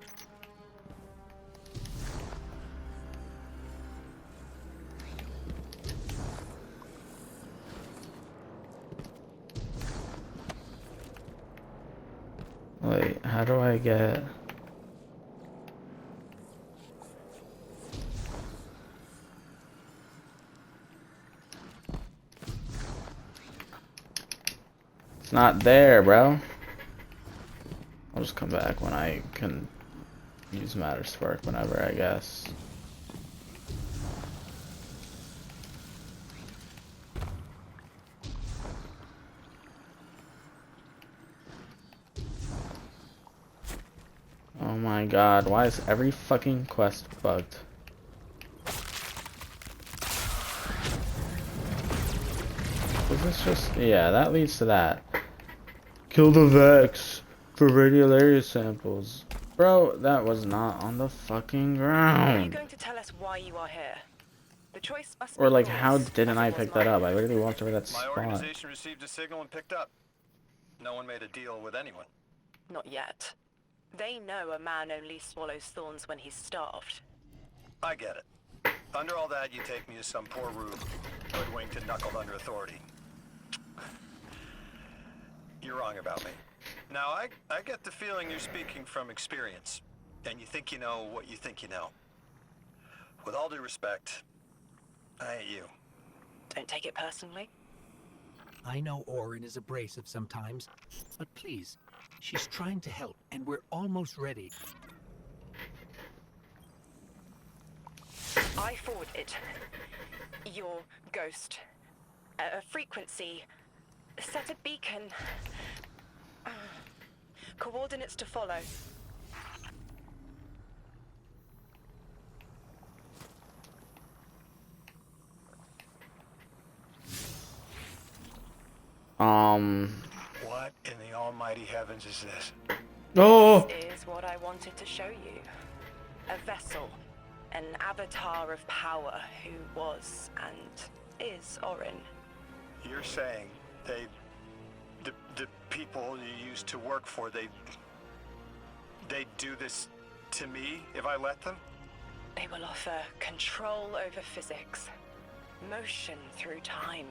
Wait, how do I get... It's not there, bro. I'll just come back when I can use Matter Spark whenever, I guess. Oh my god, why is every fucking quest bugged? Is this just... yeah, that leads to that. Kill the Vex for radiolaria samples. Bro, that was not on the fucking Are you ground. going to tell us why you are here? The choice must Or be like, yours, how as didn't it I was pick that mine. up? I literally walked over that My spot. organization received a signal and picked up. No one made a deal with anyone. Not yet. They know a man only swallows thorns when he's starved. I get it. Under all that, you take me as some poor rube, hoodwinked and knuckled under authority. You're wrong about me. Now, I get the feeling you're speaking from experience, and you think you know what you think you know. With all due respect, I ain't you. Don't take it personally. I know Orin is abrasive sometimes, but please, she's trying to help, and we're almost ready. I forwarded your ghost a frequency. Set a beacon. Coordinates to follow. What in the almighty heavens is this? Oh! This is what I wanted to show you. A vessel. An avatar of power who was and is Orin. You're saying the people you used to work for, they do this to me if I let them? They will offer control over physics, motion through time,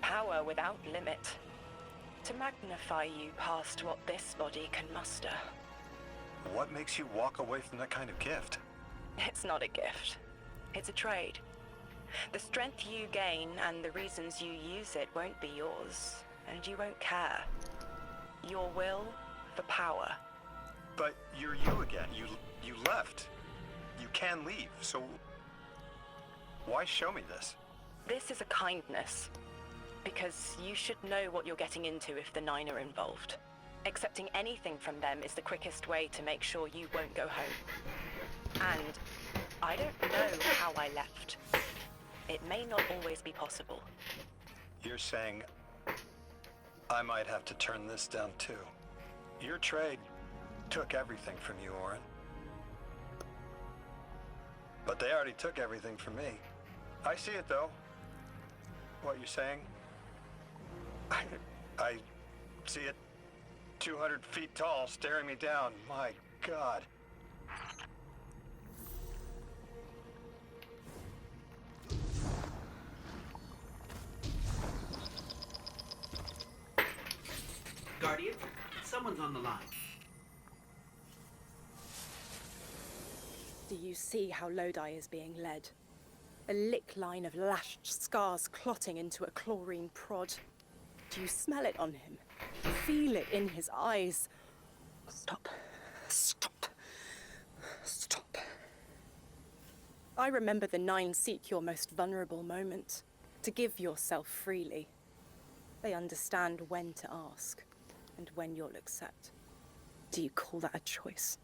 power without limit, to magnify you past what this body can muster. What makes you walk away from that kind of gift? It's not a gift. It's a trade. The strength you gain and the reasons you use it won't be yours, and you won't care. Your will for power. But you're you again. You left. You can leave, so why show me this? This is a kindness, because you should know what you're getting into if the Nine are involved. Accepting anything from them is the quickest way to make sure you won't go home. And I don't know how I left. It may not always be possible. You're saying I might have to turn this down too. Your trade took everything from you, Orin. But they already took everything from me. I see it though. What you're saying. I see it 200 feet tall staring me down. My God. Guardian, someone's on the line. Do you see how Lodi is being led? A lick line of lashed scars clotting into a chlorine prod. Do you smell it on him? Feel it in his eyes? Stop. Stop. Stop. I remember the Nine seek your most vulnerable moment. To give yourself freely. They understand when to ask, and when you'll accept. Do you call that a choice?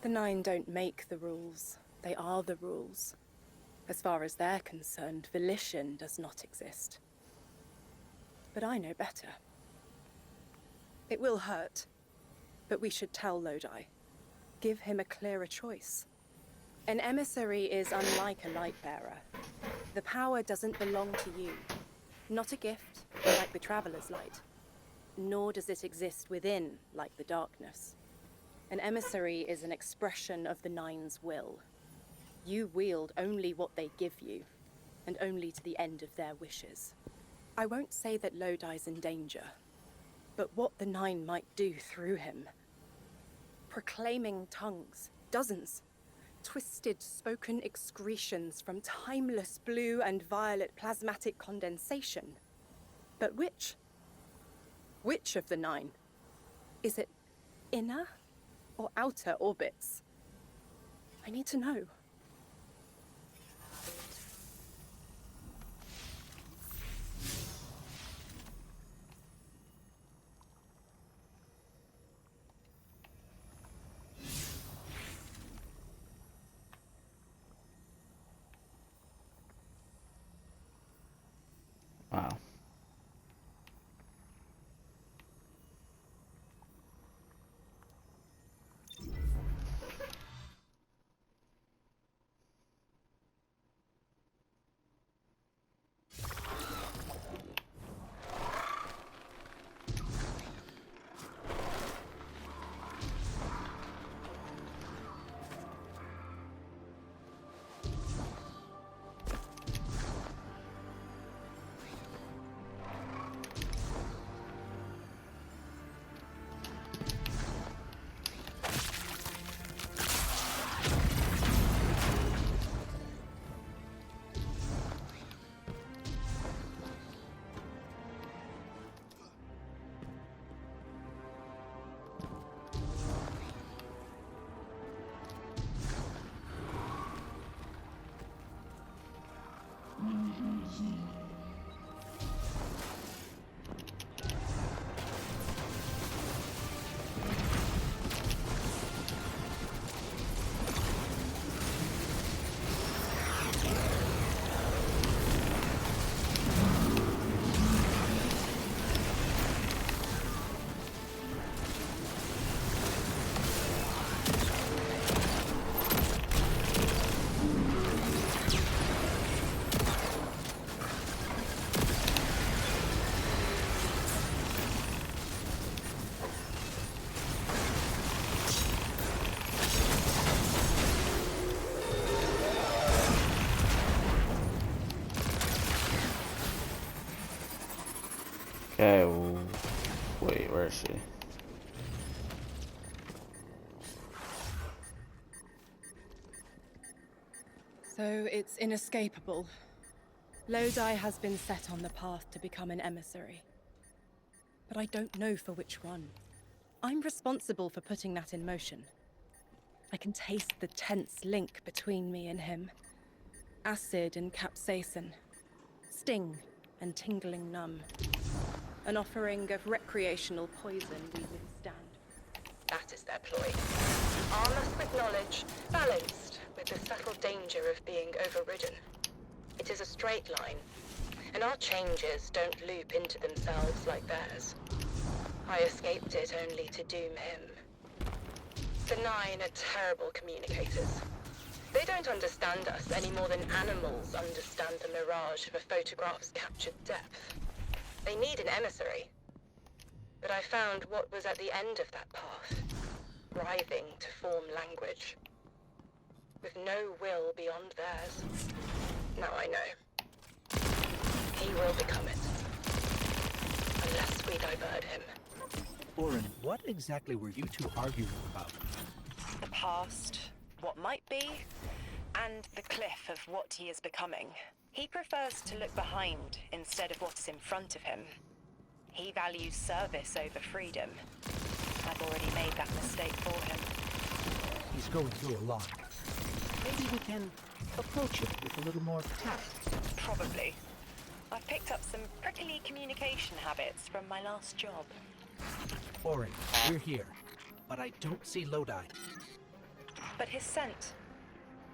The Nine don't make the rules. They are the rules. As far as they're concerned, volition does not exist. But I know better. It will hurt, but we should tell Lodi. Give him a clearer choice. An emissary is unlike a light-bearer. The power doesn't belong to you. Not a gift, like the Traveler's Light. Nor does it exist within, like the darkness. An emissary is an expression of the Nine's will. You wield only what they give you, and only to the end of their wishes. I won't say that Lodi's in danger, but what the Nine might do through him. Proclaiming tongues, dozens. Twisted spoken excretions from timeless blue and violet plasmatic condensation. But which? Which of the Nine? Is it inner or outer orbits? I need to know. Wow. Okay, wait, where is she? So it's inescapable. Lodi has been set on the path to become an emissary. But I don't know for which one. I'm responsible for putting that in motion. I can taste the tense link between me and him. Acid and capsaicin. Sting and tingling numb. An offering of recreational poison we withstand. That is their ploy. Arm us with knowledge, balanced with the subtle danger of being overridden. It is a straight line, and our changes don't loop into themselves like theirs. I escaped it only to doom him. The Nine are terrible communicators. They don't understand us any more than animals understand the mirage of a photograph's captured depth. They need an emissary. But I found what was at the end of that path, writhing to form language. With no will beyond theirs. Now I know. He will become it. Unless we divert him. Orin, what exactly were you two arguing about? The past, what might be, and the cliff of what he is becoming. He prefers to look behind instead of what is in front of him. He values service over freedom. I've already made that mistake for him. He's going through a lot. Maybe we can approach it with a little more tact. Probably. I've picked up some prickly communication habits from my last job. Orin, we're here, but I don't see Lodi. But his scent,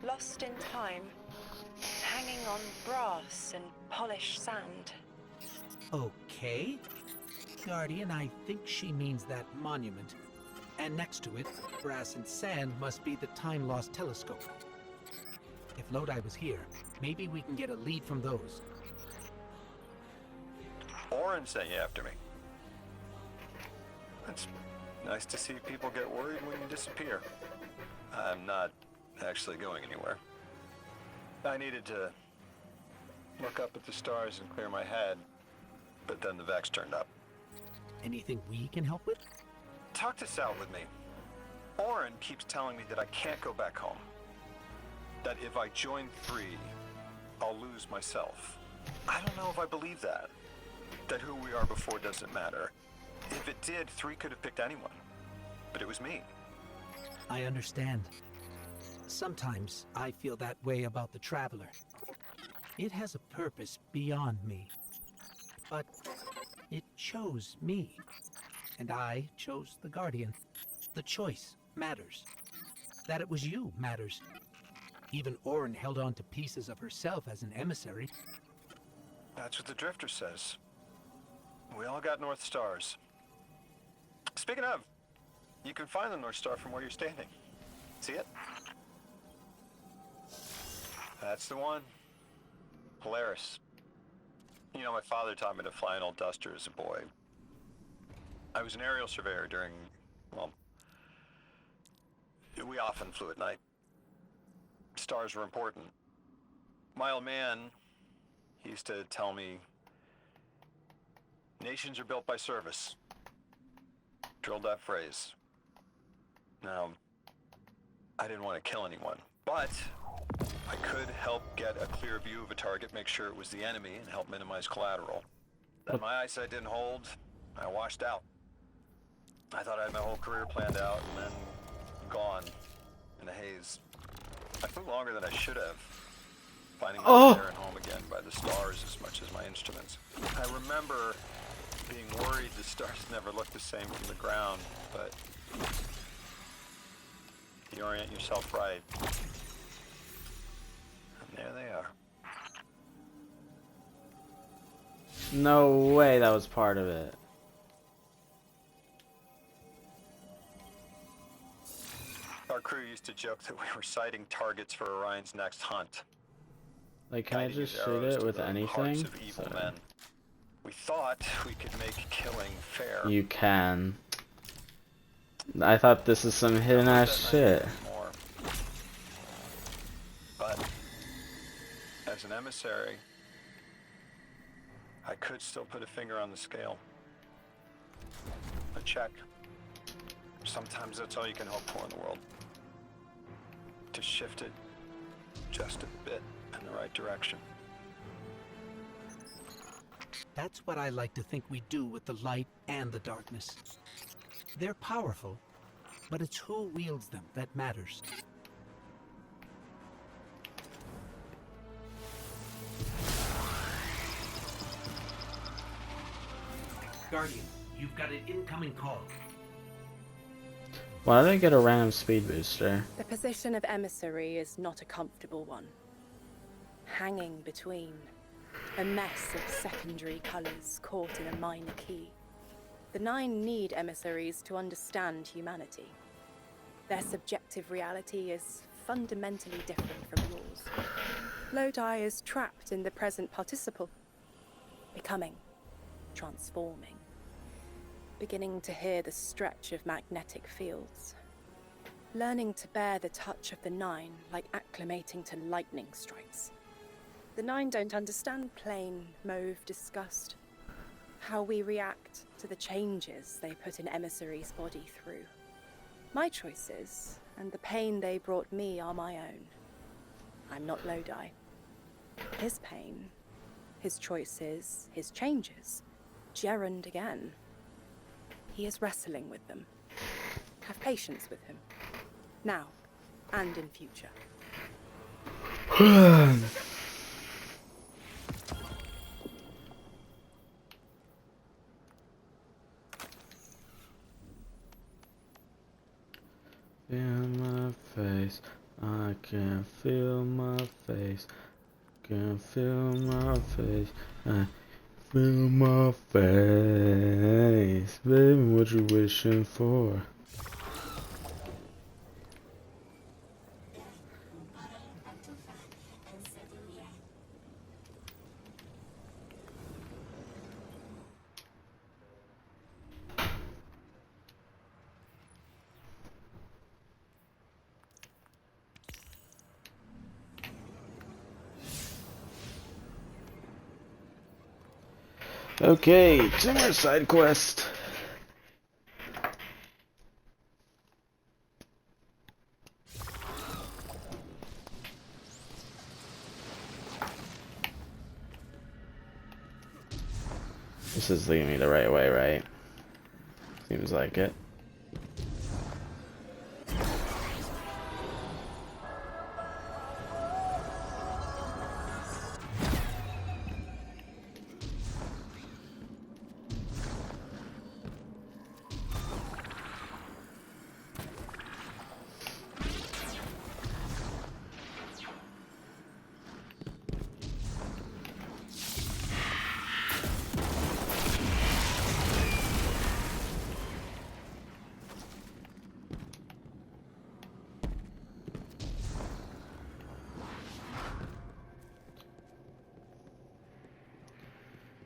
lost in time, hanging on brass and polished sand. Okay. Guardian, I think she means that monument. And next to it, brass and sand must be the time-lost telescope. If Lodi was here, maybe we can get a lead from those. Orin sent you after me. It's nice to see people get worried when you disappear. I'm not actually going anywhere. I needed to look up at the stars and clear my head, but then the Vex turned up. Anything we can help with? Talk this out with me. Orin keeps telling me that I can't go back home. That if I join 3, I'll lose myself. I don't know if I believe that. That who we are before doesn't matter. If it did, 3 could have picked anyone. But it was me. I understand. Sometimes I feel that way about the Traveler. It has a purpose beyond me. But it chose me. And I chose the Guardian. The choice matters. That it was you matters. Even Orin held on to pieces of herself as an emissary. That's what the Drifter says. We all got North Stars. Speaking of, you can find the North Star from where you're standing. See it? That's the one. Polaris. You know, my father taught me to fly an old Duster as a boy. I was an aerial surveyor during, well, we often flew at night. Stars were important. My old man, he used to tell me, nations are built by service. Drilled that phrase. Now, I didn't want to kill anyone, but I could help get a clear view of a target, make sure it was the enemy, and help minimize collateral. Then my eyesight didn't hold, I washed out. I thought I had my whole career planned out, and then gone in a haze. I flew longer than I should have, finding my way there and home again by the stars as much as my instruments. I remember being worried the stars never look the same from the ground, but you orient yourself right, and there they are. No way that was part of it. Our crew used to joke that we were sighting targets for Orion's next hunt. Like, can I just shoot it with anything? Of evil men. We thought we could make killing fair. You can. I thought this is some hidden ass shit. But as an emissary, I could still put a finger on the scale. A check. Sometimes that's all you can hope for in the world. To shift it just a bit in the right direction. That's what I like to think we do with the light and the darkness. They're powerful, but it's who wields them that matters. Guardian, you've got an incoming call. Why did I get a random speed booster? The position of emissary is not a comfortable one. Hanging between a mess of secondary colors caught in a minor key. The Nine need emissaries to understand humanity. Their subjective reality is fundamentally different from yours. Lodi is trapped in the present participle, becoming, transforming. Beginning to hear the stretch of magnetic fields. Learning to bear the touch of the Nine like acclimating to lightning strikes. The Nine don't understand plain, mauve disgust. How we react to the changes they put an emissary's body through. My choices and the pain they brought me are my own. I'm not Lodi. His pain, his choices, his changes, gerund again. He is wrestling with them. Have patience with him. Now, and in future. feel my face. Can feel my face. I feel my face. Baby, what you wishing for? Okay, 2 more side quest. This is leading me the right way, right? Seems like it.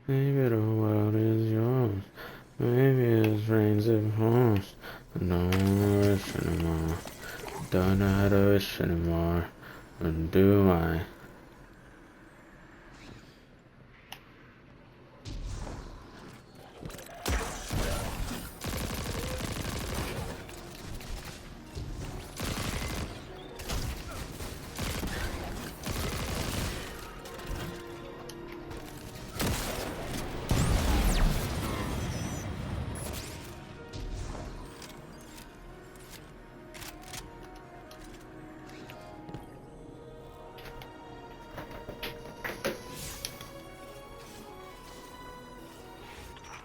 Maybe the world is yours. Maybe it's rains of horse. I don't wish anymore. Don't know how to wish anymore. Or do I?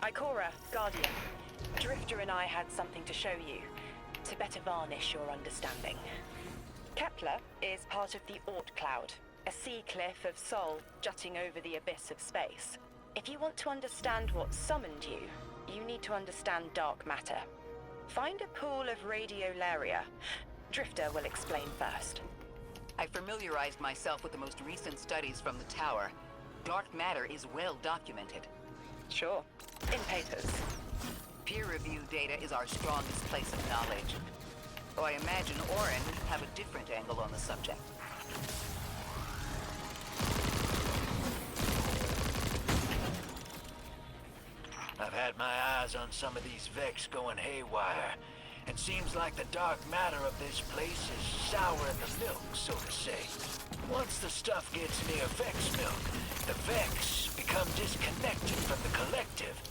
Ikora, Guardian. Drifter and I had something to show you, to better varnish your understanding. Kepler is part of the Oort Cloud, a sea cliff of Sol jutting over the abyss of space. If you want to understand what summoned you, you need to understand dark matter. Find a pool of radiolaria. Drifter will explain first. I familiarized myself with the most recent studies from the tower. Dark matter is well documented. Sure. In papers. Peer-reviewed data is our strongest place of knowledge. Though I imagine Orin would have a different angle on the subject. I've had my eyes on some of these Vex going haywire, and seems like the dark matter of this place is souring the milk, so to say. Once the stuff gets near Vex milk, the Vex become disconnected from the collective,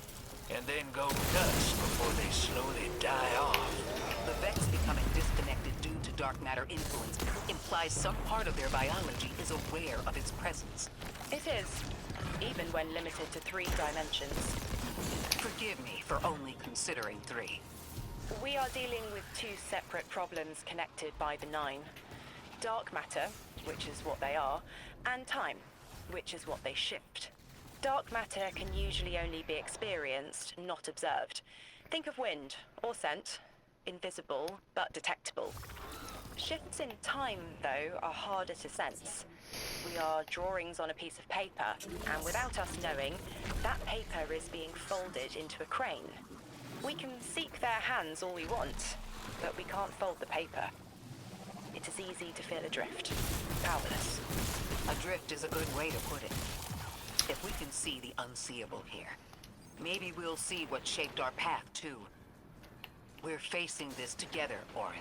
and then go nuts before they slowly die off. The Vex becoming disconnected due to dark matter influence implies some part of their biology is aware of its presence. It is, even when limited to 3 dimensions. Forgive me for only considering 3. We are dealing with 2 separate problems connected by the 9. Dark matter, which is what they are, and time, which is what they shift. Dark matter can usually only be experienced, not observed. Think of wind, or scent. Invisible, but detectable. Shifts in time, though, are harder to sense. We are drawings on a piece of paper, and without us knowing, that paper is being folded into a crane. We can seek their hands all we want, but we can't fold the paper. It is easy to feel adrift, powerless. Adrift is a good way to put it. If we can see the unseeable here, maybe we'll see what shaped our path, too. We're facing this together, Orin.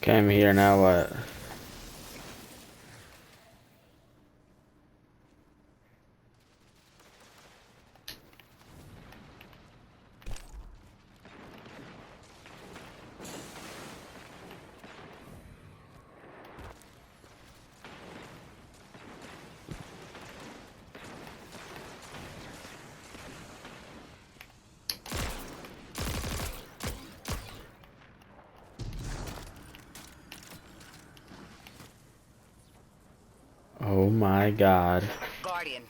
Okay, I'm here, now what? Oh my god. Guardian,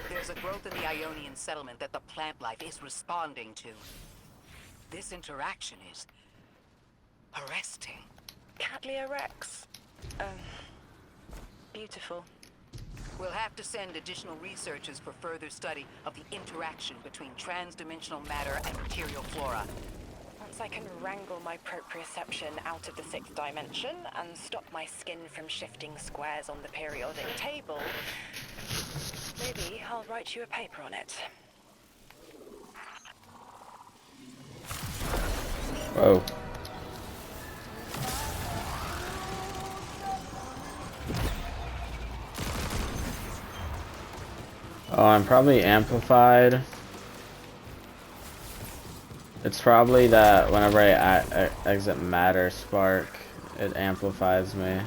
there's a growth in the Ionian settlement that the plant life is responding to. This interaction is arresting. Cattleya Rex. Beautiful. We'll have to send additional researchers for further study of the interaction between trans-dimensional matter and material flora. Once I can wrangle my proprioception out of the 6th dimension and stop my skin from shifting squares on the periodic table, maybe I'll write you a paper on it. Whoa. Oh, I'm probably amplified. It's probably that whenever I exit matter spark, it amplifies me.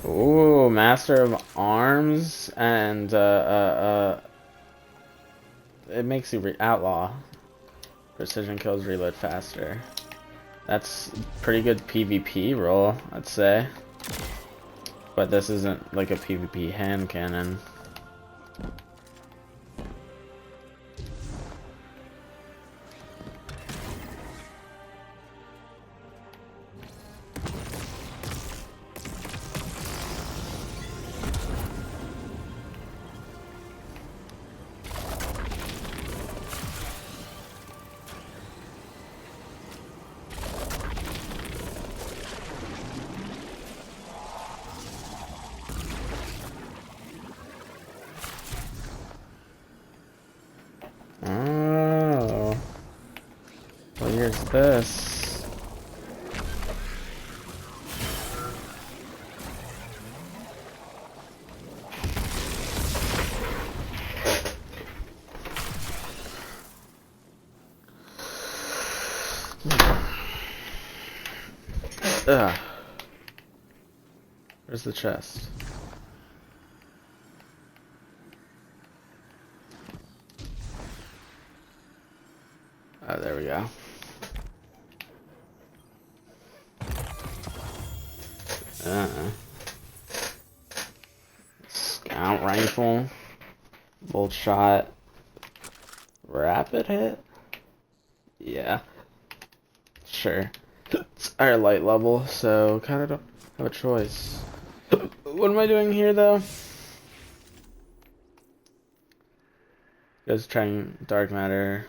Ooh, Master of Arms, and it makes you outlaw. Precision kills reload faster. That's pretty good PvP roll, I'd say. But this isn't like a PvP hand cannon. Oh. Well, here's this. Ugh. Where's the chest? Oh, there we go. Scout rifle, bolt shot, rapid hit. Yeah, sure. It's higher light level, so kind of don't have a choice. What am I doing here, though? Just trying dark matter.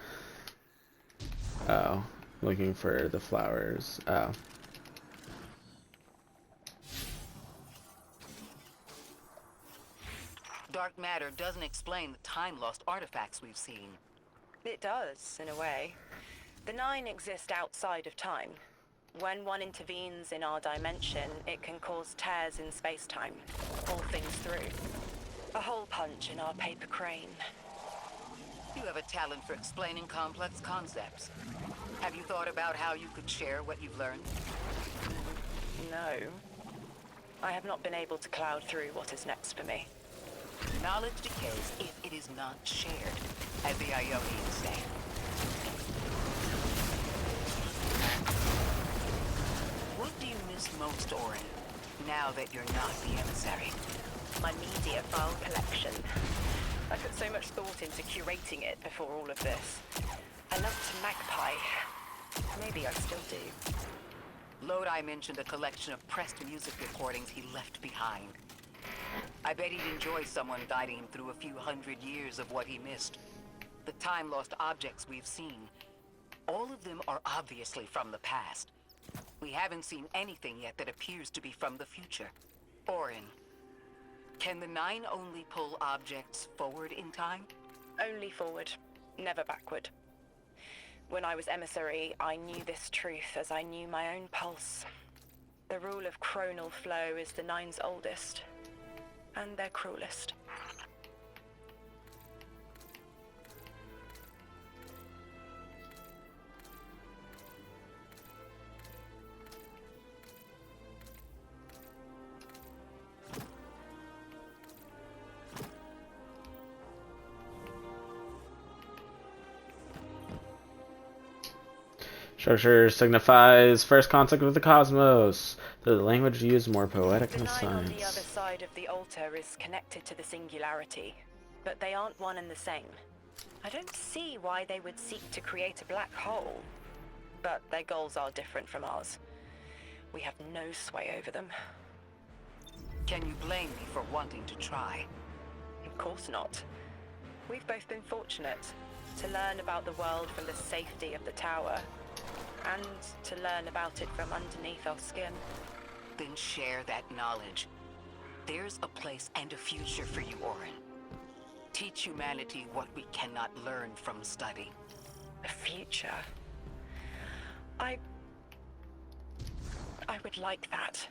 Oh, looking for the flowers. Oh. Dark matter doesn't explain the time-lost artifacts we've seen. It does, in a way. The 9 exist outside of time. When one intervenes in our dimension, it can cause tears in space-time, pull things through. A hole punch in our paper crane. You have a talent for explaining complex concepts. Have you thought about how you could share what you've learned? No. I have not been able to cloud through what is next for me. Knowledge decays if it is not shared, as the Ionians say. What do you miss most, Orin, now that you're not the emissary? My media file collection. I put so much thought into curating it before all of this. I loved Magpie. Maybe I still do. Lodi mentioned a collection of pressed music recordings he left behind. I bet he'd enjoy someone guiding him through a few hundred years of what he missed. The time-lost objects we've seen, all of them are obviously from the past. We haven't seen anything yet that appears to be from the future. Orin, can the 9 only pull objects forward in time? Only forward, never backward. When I was emissary, I knew this truth as I knew my own pulse. The rule of chronal flow is the 9's oldest, and their cruelest. Structure signifies first contact with the cosmos. The language used more poetic than The nine on the other science. side of the altar is connected to the singularity, but they aren't one and the same. I don't see why they would seek to create a black hole, but their goals are different from ours. We have no sway over them. Can you blame me for wanting to try? Of course not. We've both been fortunate to learn about the world from the safety of the tower, and to learn about it from underneath our skin. Then share that knowledge. There's a place and a future for you, Orin. Teach humanity what we cannot learn from study. A future? I would like that.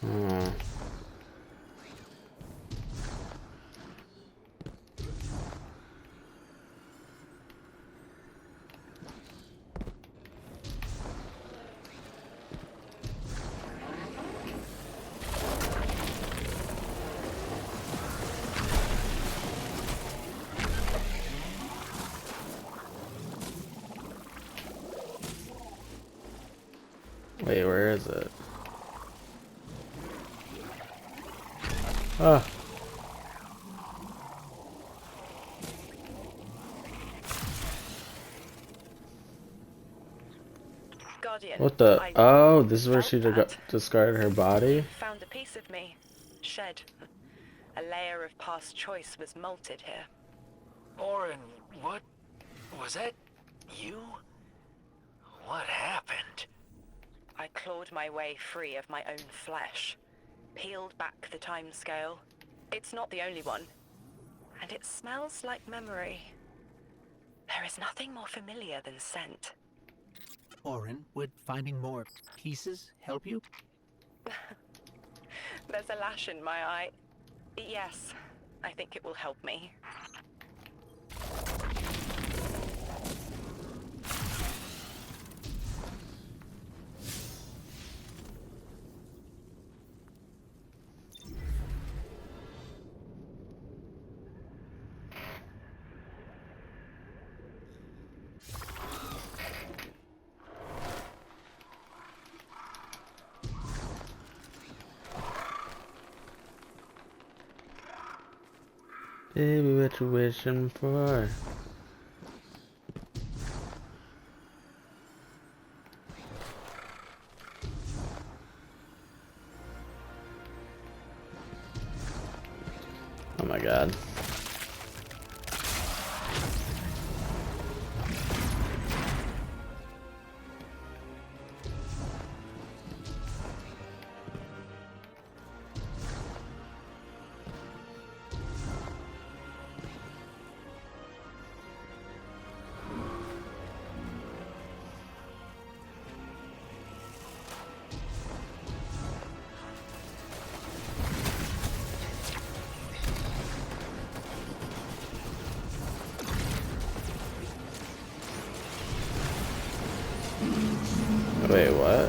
Hmm. Wait, where is it? Ah. Guardian. What the? I Oh, this is where felt she that. discarded her body? Found a piece of me. Shed. A layer of past choice was molted here. Orin, what? Was that you? What happened? I clawed my way free of my own flesh. Peeled back the time scale. It's not the only one. And it smells like memory. There is nothing more familiar than scent. Orin, would finding more pieces help you? There's a lash in my eye. Yes, I think it will help me. Baby, what you wishing for? Oh my god. Wait, what?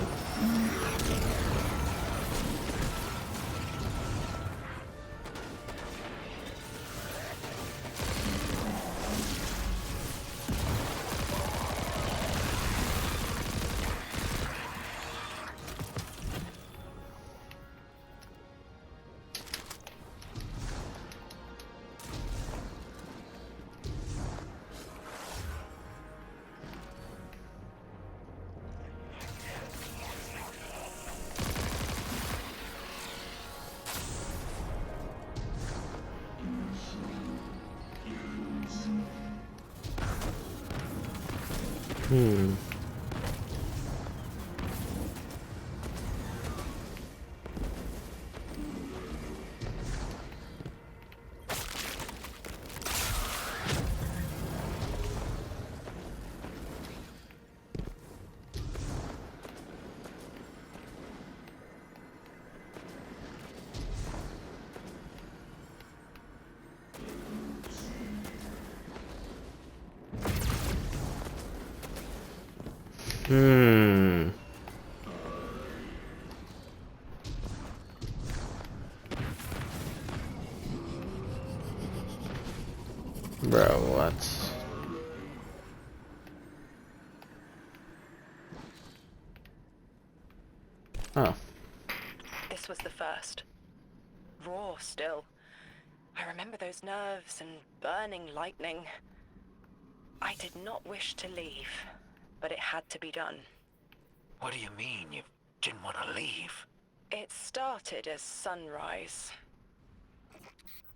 Hmm. Bro, what? Oh. This was the first. Raw still. I remember those nerves and burning lightning. I did not wish to leave, but it had to be done. What do you mean you didn't want to leave? It started as sunrise.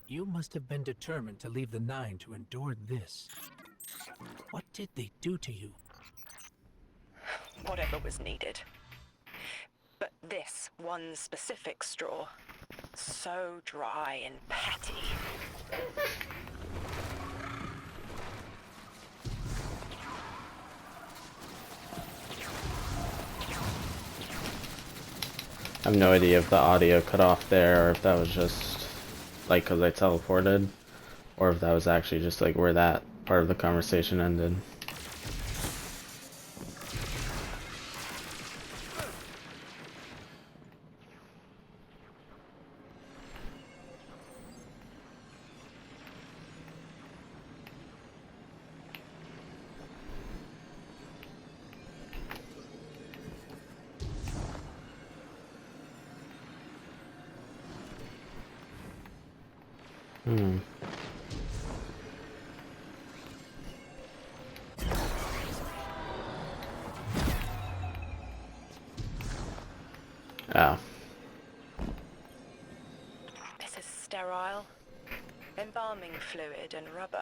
You must have been determined to leave the Nine to endure this. What did they do to you? Whatever was needed. But this one specific straw, so dry and petty. I have no idea if the audio cut off there or if that was just like because I teleported, or if that was actually just like where that part of the conversation ended. Hmm. Oh. This is sterile. Embalming fluid and rubber.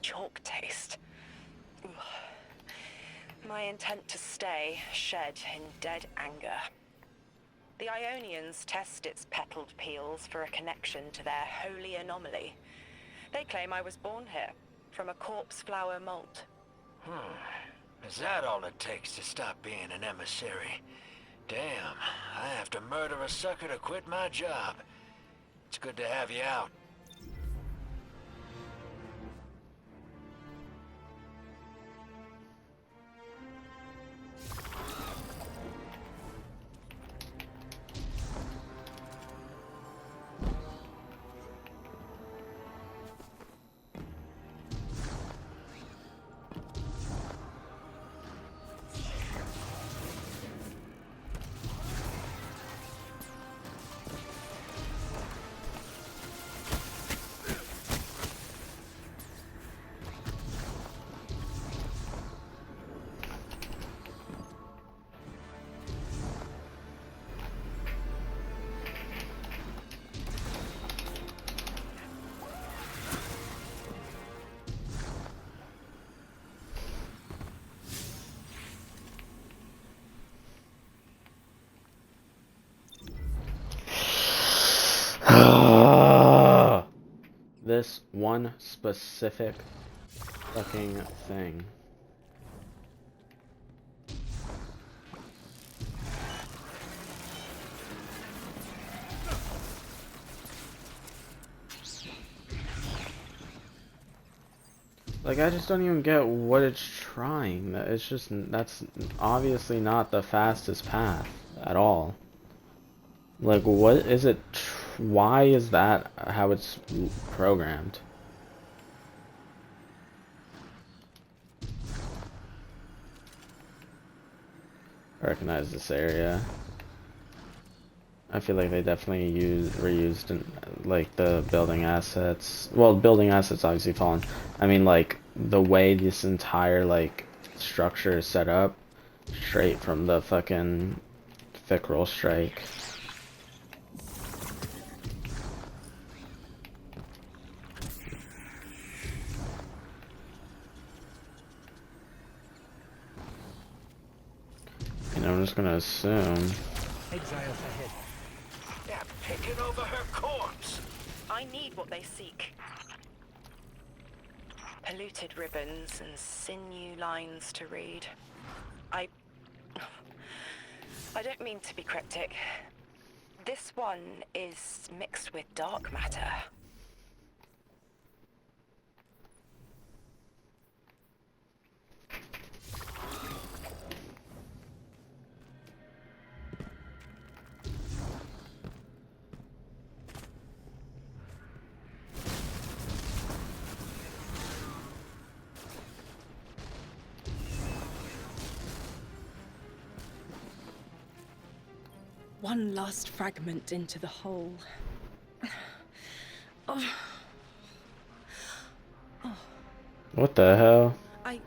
Chalk taste. Ugh. My intent to stay shed in dead anger. The Ionians test its petaled peels for a connection to their holy anomaly. They claim I was born here, from a corpse flower molt. Is that all it takes to stop being an emissary? Damn, I have to murder a sucker to quit my job. It's good to have you out. This one specific fucking thing. Like, I just don't even get what it's trying. It's just, that's obviously not the fastest path at all. Like, what is it? Why is that how it's programmed? Recognize this area. I feel like they definitely reused like the building assets. Well, building assets obviously fallen. I mean, like the way this entire like structure is set up, straight from the fucking Thick Roll Strike. And I'm just gonna assume. Exiles ahead. They're picking over her corpse. I need what they seek. Polluted ribbons and sinew lines to read. I don't mean to be cryptic. This one is mixed with dark matter. One last fragment into the whole. Oh. Oh. What the hell? I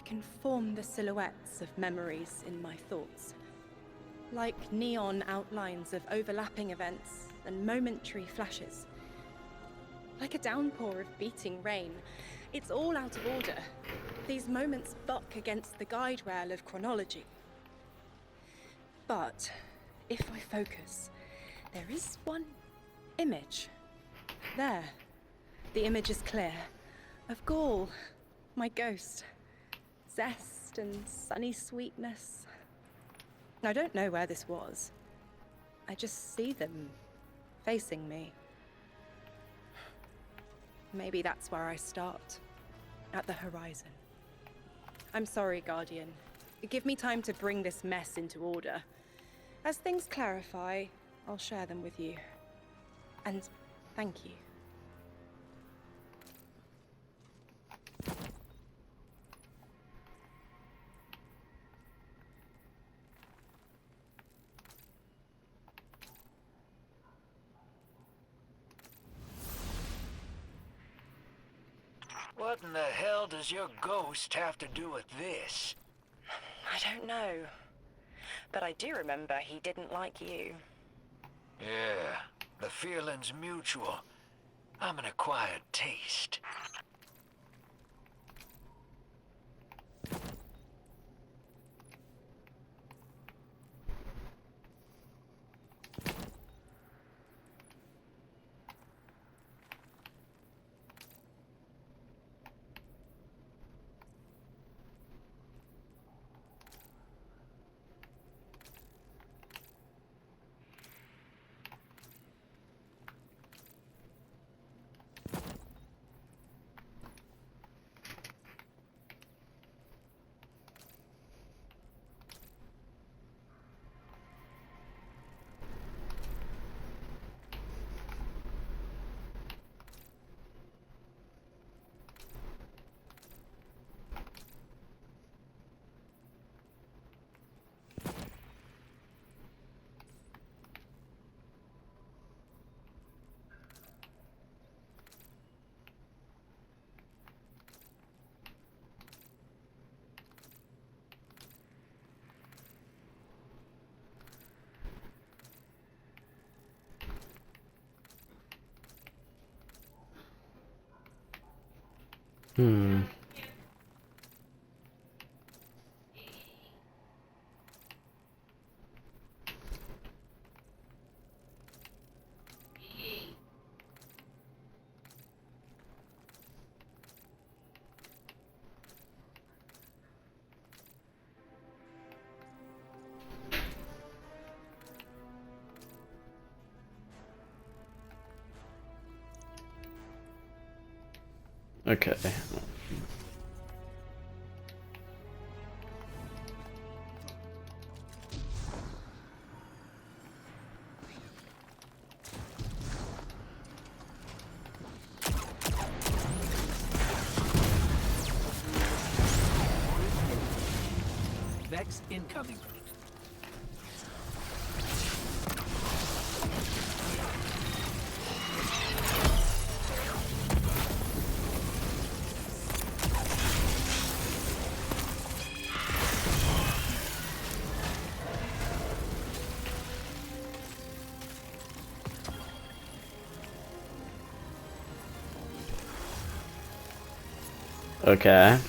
can form the silhouettes of memories in my thoughts. Like neon outlines of overlapping events and momentary flashes. Like a downpour of beating rain. It's all out of order. These moments buck against the guide rail of chronology. But if I focus, there is one image. There. The image is clear. Of Gaul, my ghost. Zest and sunny sweetness. I don't know where this was. I just see them facing me. Maybe that's where I start. At the horizon. I'm sorry, Guardian. Give me time to bring this mess into order. As things clarify, I'll share them with you. And thank you. What in the hell does your ghost have to do with this? I don't know. But I do remember he didn't like you. Yeah, the feeling's mutual. I'm an acquired taste. Okay. Vex incoming. Okay.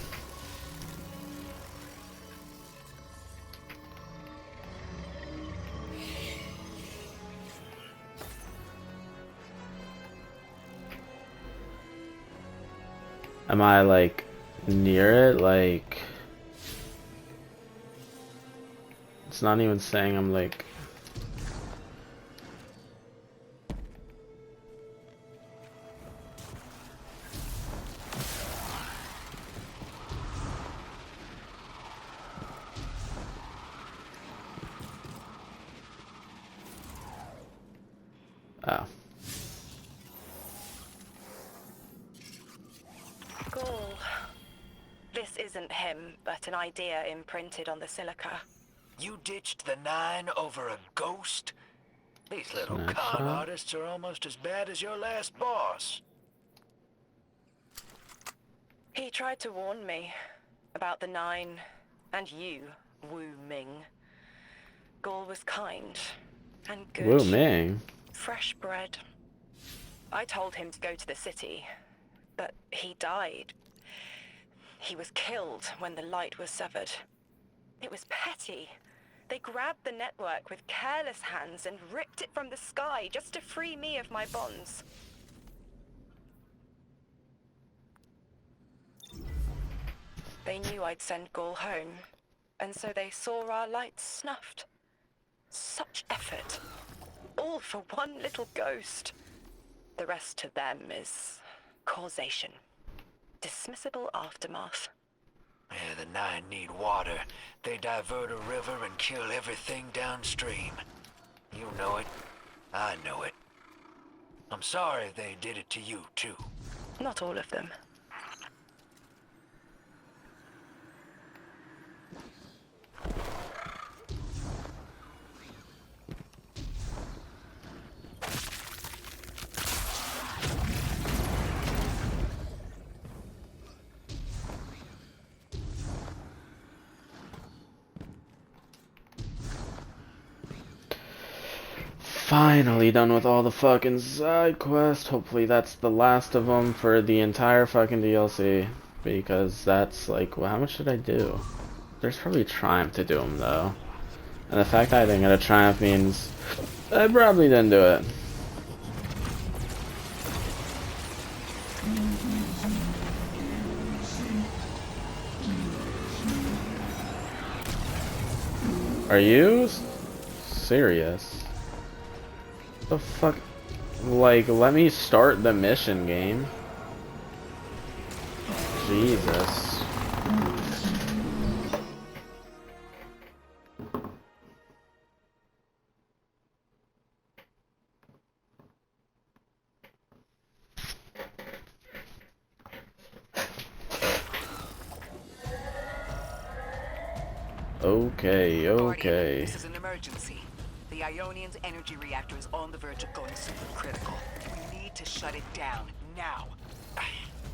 Am I like near it? Like it's not even saying I'm like oh. Gaul. This isn't him, but an idea imprinted on the silica. You ditched the 9 over a ghost? These little con Snapshot. artists are almost as bad as your last boss. He tried to warn me about the 9 and you, Wu Ming. Gaul was kind and good. Wu Ming. Fresh bread. I told him to go to the city, but he died. He was killed when the light was severed. It was petty. They grabbed the network with careless hands and ripped it from the sky just to free me of my bonds. They knew I'd send Gaul home, and so they saw our lights snuffed. Such effort. All for one little ghost. The rest to them is causation. Dismissible aftermath. Yeah, the 9 need water. They divert a river and kill everything downstream. You know it. I know it. I'm sorry they did it to you, too. Not all of them. Finally done with all the fucking side quests. Hopefully that's the last of them for the entire fucking DLC. Because that's like, well, how much did I do? There's probably Triumph to do them though. And the fact that I didn't get a Triumph means I probably didn't do it. Are you serious? The fuck? Like, let me start the mission game. Jesus. Okay, okay. This is an emergency. The Ionian's energy reactor is on the verge of going supercritical. We need to shut it down, now.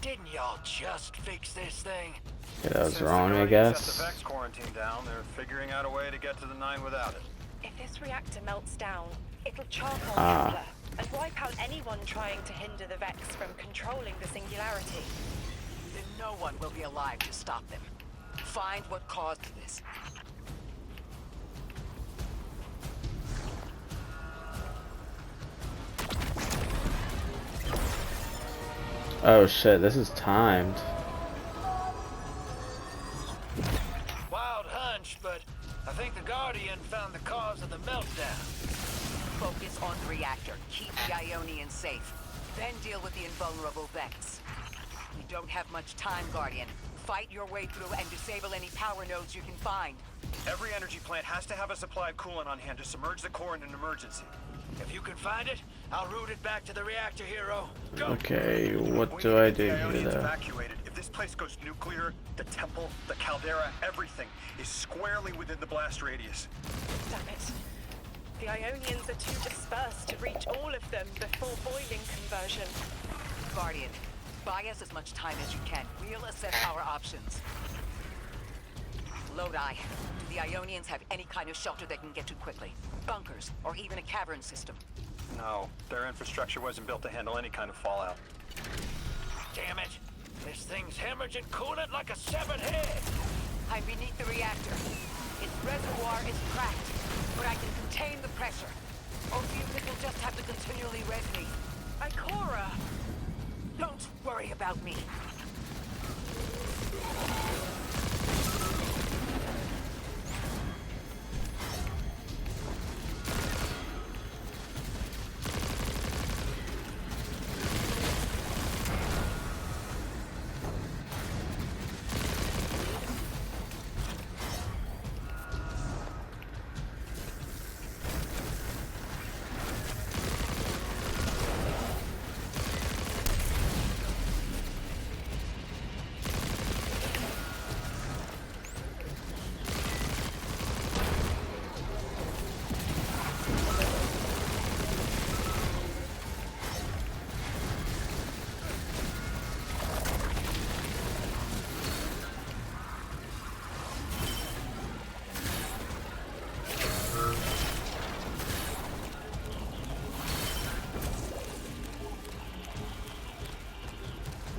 Didn't y'all just fix this thing? Yeah, that was Since wrong, the I Guardians guess. shut the Vex quarantine down, they're figuring out a way to get to the 9 without it. If this reactor melts down, it'll charcoal Ah. Kepler and wipe out anyone trying to hinder the Vex from controlling the singularity. Then no one will be alive to stop them. Find what caused this. Oh shit, this is timed. Wild hunch, but I think the Guardian found the cause of the meltdown. Focus on the reactor. Keep the Ionians safe. Then deal with the invulnerable Vex. We don't have much time, Guardian. Fight your way through and disable any power nodes you can find. Every energy plant has to have a supply of coolant on hand to submerge the core in an emergency. If you can find it, I'll route it back to the reactor, hero. Go! Okay, what We do need I to do get the here Ionians though? evacuated. If this place goes nuclear, the temple, the caldera, everything is squarely within the blast radius. Damn it. The Ionians are too dispersed to reach all of them before boiling conversion. Guardian, buy us as much time as you can. We'll assess our options. Lodi, do the Ionians have any kind of shelter they can get to quickly? Bunkers, or even a cavern system? No, their infrastructure wasn't built to handle any kind of fallout. Damn it! This thing's hemorrhaging coolant like a severed head! I'm beneath the reactor. Its reservoir is cracked, but I can contain the pressure. Ophiuchus will just have to continually resonate. Ikora! Don't worry about me.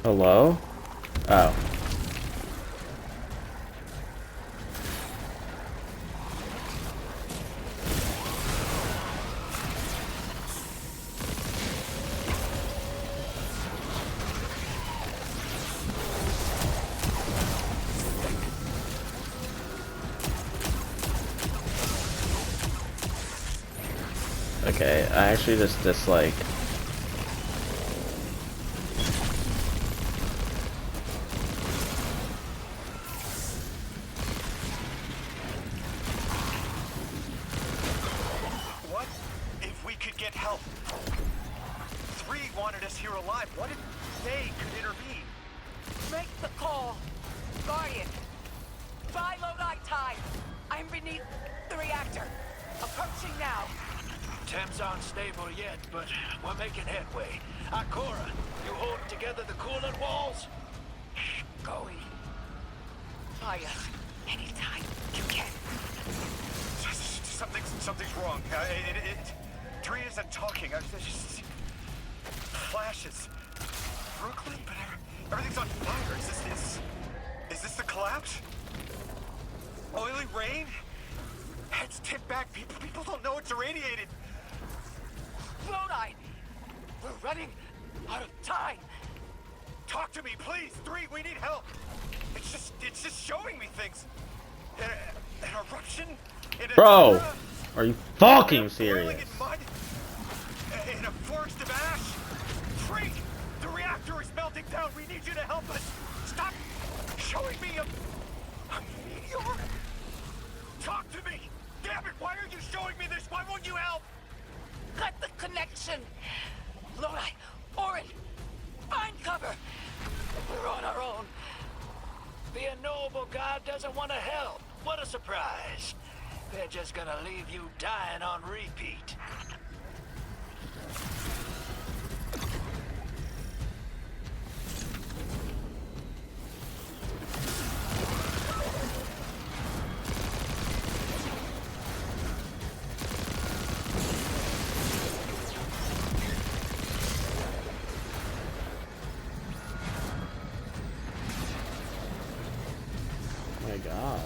Hello? Oh. Okay, I actually just dislike. What if we could get help? 3 wanted us here alive. What if they could intervene? Make the call. Guardian. Buy Lodi time. I'm beneath the reactor. Approaching now. Temps aren't stable yet, but we're making headway. Ikora, you holding together the coolant walls? Going. Buy us. Anytime you can. Something's wrong. Tree isn't talking. Just flashes. Brooklyn, but everything's on fire. Is this the collapse? Oily rain? Heads tipped back. People don't know it's irradiated. Lodi! We're running out of time. Talk to me, please. 3, we need help. It's just showing me things. An eruption? Bro, are you fucking serious? In a forest of ash? Freak! The reactor is melting down. We need you to help us. Stop showing me a meteor. Talk to me. Damn it, why are you showing me this? Why won't you help? Cut the connection. Lodi, Orin, find cover. We're on our own. The unknowable god doesn't want to help. What a surprise. They're just gonna leave you dying on repeat. Oh my god.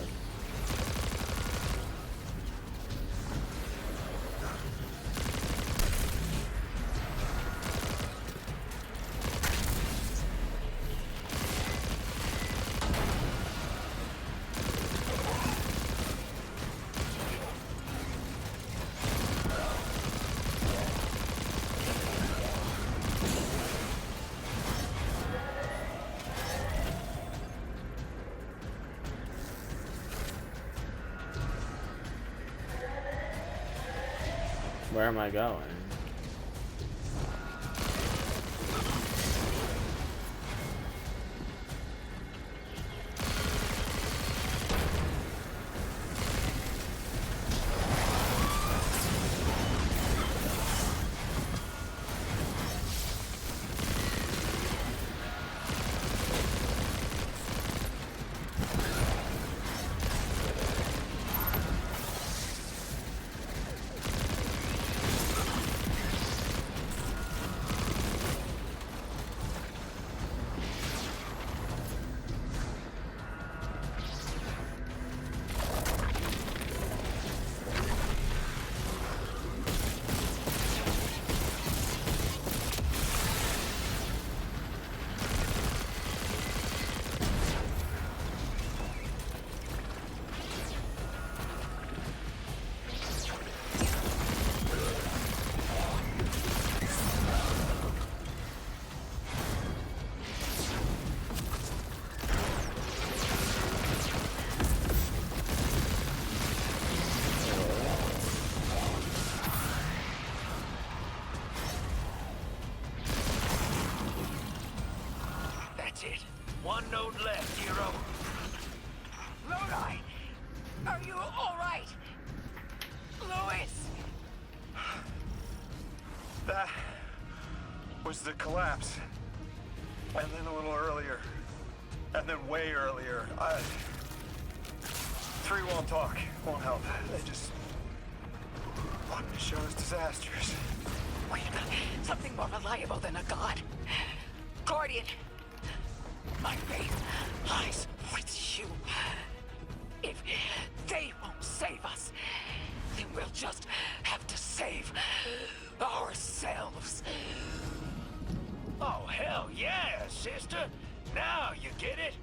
Where am I going? That's it. One node left, hero. Lodi! Are you alright? Louis! That was the collapse. And then a little earlier. And then way earlier. 3 won't talk, won't help. They just want to show us disasters. We've got something more reliable than a god. Guardian, My faith lies with you. If they won't save us, then we'll just have to save ourselves. Oh, hell yeah, sister. Now you get it.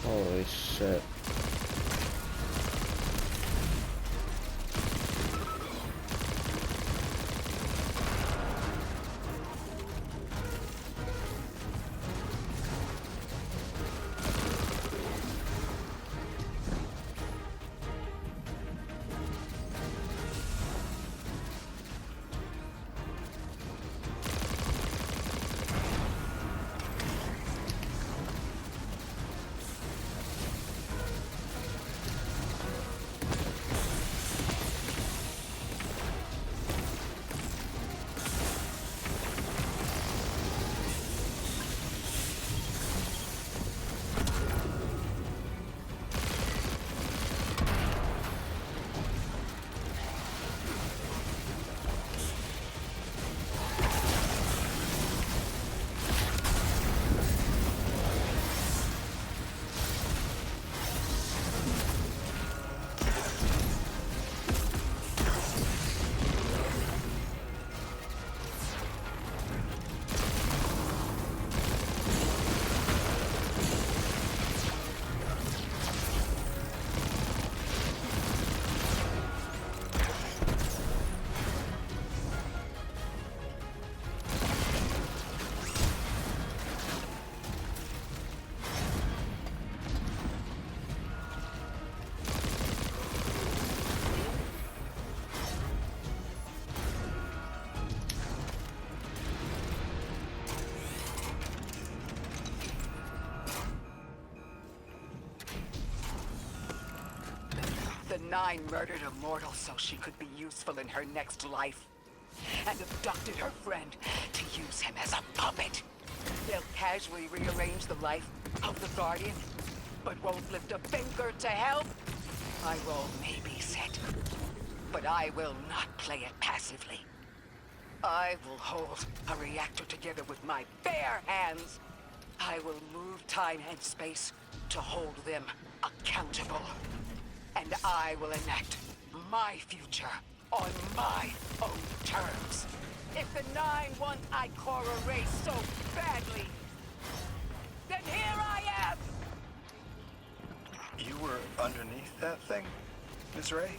Holy shit. The Nine murdered a mortal so she could be useful in her next life, and abducted her friend to use him as a puppet. They'll casually rearrange the life of the Guardian, but won't lift a finger to help. My role may be set, but I will not play it passively. I will hold a reactor together with my bare hands. I will move time and space to hold them accountable. And I will enact my future on my own terms. If the Nine want Ikora race so badly, then here I am! You were underneath that thing, Ms. Ray?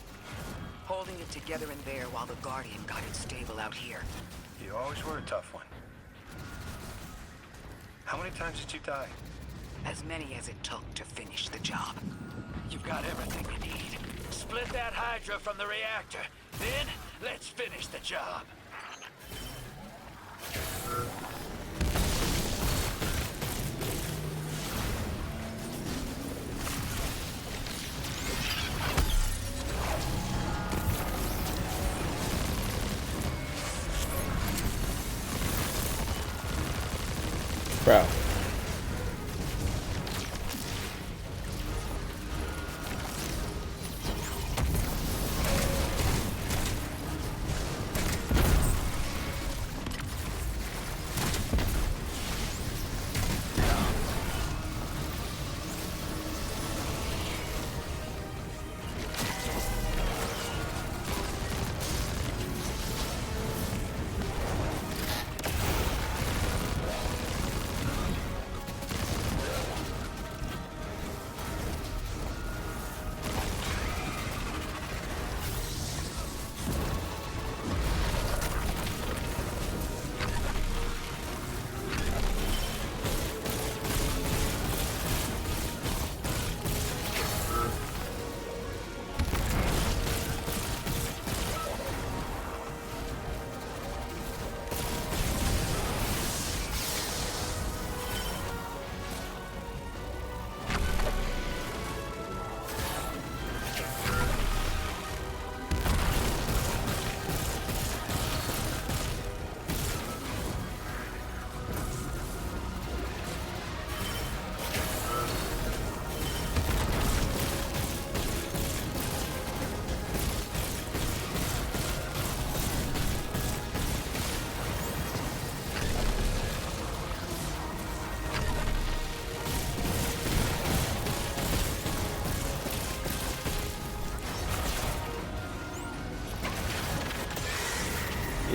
Holding it together in there while the Guardian got it stable out here. You always were a tough one. How many times did you die? As many as it took to finish the job. You've got everything you need. Split that Hydra from the reactor. Then, let's finish the job. Bro.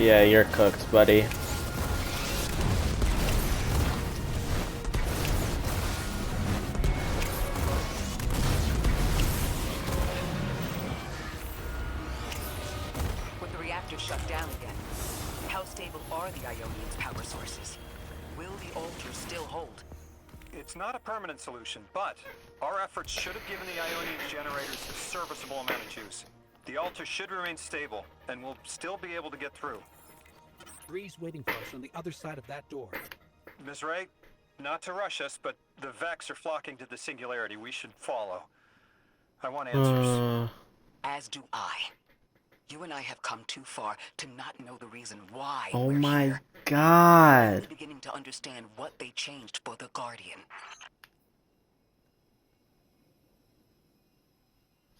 Yeah, you're cooked, buddy. With the reactor shut down again, how stable are the Ionians' power sources? Will the altar still hold? It's not a permanent solution, but our efforts should have given the Ionians generators a serviceable amount of juice. The altar should remain stable, and we'll still be able to get through. Bree's waiting for us on the other side of that door. Ms. Ray, not to rush us, but the Vex are flocking to the Singularity. We should follow. I want answers. As do I. You and I have come too far to not know the reason why Oh we're my here. god. I'm beginning to understand what they changed for the Guardian.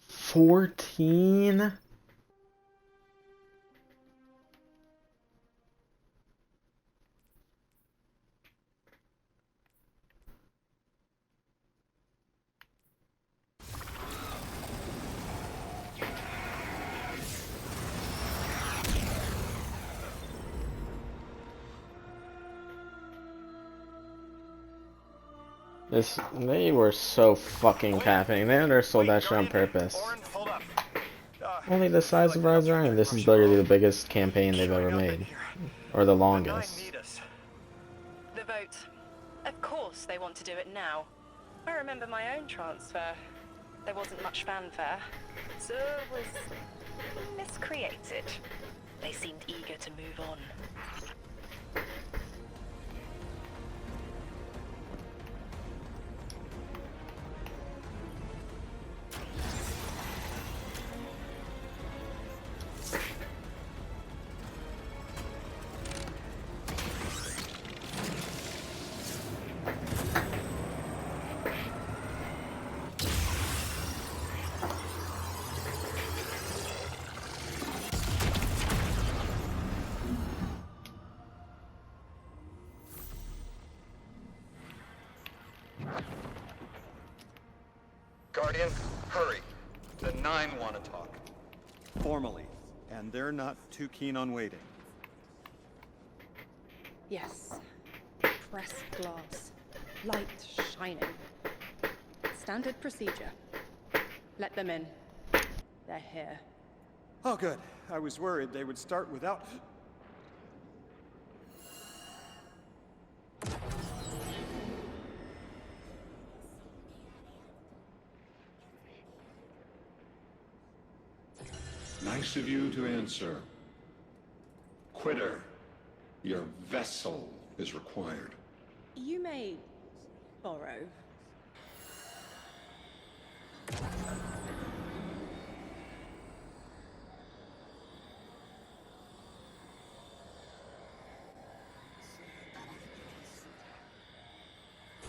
14? They were so fucking capping. They undersold that shit on purpose. Only the size of Rise Ryan. This is literally the biggest campaign they've ever made. Or the longest. The vote. Of course they want to do it now. I remember my own transfer. There wasn't much fanfare. So it was miscreated. They seemed eager to move on. Guardian, hurry. The 9 want to talk. Formally, and they're not too keen on waiting. Yes. Pressed glass. Light shining. Standard procedure. Let them in. They're here. Oh, good. I was worried they would start without... Nice of you to answer. Quitter, your vessel is required. You may borrow.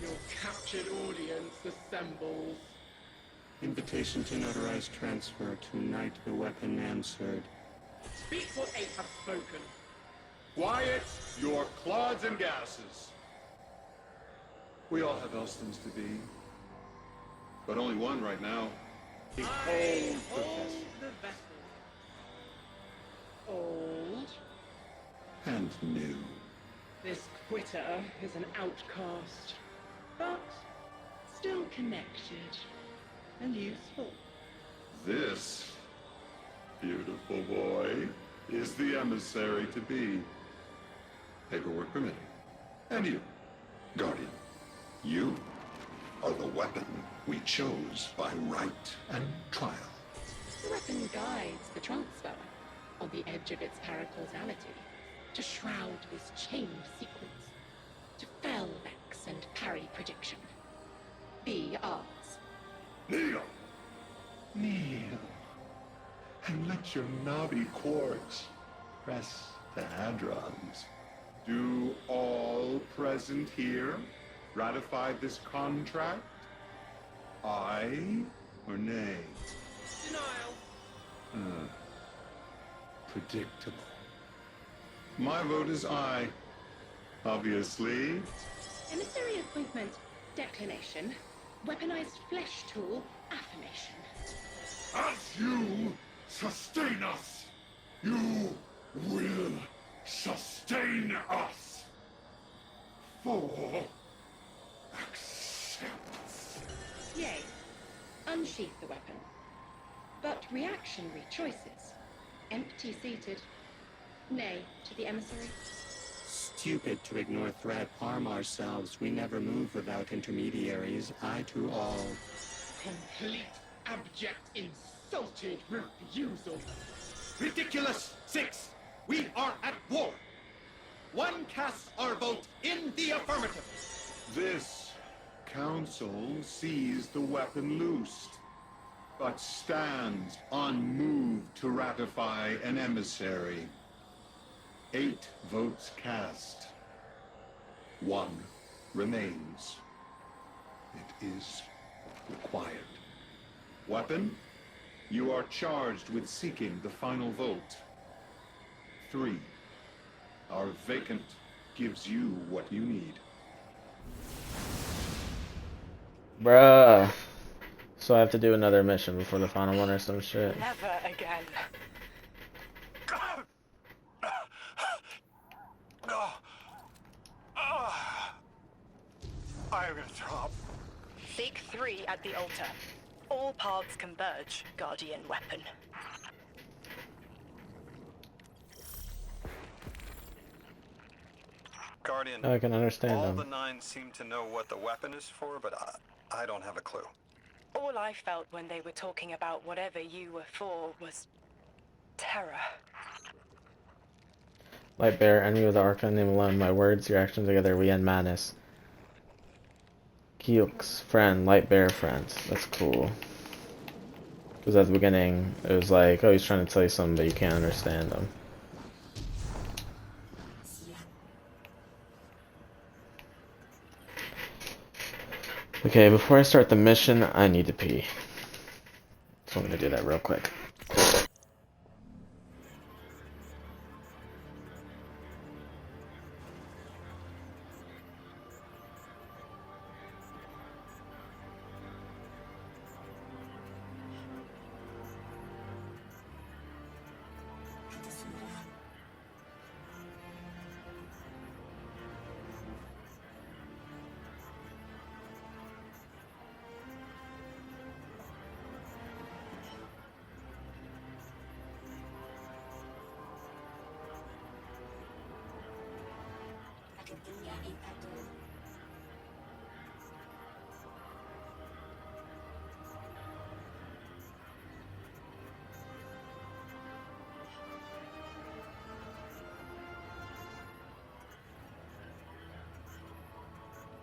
Your captured audience assembles. Invitation to notarize transfer. Tonight the weapon answered. Speak what eight have spoken. Quiet your clods and gases. We all have Elstons to be. But only one right now. I hold the vessel. Old. And new. This quitter is an outcast, but still connected and useful. This beautiful boy is the emissary to be. Paperwork permitting. And you, Guardian, you are the weapon we chose by right and trial. The weapon guides the transfer on the edge of its paracausality to shroud this chained sequence, to fell Vex and parry prediction. Be ours. Kneel! Kneel. And let your knobby quartz press the hadrons. Do all present here ratify this contract? Aye or nay? Denial. Predictable. My vote is aye. Obviously. Emissary appointment, declination. Weaponized flesh tool, affirmation. As you sustain us, you will sustain us. Full acceptance. Yea, unsheath the weapon. But reactionary choices. Empty-seated. Nay, to the emissary. Stupid to ignore threat, harm ourselves. We never move without intermediaries. I to all. Complete, abject, insulted refusal. Ridiculous! 6. We are at war. 1 casts our vote in the affirmative. This council sees the weapon loosed, but stands unmoved to ratify an emissary. 8 votes cast. 1 remains. It is required. Weapon, you are charged with seeking the final vote. 3. Our vacant gives you what you need. Bruh. So I have to do another mission before the final one or some shit. Never again. I am gonna throw up. Seek 3 at the altar. All paths converge, Guardian weapon. Guardian, I can understand all them. the 9 seem to know what the weapon is for, but I don't have a clue. All I felt when they were talking about whatever you were for was terror. Light Bear, enemy with the Archon name alone. My words, your actions together, we end madness. Keelk's friend, Light Bear friends. That's cool. Because at the beginning, it was like, oh, he's trying to tell you something, but you can't understand him. Okay, before I start the mission, I need to pee. So I'm gonna do that real quick.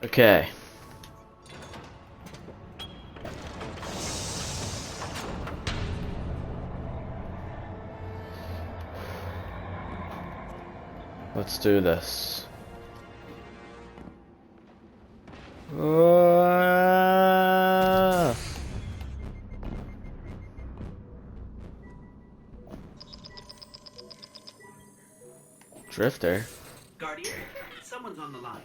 Okay. Let's do this. Drifter. Guardian, someone's on the line.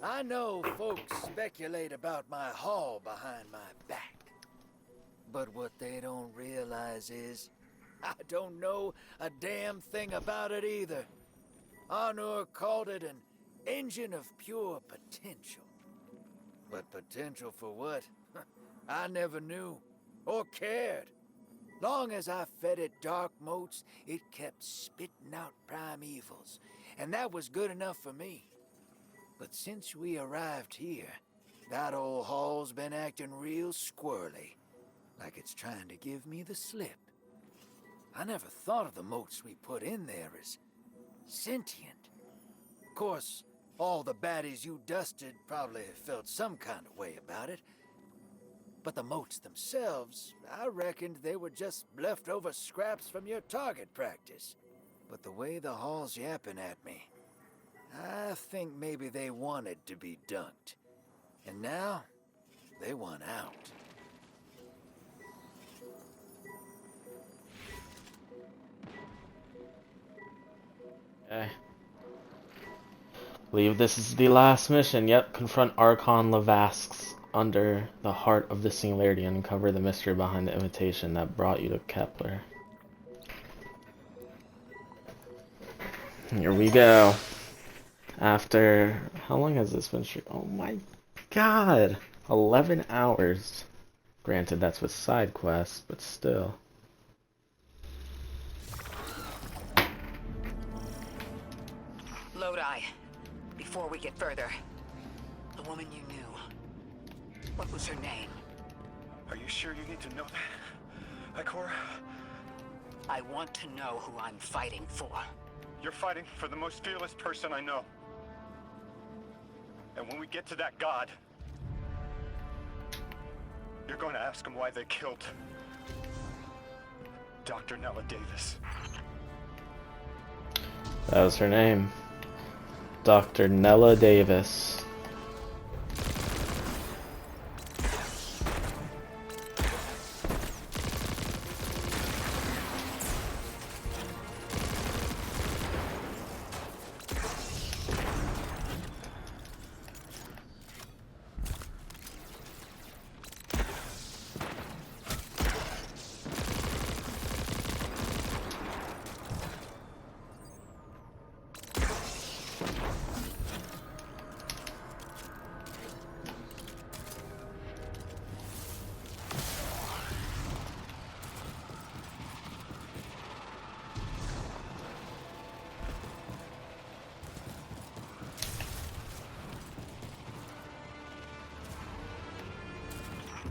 I know folks speculate about my haul behind my back. But what they don't realize is, I don't know a damn thing about it either. Arnor called it an engine of pure potential. But potential for what? I never knew, or cared. Long as I fed it dark motes, it kept spitting out primevals, and that was good enough for me. But since we arrived here, that old hall's been acting real squirrely, like it's trying to give me the slip. I never thought of the motes we put in there as sentient. Of course, all the baddies you dusted probably felt some kind of way about it. But the motes themselves, I reckoned they were just leftover scraps from your target practice. But the way the hall's yapping at me, I think maybe they wanted to be dunked. And now, they want out. Okay. Believe this is the last mission. Yep, confront Archon Lavasks under the heart of the Singularity and uncover the mystery behind the invitation that brought you to Kepler. Here we go. After how long has this been? Oh my god, 11 hours. Granted, that's with side quests, but still. Lodi, before we get further, the woman you knew, what was her name? Are you sure you need to know that, Ikora? I want to know who I'm fighting for. You're fighting for the most fearless person I know. And when we get to that god, you're going to ask him why they killed Dr. Nella Davis. That was her name. Dr. Nella Davis.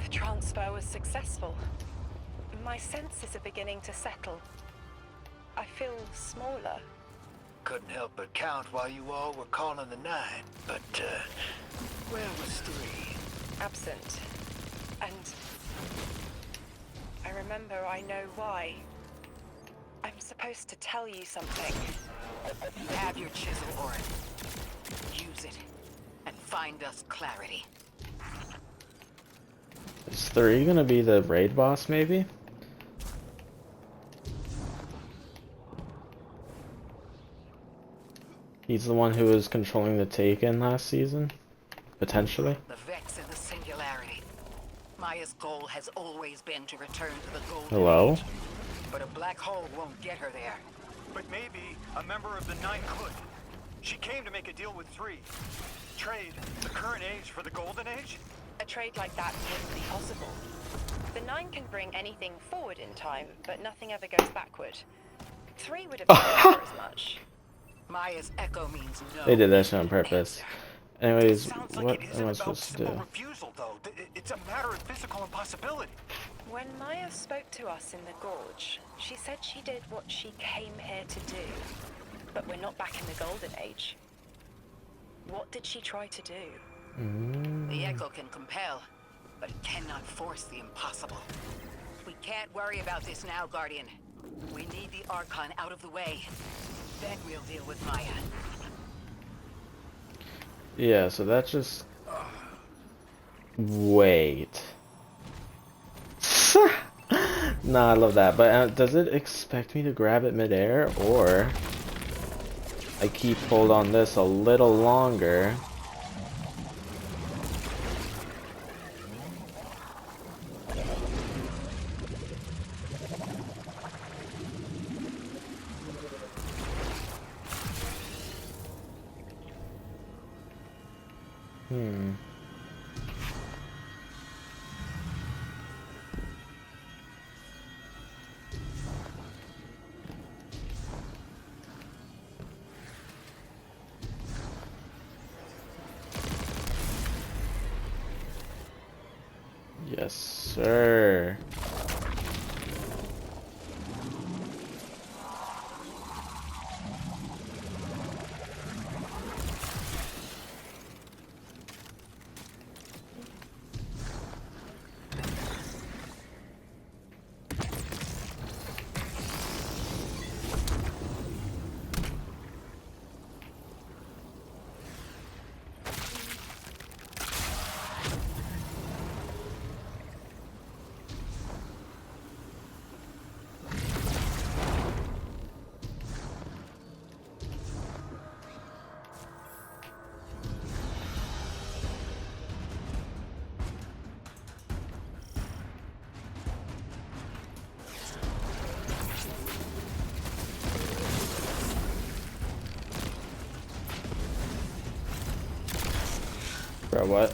The transfer was successful. My senses are beginning to settle. I feel smaller. Couldn't help but count while you all were calling the 9, but, where was 3? Absent. And I remember I know why. I'm supposed to tell you something. You have your chisel, Orin. Use it, and find us clarity. Is 3 gonna be the raid boss, maybe? He's the one who was controlling the Taken last season? Potentially? The Vex and the Singularity. Maya's goal has always been to return to the Golden Hello? Age. But a black hole won't get her there. But maybe a member of the 9 could. She came to make a deal with 3. Trade the current age for the Golden Age? A trade like that wouldn't be possible. The 9 can bring anything forward in time, but nothing ever goes backward. 3 would have done as much. Maya's echo means no. They did that shit on purpose. Anyways, Sounds what like it am isn't I about supposed to simple do? refusal, though. It's a matter of physical impossibility. When Maya spoke to us in the gorge, she said she did what she came here to do. But we're not back in the Golden Age. What did she try to do? The echo can compel, but it cannot force the impossible. We can't worry about this now, Guardian. We need the Archon out of the way. Then we'll deal with Maya. Yeah, so that's just... Wait. Nah, I love that. But does it expect me to grab it midair, or I keep hold on this a little longer? Yes, sir. Bro, what?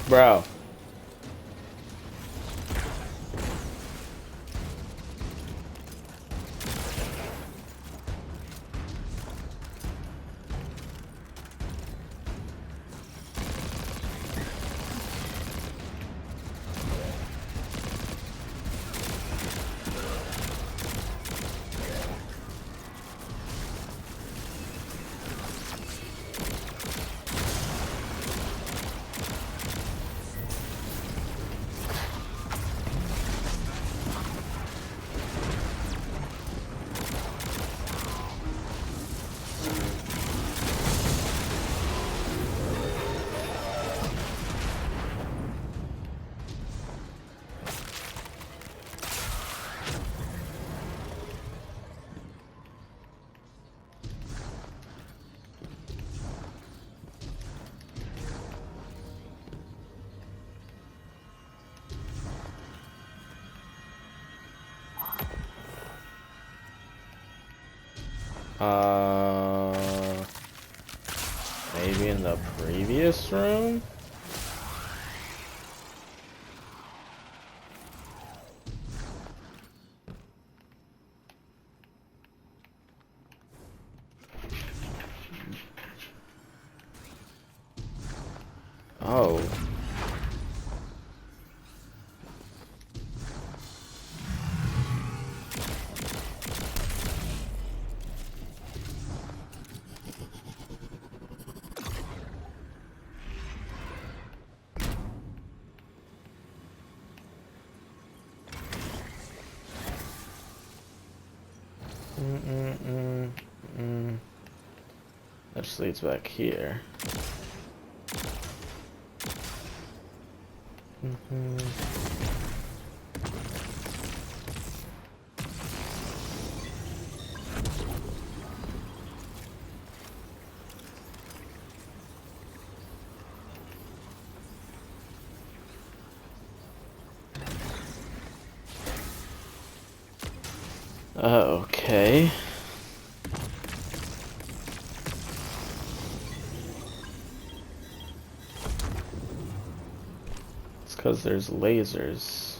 Bro. Maybe in the previous room? Oh. That just leads back here. Okay. It's because there's lasers.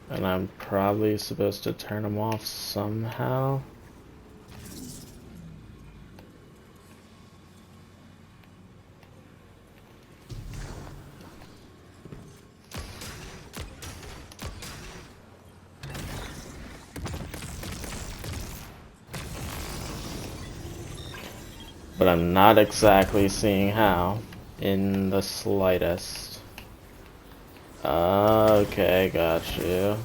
And I'm probably supposed to turn them off somehow. But I'm not exactly seeing how in the slightest. Okay, got you.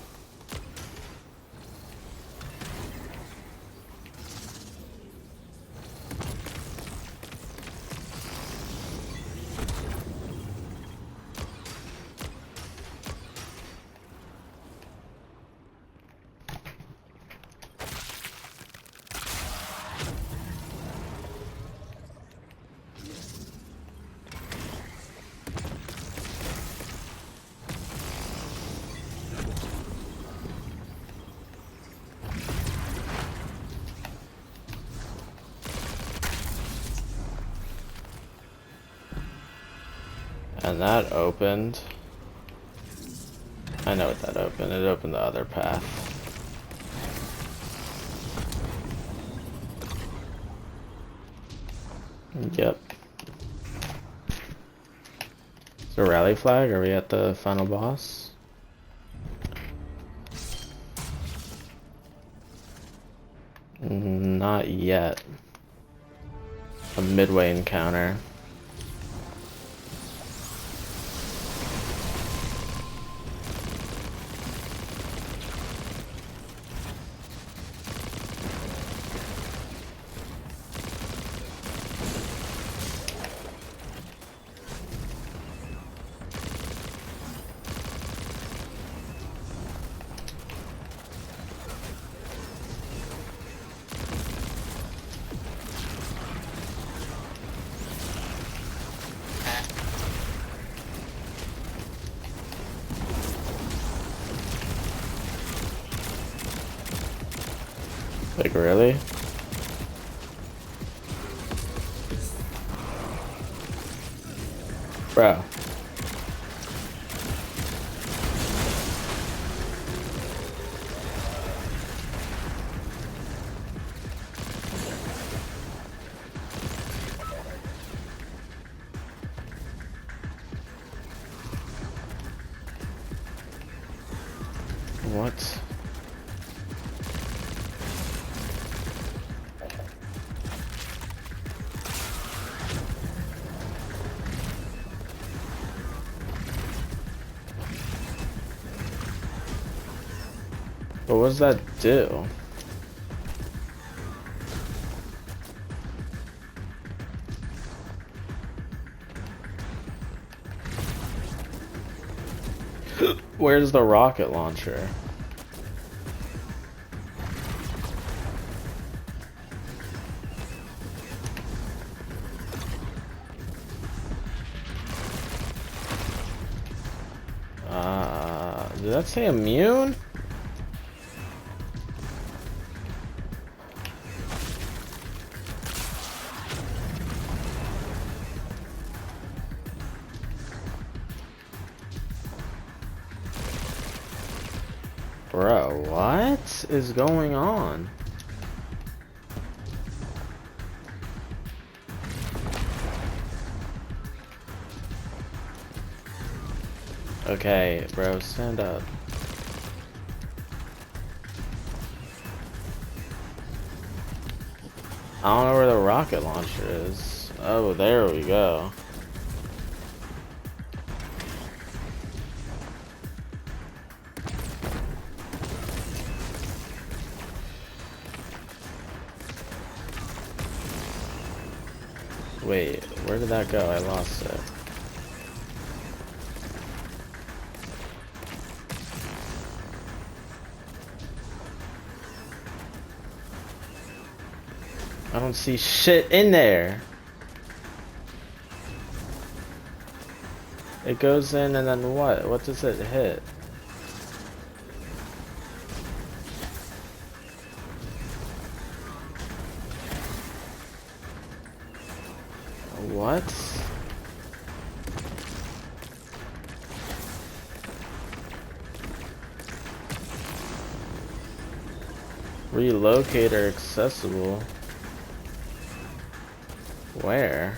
And that opened. I know what that opened. It opened the other path. Yep. Is there a rally flag? Are we at the final boss? Not yet. A midway encounter. Like, really? Bro. What? What does that do? Where's the rocket launcher? Did that say immune? Bro, what is going on? Okay, bro, stand up. I don't know where the rocket launcher is. Oh, there we go. Wait, where did that go? I lost it. I don't see shit in there. It goes in and then what? What does it hit? What? Relocator accessible. Where?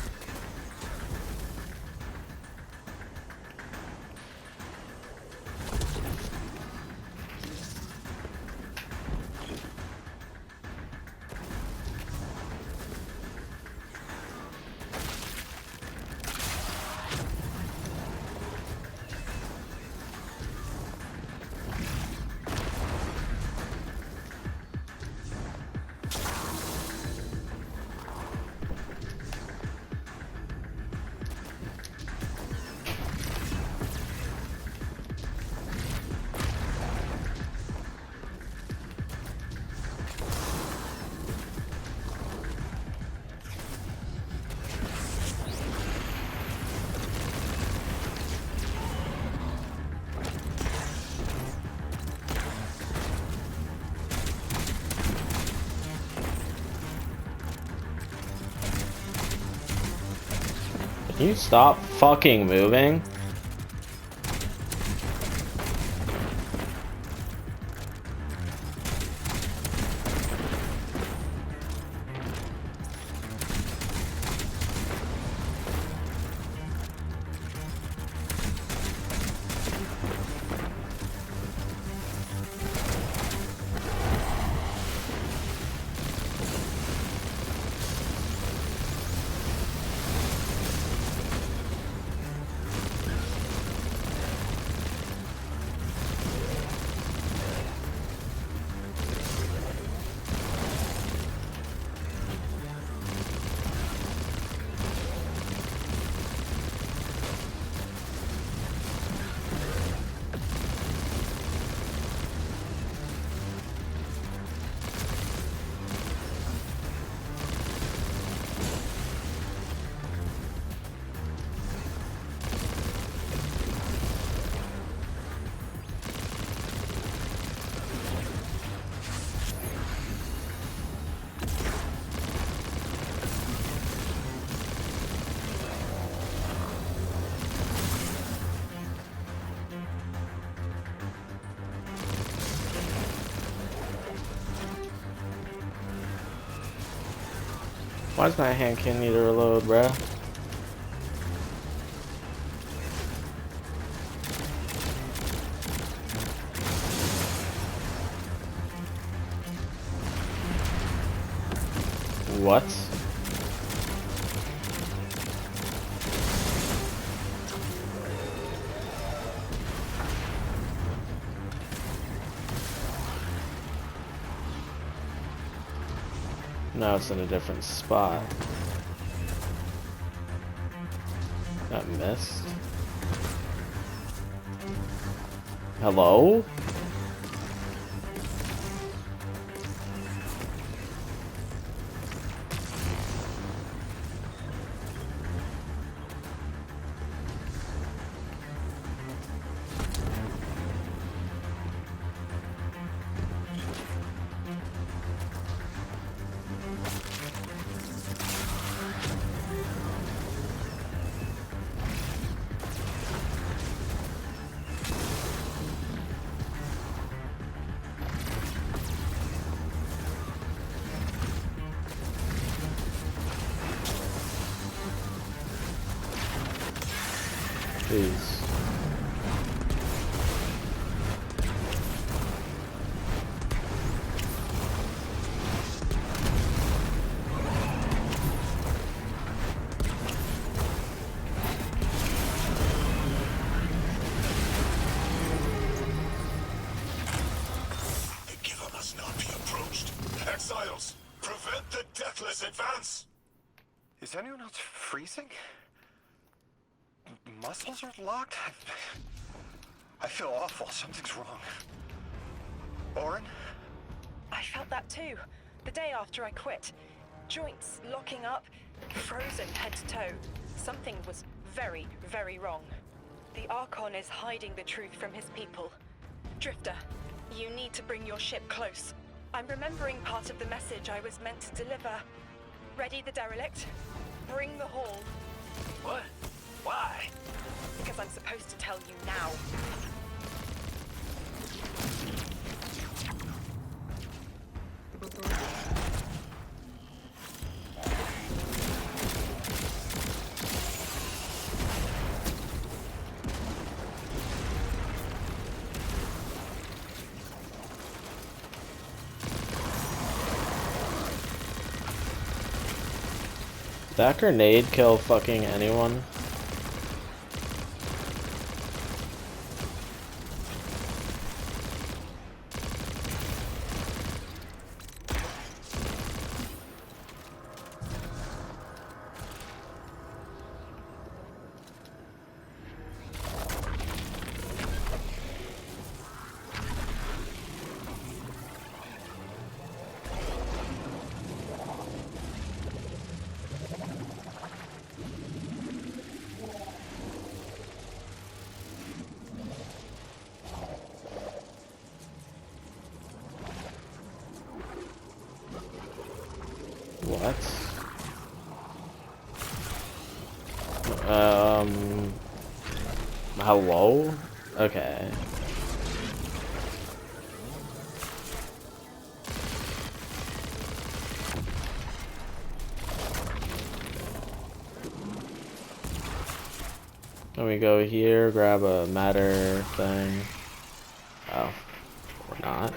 Can you stop fucking moving? Why's my hand can't need to reload, bruh? What? Now it's in a different spot. That missed. Hello? Please. The giver must not be approached. Exiles, prevent the deathless advance! Is anyone else freezing? Muscles are locked? I feel awful. Something's wrong. Orin? I felt that too. The day after I quit. Joints locking up, frozen head to toe. Something was very, very wrong. The Archon is hiding the truth from his people. Drifter, you need to bring your ship close. I'm remembering part of the message I was meant to deliver. Ready the derelict? Bring the haul. What? Why? Because I'm supposed to tell you now. Did that grenade kill fucking anyone? What? Hello? Okay. Let me go here, grab a matter thing. Oh, or not.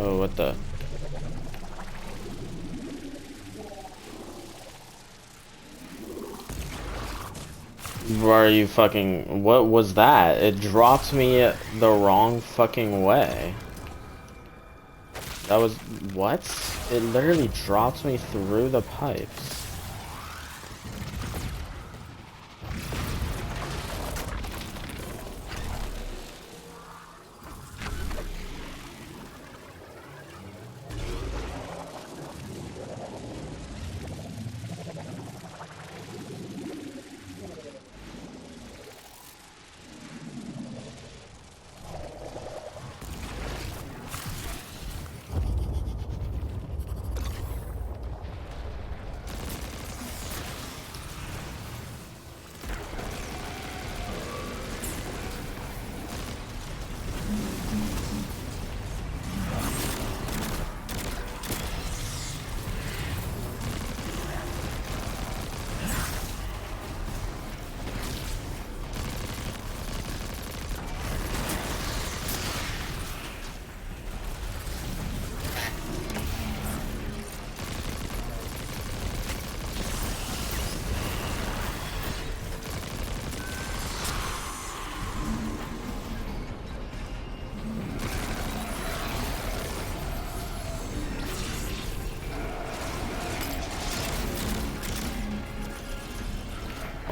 Oh, what the? Are you fucking... What was that? It dropped me the wrong fucking way. That was... What? It literally dropped me through the pipes.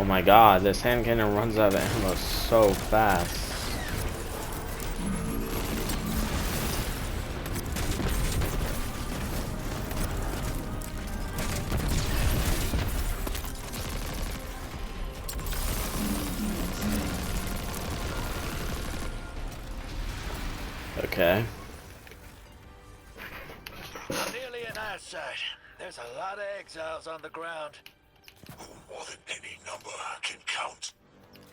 my god, this hand cannon runs out of ammo so fast. Okay. Nearly an eyesight. There's a lot of exiles on the ground. More than any number can count.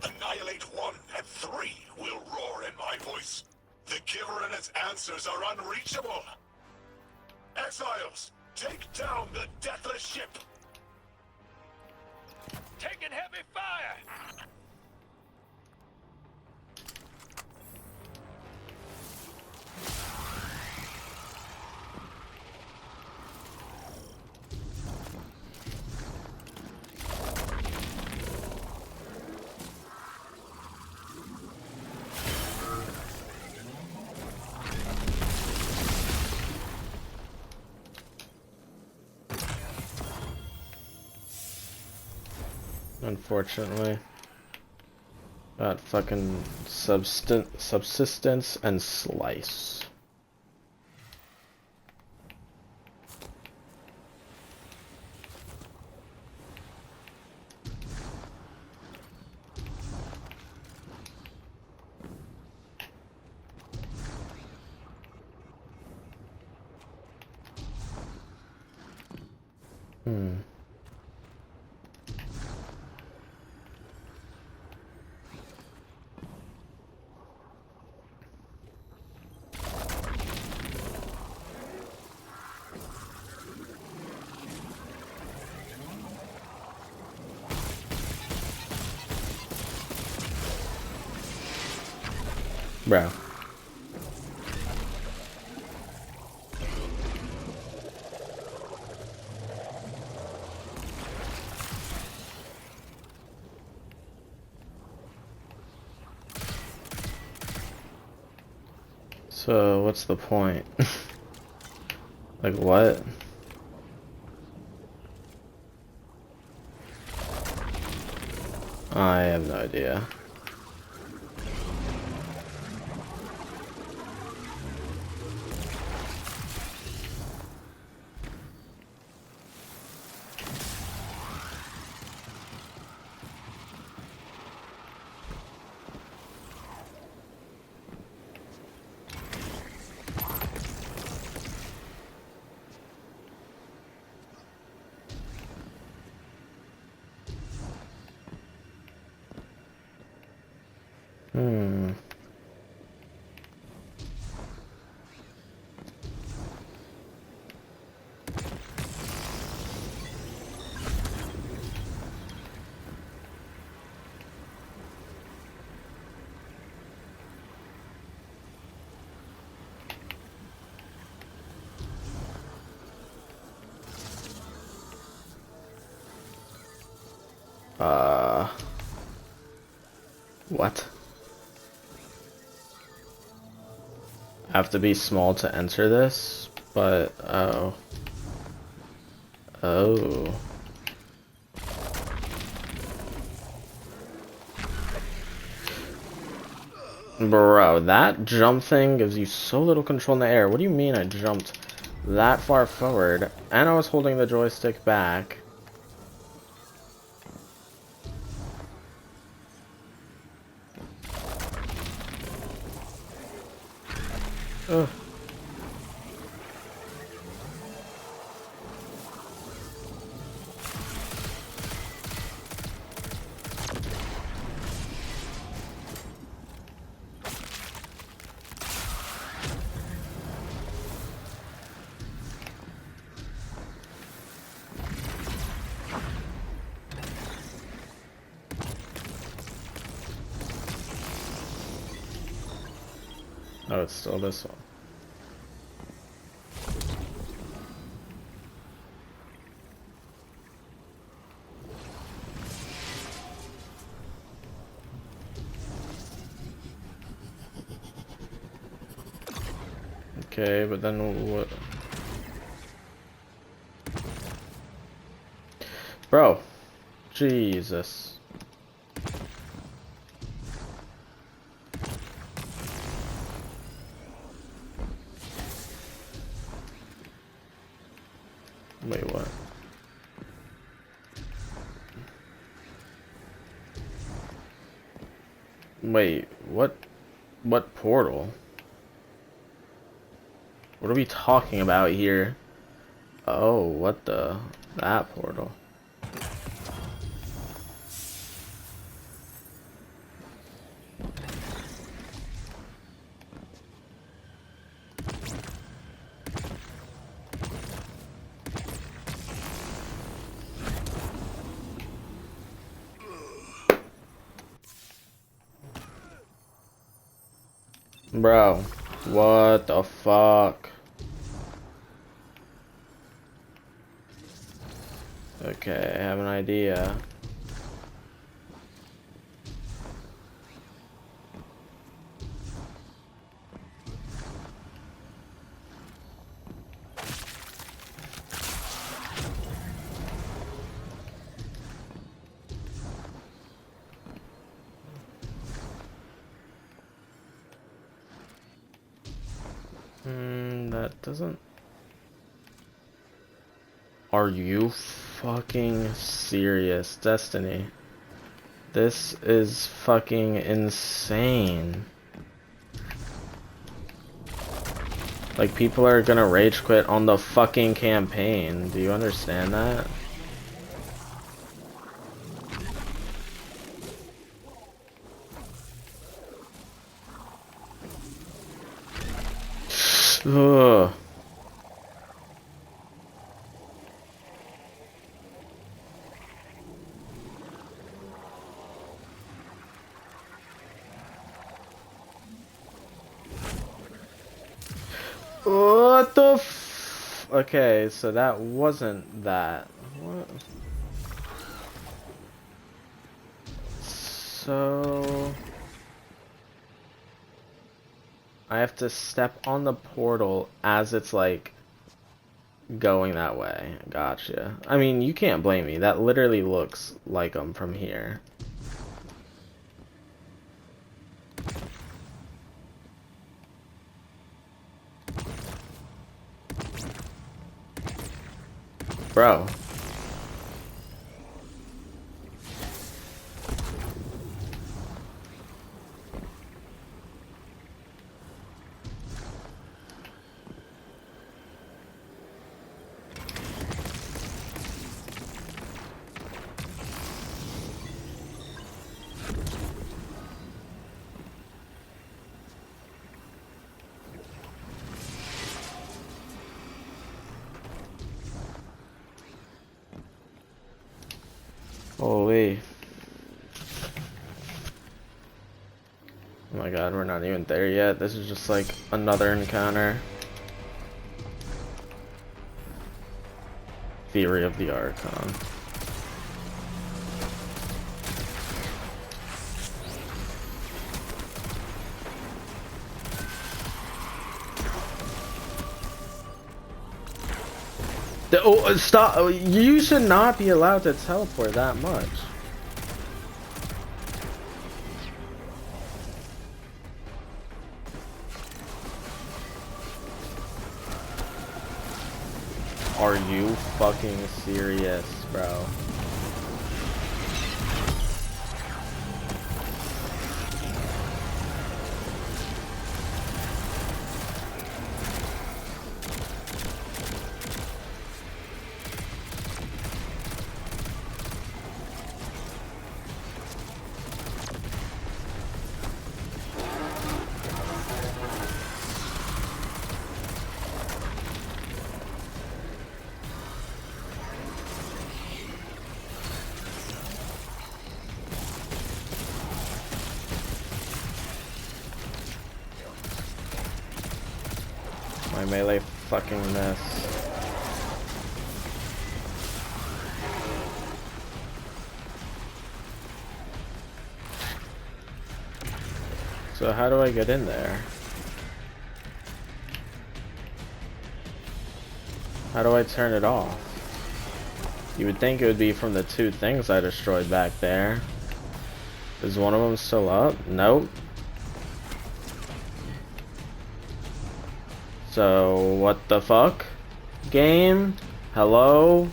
Annihilate 1 and 3 will roar in my voice. The Giver and his answers are unreachable. Exiles, take down the deathless ship. Taking heavy fire! Unfortunately. Got fucking subsistence and slice. Bro. So, what's the point? Like, what? I have no idea. What? I have to be small to enter this, but oh. Bro, that jump thing gives you so little control in the air. What do you mean I jumped that far forward and I was holding the joystick back? Ugh. Oh, it's still this one. Okay, but then what? Bro, Jesus. Wait, what? Wait, what? What portal? What are we talking about here? Oh, what the? That portal. Bro, what the fuck? Okay, I have an idea. That doesn't... Are you fucking serious, Destiny? This is fucking insane. Like, people are gonna rage quit on the fucking campaign. Do you understand that? Ugh. What the f... Okay, so that wasn't that. What? So... I have to step on the portal as it's like going that way. Gotcha. I mean, you can't blame me. That literally looks like them from here. Bro. Holy. Oh my god, we're not even there yet. This is just like another encounter. Theory of the Archon. Oh, stop! You should not be allowed to teleport that much. Are you fucking serious, bro? My melee fucking mess. So how do I get in there? How do I turn it off? You would think it would be from the two things I destroyed back there. Is one of them still up? Nope. So, what the fuck? Game? Hello?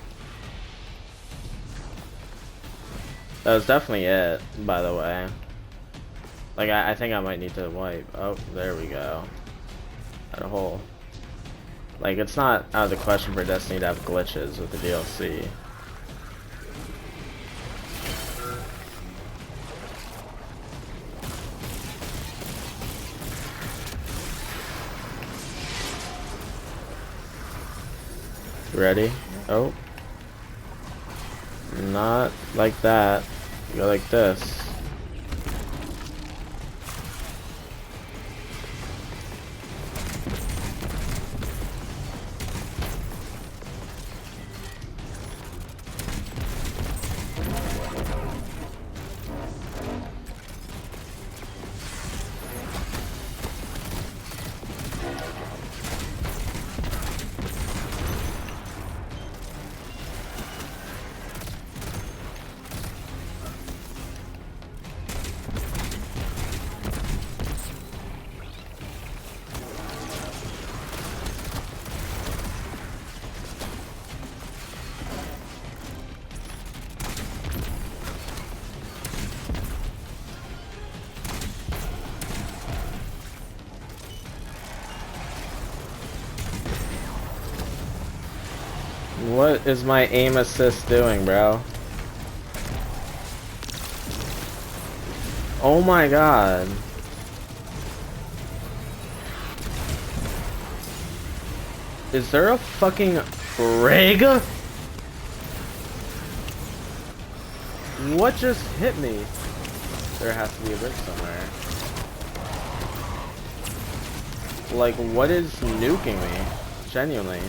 That was definitely it, by the way. Like, I think I might need to wipe. Oh, there we go. Got a hole. Like, it's not out of the question for Destiny to have glitches with the DLC. Ready? Oh. Not like that. You go like this. What is my aim assist doing, bro? Oh my god. Is there a fucking rig? What just hit me? There has to be a rig somewhere. Like, what is nuking me? Genuinely.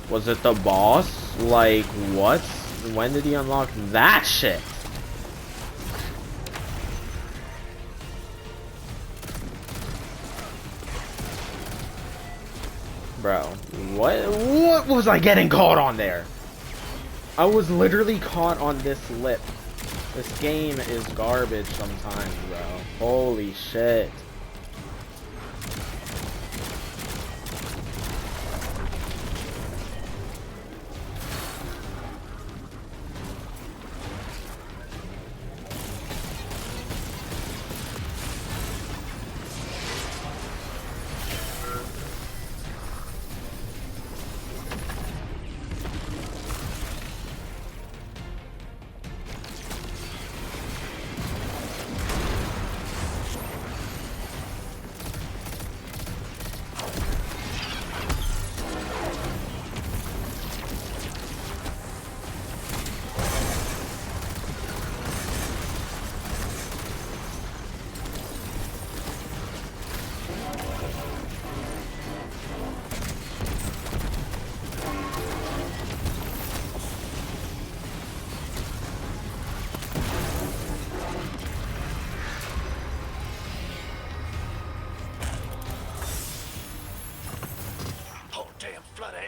Was it the boss? Like, what? When did he unlock that shit? Bro, what was I getting caught on there? I was literally caught on this lip. This game is garbage sometimes, bro. Holy shit.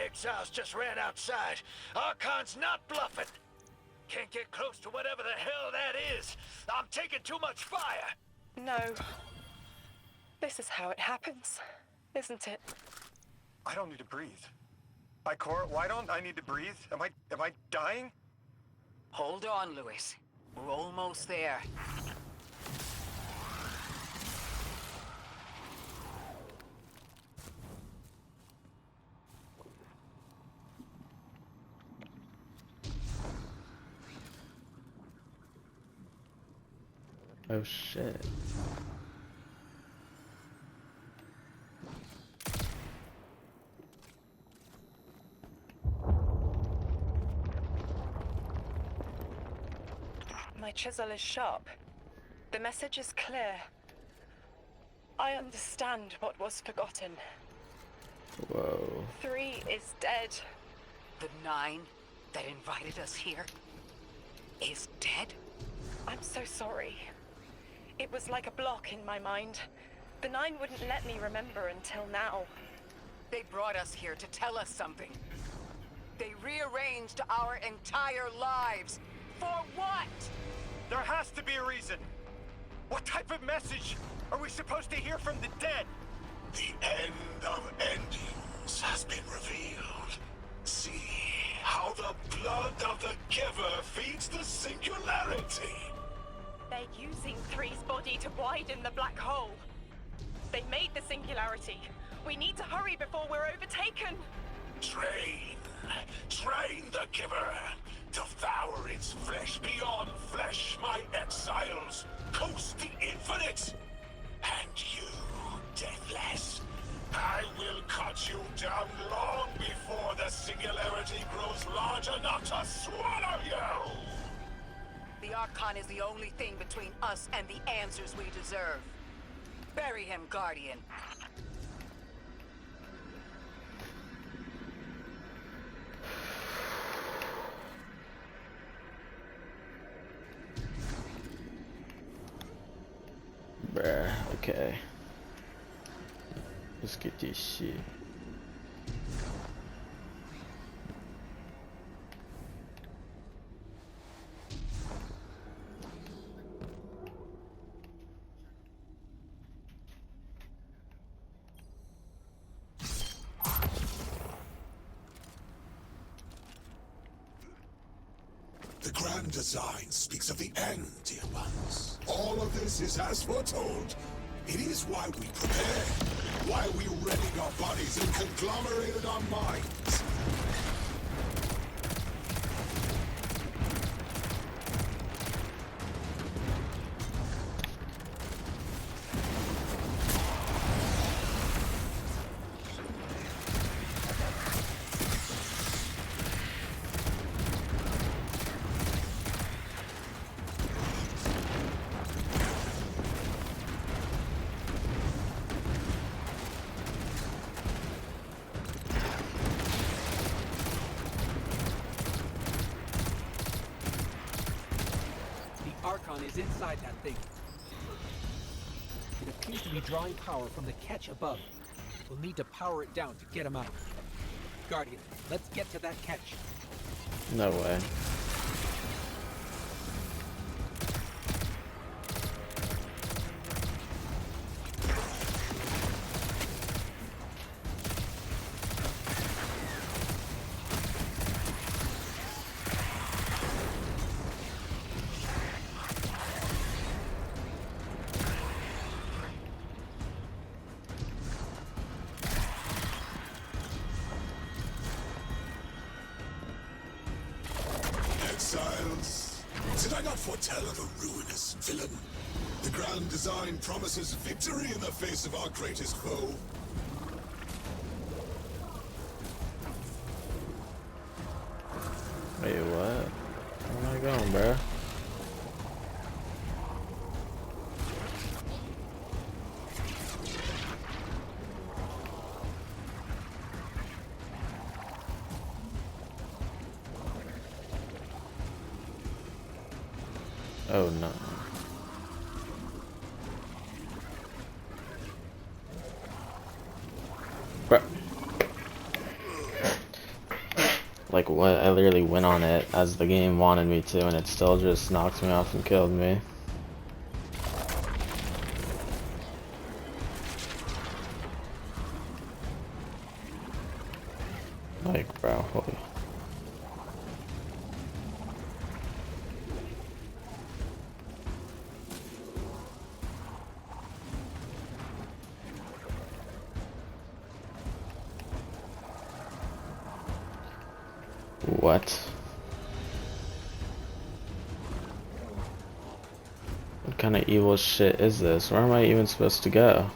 Exiles just ran outside. Archon's not bluffing. Can't get close to whatever the hell that is. I'm taking too much fire. No. This is how it happens, isn't it? I don't need to breathe. Ikora, why don't I need to breathe? Am I dying? Hold on, Lewis. We're almost there. Oh shit. My chisel is sharp. The message is clear. I understand what was forgotten. Whoa. 3 is dead. The 9 that invited us here is dead? I'm so sorry. It was like a block in my mind. The 9 wouldn't let me remember until now. They brought us here to tell us something. They rearranged our entire lives. For what? There has to be a reason. What type of message are we supposed to hear from the dead? The end of endings has been revealed. See how the blood of the giver feeds the singularity. They're using Three's body to widen the black hole. They made the singularity. We need to hurry before we're overtaken. Train the giver. Devour its flesh beyond flesh, my exiles. Coast the infinite. And you, Deathless, I will cut you down long before the singularity grows large enough to swallow you. The Archon is the only thing between us and the answers we deserve. Bury him, Guardian. Bruh, okay. Let's get this shit. The grand design speaks of the end, dear ones. All of this is as foretold. It is why we prepare, why we readied our bodies and conglomerated our minds. Archon is inside that thing. It appears to be drawing power from the catch above. We'll need to power it down to get him out. Guardian, let's get to that catch. No way. Exiles, did I not foretell of a ruinous villain? The grand design promises victory in the face of our greatest foe. Wait, what? Where am I going, bro? Oh no. Bruh. Like what? I literally went on it as the game wanted me to, and it still just knocked me off and killed me. Like, bro, holy. What? What kind of evil shit is this? Where am I even supposed to go?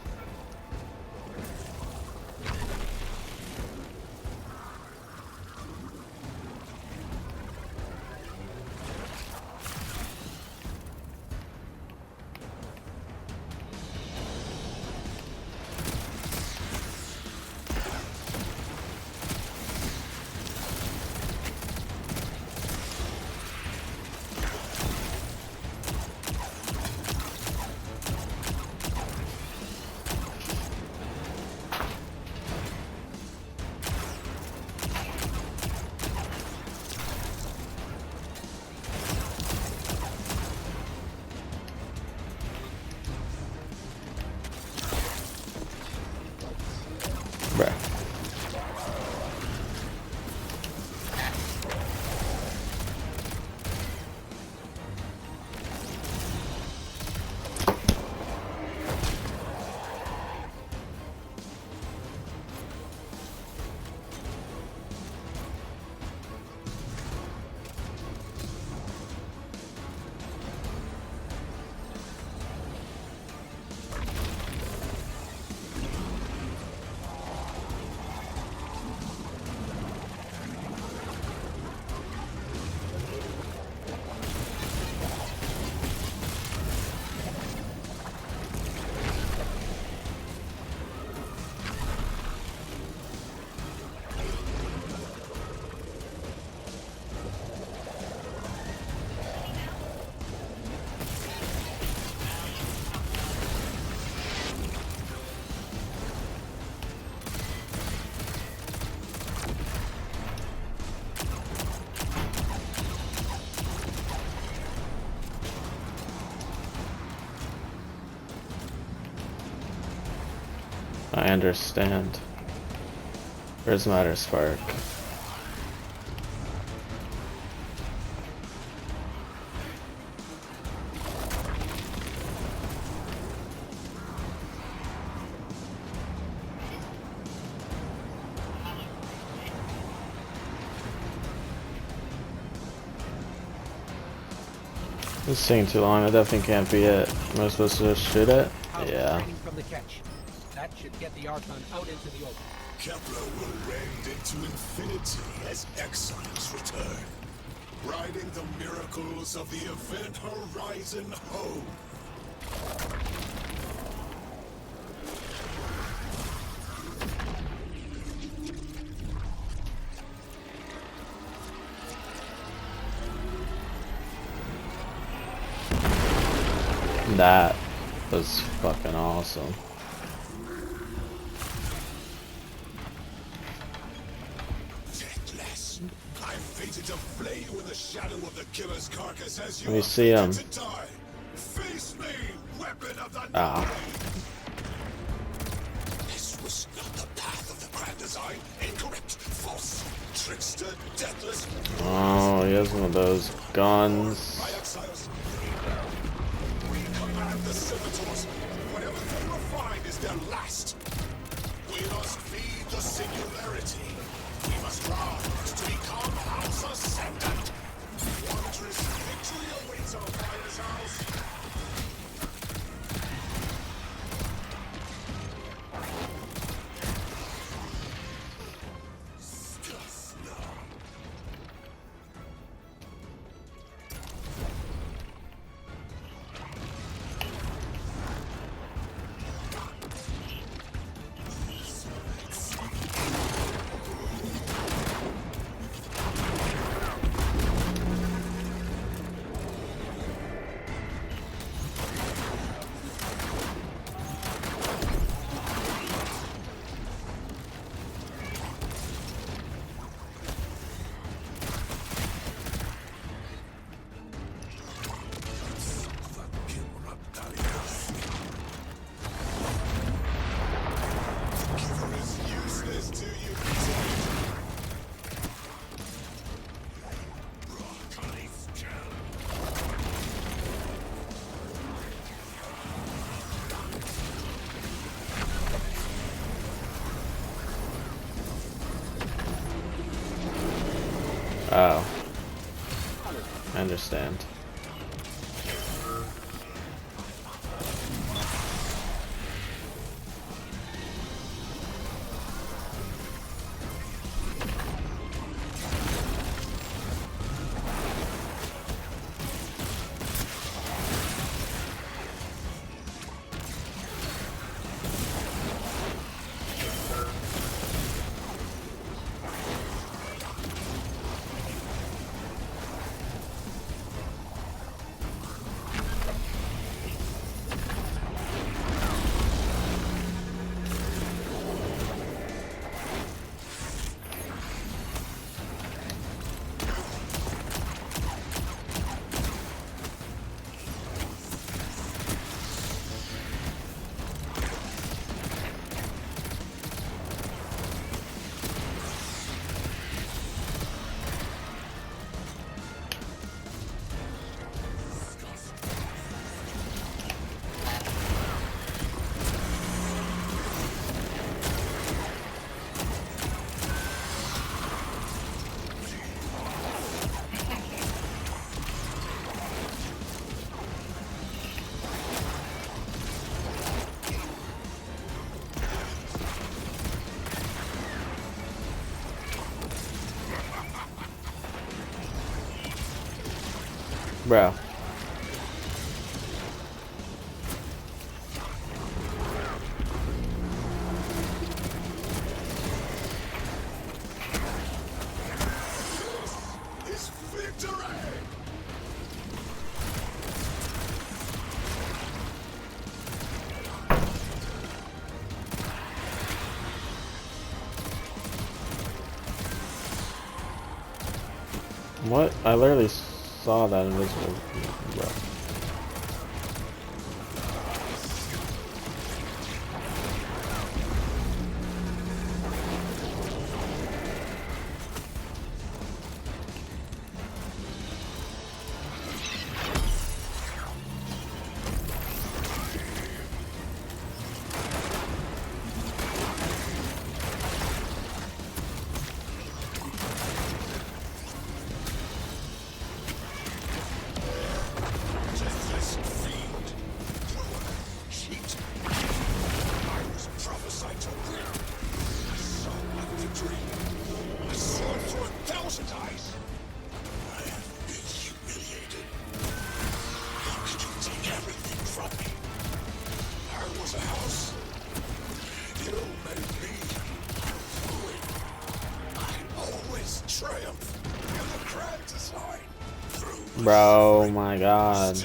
I understand. Where's Matter Spark? This is taking too long. That definitely can't be it. Am I supposed to just shoot it? Yeah. From the catch. That should get the Archon out into the open. Kepler will rend into infinity as exiles return, riding the miracles of the Event Horizon home. That was fucking awesome. Deathless, I'm fated to flay you in the shadow of the killer's carcass as you Let me see him. to die. Face me, weapon of the Ah. This was not the path of the grand design. Incorrect, false, trickster, deathless. Oh, he has one of those guns. My exiles, we command the servitors. Whatever they will find is their last. We must feed the singularity. We must rise to become House Ascendant. Wondrous victory awaits our fighters' house. Oh. I understand. Bro. Is victory! What? I literally saw that invisible, bro. Bro, my god.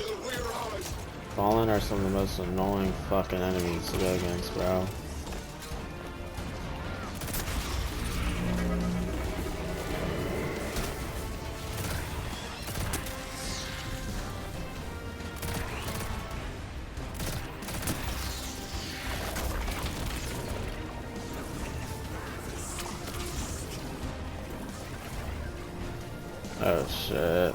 Fallen are some of the most annoying fucking enemies to go against, bro. Oh shit.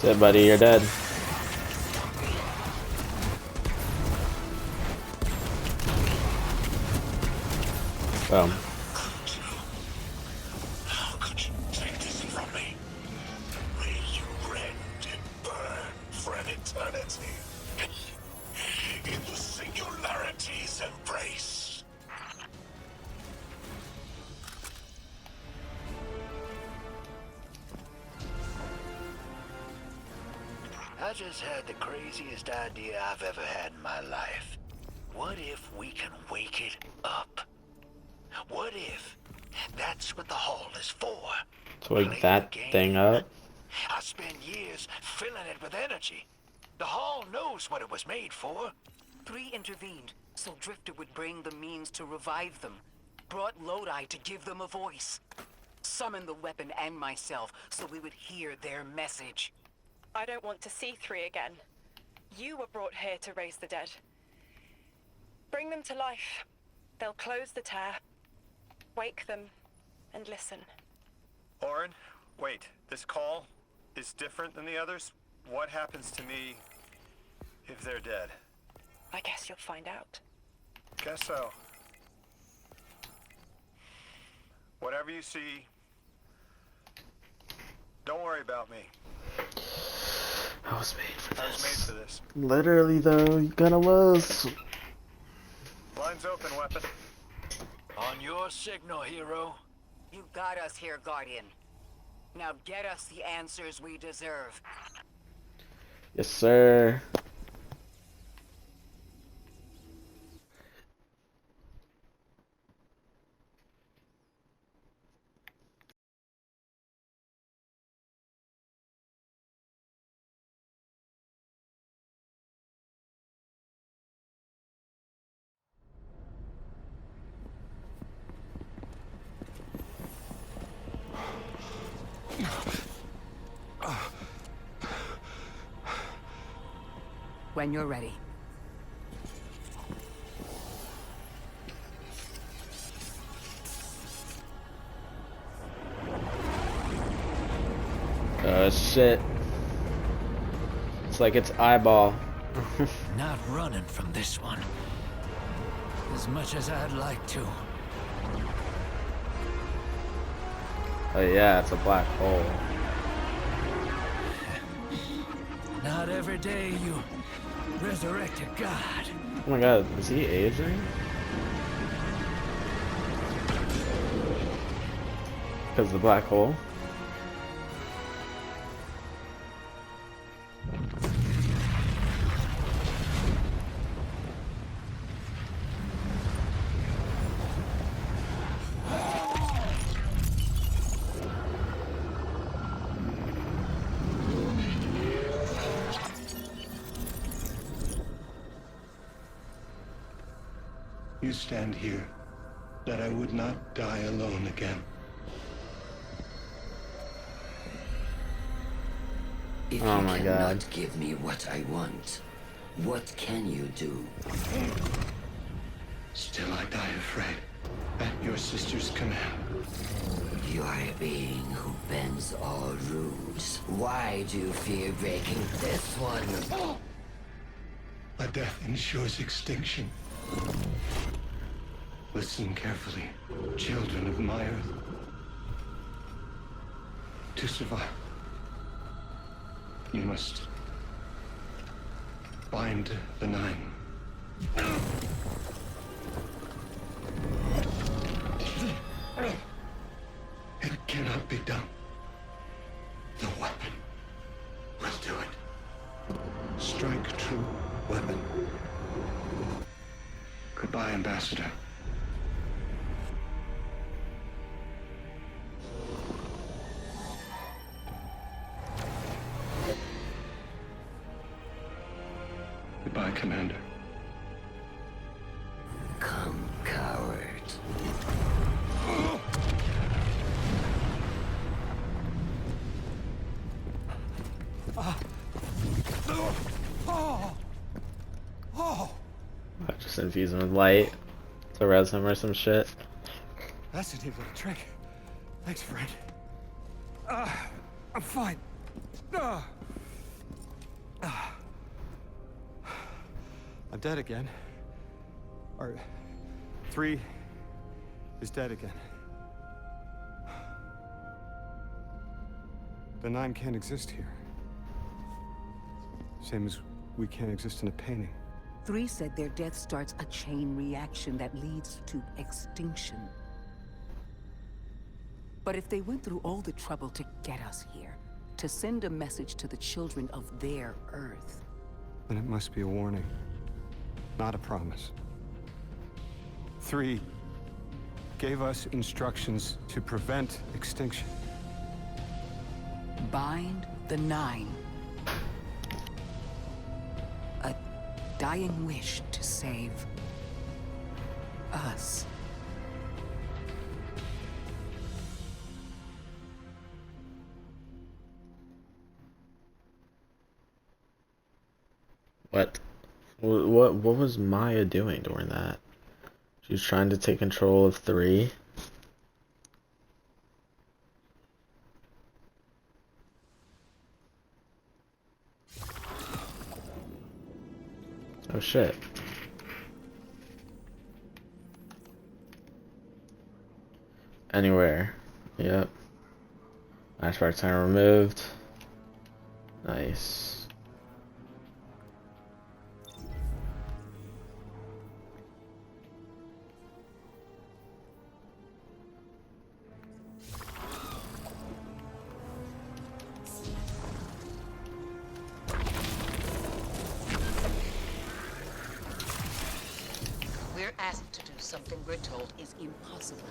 That's it, buddy, you're dead. Boom. How could you take this from me? May you rend and burn for an eternity. In the singularity's embrace. I just had the craziest idea I've ever had in my life. What if we can wake it up? What if that's what the hall is for? To wake that thing up? I spent years filling it with energy. The hall knows what it was made for. 3 intervened, so Drifter would bring the means to revive them. Brought Lodi to give them a voice. Summoned the weapon and myself, so we would hear their message. I don't want to see 3 again. You were brought here to raise the dead. Bring them to life. They'll close the tear, wake them, and listen. Orin, wait. This call is different than the others? What happens to me if they're dead? I guess you'll find out. Guess so. Whatever you see, don't worry about me. I was made for I was made for this. Literally, though, you kinda was. Line's open, weapon. On your signal, hero. You got us here, Guardian. Now get us the answers we deserve. Yes, sir. When you're ready. Shit. It's like it's eyeball. Not running from this one. As much as I'd like to. Oh yeah, it's a black hole. Not every day you resurrect a god. Oh my god, is he aging? Because of the black hole? You stand here, that I would not die alone again. If Oh you my cannot God. give me what I want, what can you do? Still I die afraid. At your sister's command. You are a being who bends all rules. Why do you fear breaking this one? A death ensures extinction. Listen carefully, children of my earth. To survive, you must bind the Nine. It cannot be done. The weapon will do it. Strike true weapon. Goodbye, Ambassador. Goodbye, Commander. Come, coward. Just infuse him with light to res him or some shit. That's a neat little trick. Thanks, friend. I'm fine. I'm dead again. Or 3 is dead again. The 9 can't exist here. Same as we can't exist in a painting. 3 said their death starts a chain reaction that leads to extinction. But if they went through all the trouble to get us here, to send a message to the children of their Earth... Then it must be a warning, not a promise. 3 gave us instructions to prevent extinction. Bind the 9. A dying wish to save us. What was Maya doing during that? She was trying to take control of 3. Oh shit. Anywhere. Yep. Flashback time removed. Nice. We're asked to do something we're told is impossible,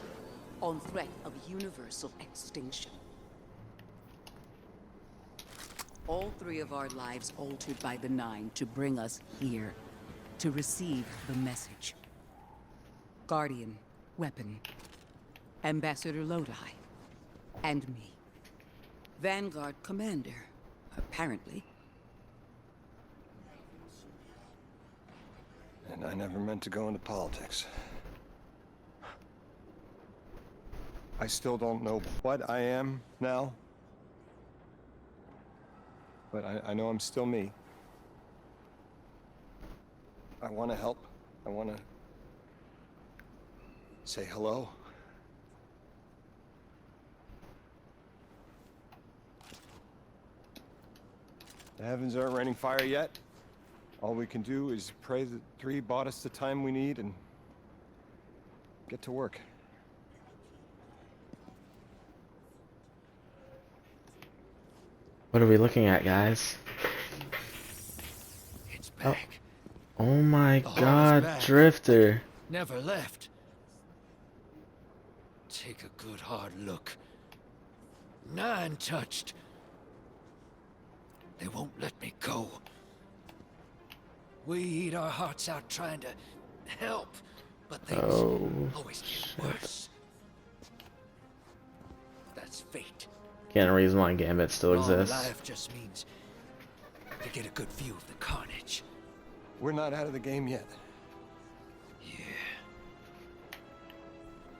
on threat of universal extinction. All 3 of our lives altered by the 9 to bring us here, to receive the message. Guardian, Weapon, Ambassador Lodi, and me. Vanguard Commander, apparently. And I never meant to go into politics. I still don't know what I am now. But I know I'm still me. I want to help. I want to say hello. The heavens aren't raining fire yet. All we can do is pray that 3 bought us the time we need and get to work. What are we looking at, guys? It's back. Oh my The Hall's god, back. Drifter. Never left. Take a good hard look. 9 touched. They won't let me go. We eat our hearts out trying to help, but things always get worse. That's fate. Can't reason why Gambit still Long exists. life just means to get a good view of the carnage. We're not out of the game yet. Yeah.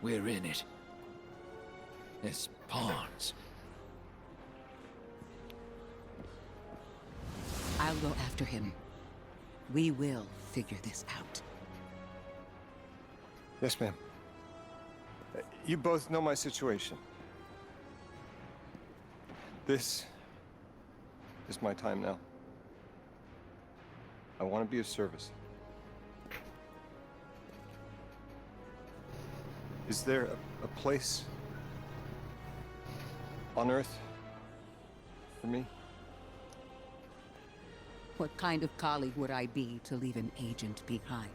We're in it. As pawns. I'll go after him. We will figure this out. Yes, ma'am. You both know my situation. This is my time now. I want to be of service. Is there a place on Earth for me? What kind of colleague would I be to leave an agent behind?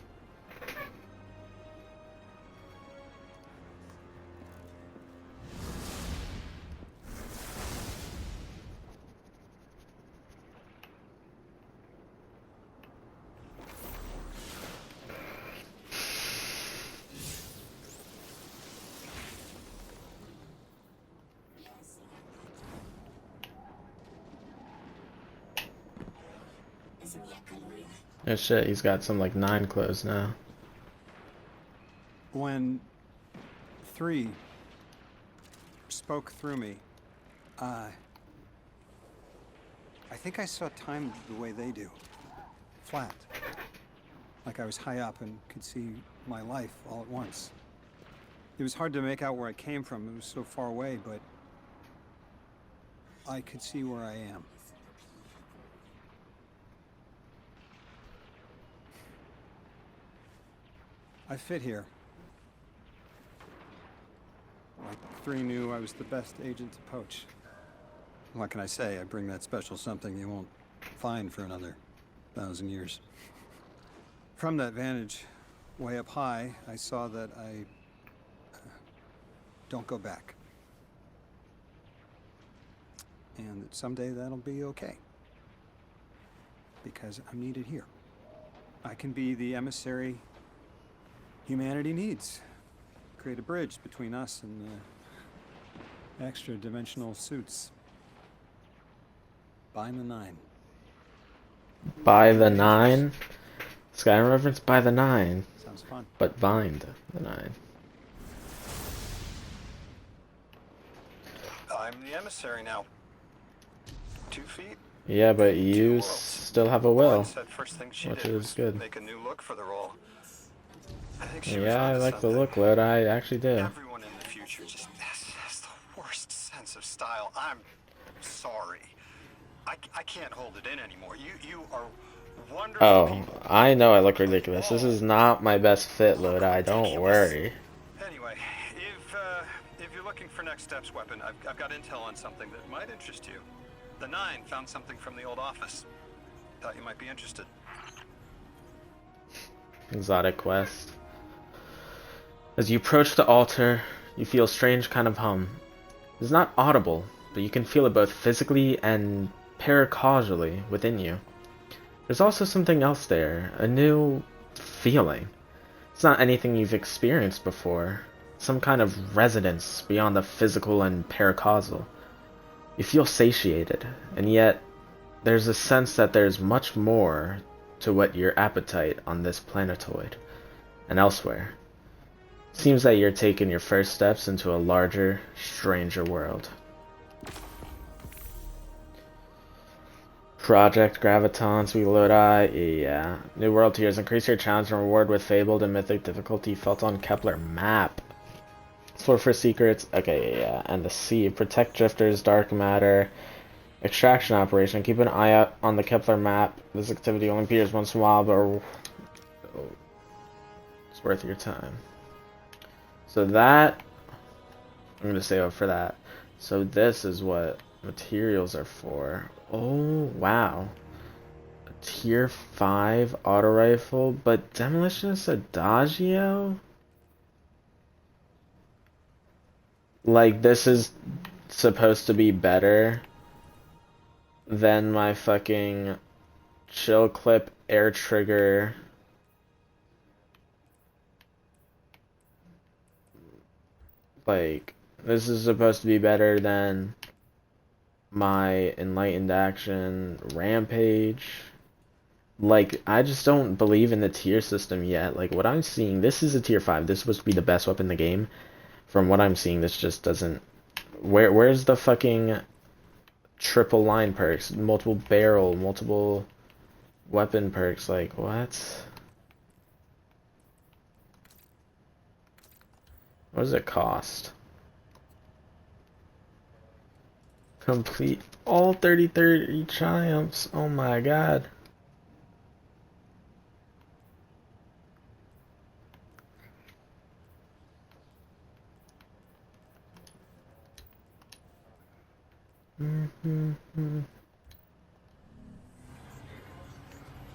Oh shit, he's got some like 9 clothes now. When 3 spoke through me, I think I saw time the way they do. Flat. Like I was high up and could see my life all at once. It was hard to make out where I came from. It was so far away, but I could see where I am. I fit here. Like 3 knew I was the best agent to poach. What can I say? I bring that special something you won't find for another 1,000 years. From that vantage, way up high, I saw that I don't go back. And that someday that'll be okay. Because I'm needed here. I can be the emissary humanity needs. Create a bridge between us and the extra-dimensional suits. Bind the 9. By the 9? Skyrim reference by the 9. Sounds fun. But bind the 9. I'm the emissary now. 2 feet. Yeah, but you still have a will, Said first thing she which did is was good. make a new look for the role. I think she was Yeah, I onto like the something. look, Lud. I actually do. Everyone in the future just has the worst sense of style. I'm sorry. I can't hold it in anymore. You are wonderful. Oh, I know I look ridiculous. This is not my best fit, Lodi. Don't worry. Anyway, if you're looking for next steps, weapon, I've got intel on something that might interest you. The 9 found something from the old office. Thought you might be interested. Exotic quest. As you approach the altar, you feel a strange kind of hum. It's not audible, but you can feel it both physically and paracausally within you. There's also something else there, a new feeling. It's not anything you've experienced before, some kind of resonance beyond the physical and paracausal. You feel satiated, and yet there's a sense that there's much more to what your appetite on this planetoid and elsewhere. Seems that you're taking your first steps into a larger, stranger world. Project Gravitons, we Lodi, yeah. New world tiers, increase your challenge and reward with fabled and mythic difficulty felt on Kepler map. Explore for secrets, okay, yeah. And the sea, protect drifters, dark matter, extraction operation. Keep an eye out on the Kepler map. This activity only appears once in a while, but it's worth your time. So that, I'm gonna save up for that. So this is what materials are for. Oh, wow. A tier 5 auto rifle, but Demolitionist Adagio? Like, this is supposed to be better than my fucking Chill Clip air trigger. Like, this is supposed to be better than my enlightened action, rampage. Like, I just don't believe in the tier system yet. Like, what I'm seeing, this is a tier 5. This is supposed to be the best weapon in the game. From what I'm seeing, this just doesn't... Where's the fucking triple line perks? Multiple barrel, multiple weapon perks. Like, what? What does it cost? Complete all 30 triumphs. Oh my god.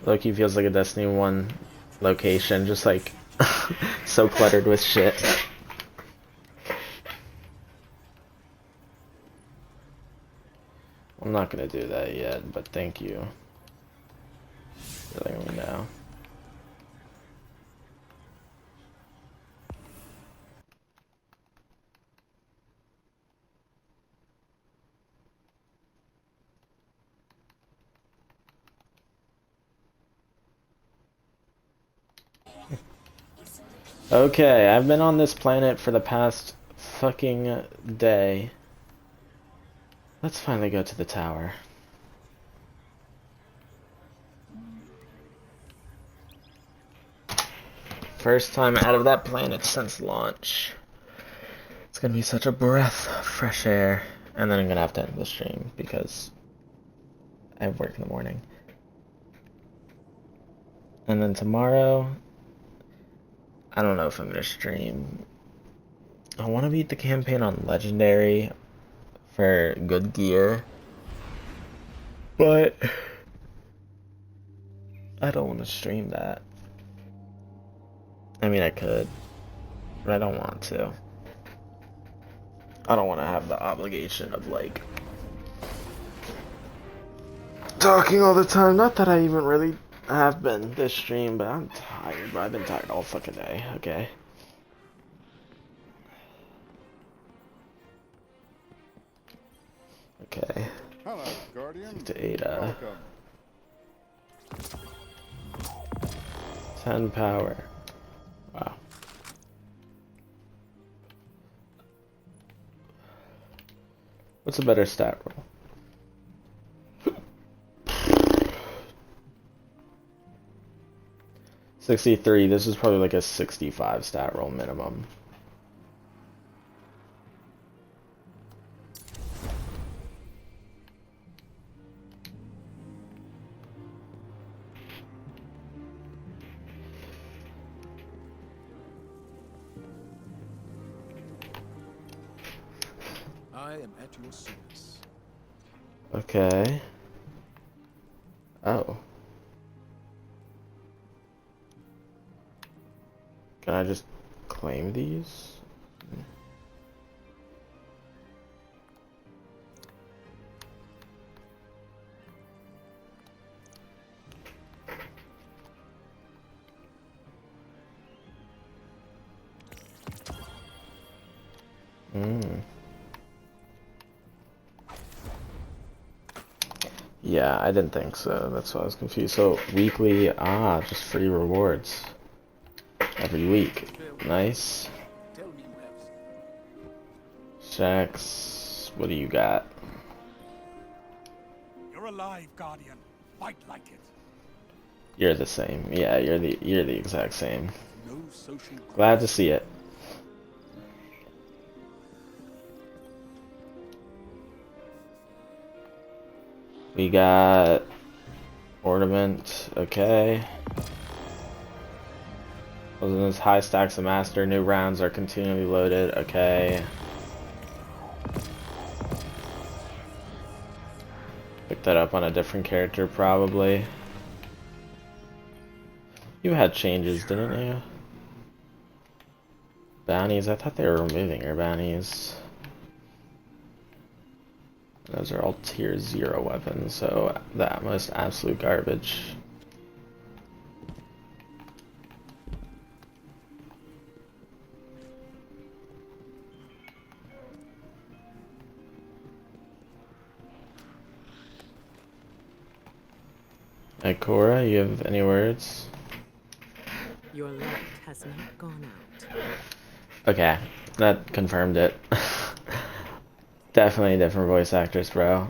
Loki feels like a Destiny 1 location, just like so cluttered with shit. I'm not gonna do that yet, but thank you for letting me know. Okay, I've been on this planet for the past fucking day. Let's finally go to the tower. First time out of that planet since launch. It's gonna be such a breath of fresh air. And then I'm gonna have to end the stream because I have work in the morning. And then tomorrow, I don't know if I'm gonna stream. I want to beat the campaign on Legendary for good gear, but I don't want to stream that. I mean, I could, but I don't want to. I don't want to have the obligation of, like, talking all the time. Not that I even really have been this stream, but I'm tired. I've been tired all fucking day, okay? Okay. Hello, Guardian. To Ada. Welcome. 10 power. Wow. What's a better stat roll? 63. This is probably like a 65 stat roll minimum. I am at your service. Okay. Oh. Can I just claim these? Yeah, I didn't think so. That's why I was confused. So, weekly, just free rewards. Every week. Nice. Shax, what do you got? You're alive, Guardian. Fight like it. You're the same. Yeah, you're the exact same. No social. Glad to see it. We got ornament, okay. Those high stacks of master, new rounds are continually loaded, okay. Pick that up on a different character probably. You had changes, didn't you? Bounties, I thought they were removing your bounties. Those are all tier 0 weapons, so that was absolute garbage. Ikora, you have any words? Your light has not gone out. Okay, that confirmed it. Definitely a different voice actress, bro.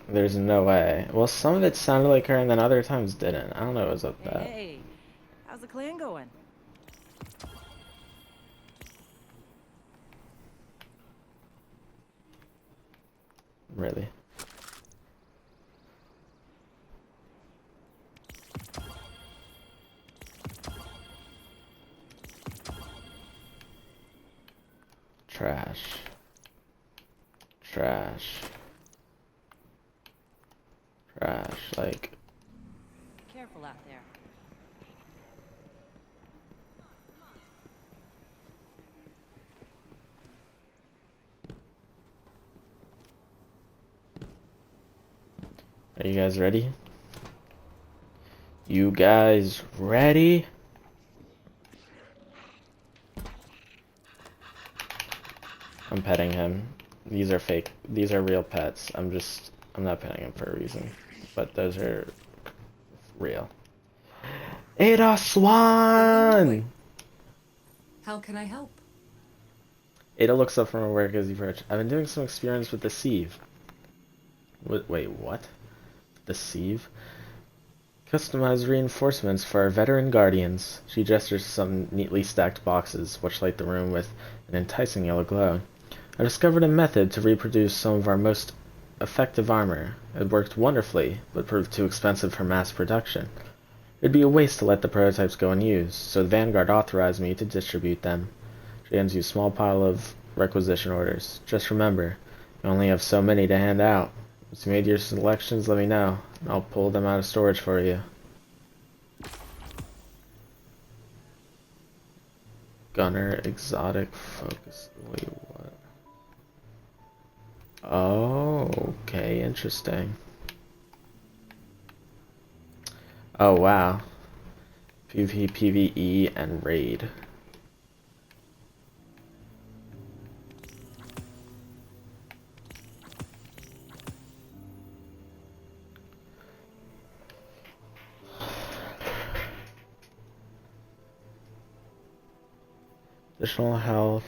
There's no way. Well, some of it sounded like her and then other times didn't. I don't know what was up with that. Hey, how's the clan going? Really? Trash. Trash. Trash, like... Careful out there. Are you guys ready? You guys ready? I'm petting him. These are fake. These are real pets. I'm not petting him for a reason. But those are real. Ada Swan! How can I help? Ada looks up from her work as you approach. I've been doing some experience with the sieve. Wait, what? The sieve? Customized reinforcements for our veteran guardians. She gestures to some neatly stacked boxes, which light the room with an enticing yellow glow. I discovered a method to reproduce some of our most effective armor. It worked wonderfully, but proved too expensive for mass production. It'd be a waste to let the prototypes go unused, so the Vanguard authorized me to distribute them. She hands you a small pile of requisition orders. Just remember, you only have so many to hand out. Once you made your selections, let me know, and I'll pull them out of storage for you. Gunner, exotic, focus. Wait, what? Oh, okay, interesting. Oh, wow. PvP, PvE, and raid. Additional health.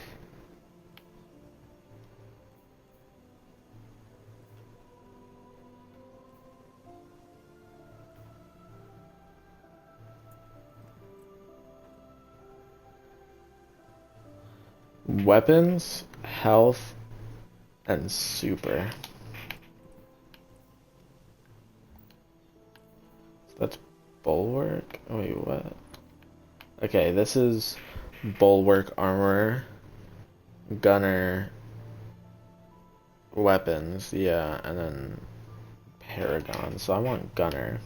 Weapons, health, and super. That's bulwark? Oh, wait, what? Okay, this is bulwark armor, gunner, weapons, yeah, and then paragon. So I want gunner.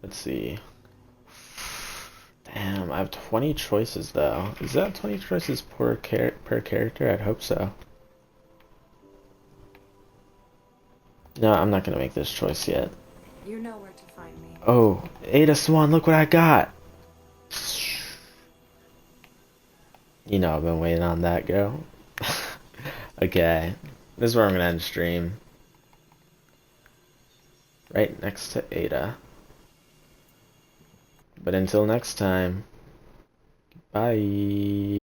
Let's see. Damn, I have 20 choices though. Is that 20 choices per character? I'd hope so. No, I'm not gonna make this choice yet. You know where to find me. Oh, Ada Swan, look what I got! You know I've been waiting on that, girl. Okay, this is where I'm gonna end stream. Right next to Ada. But until next time, bye.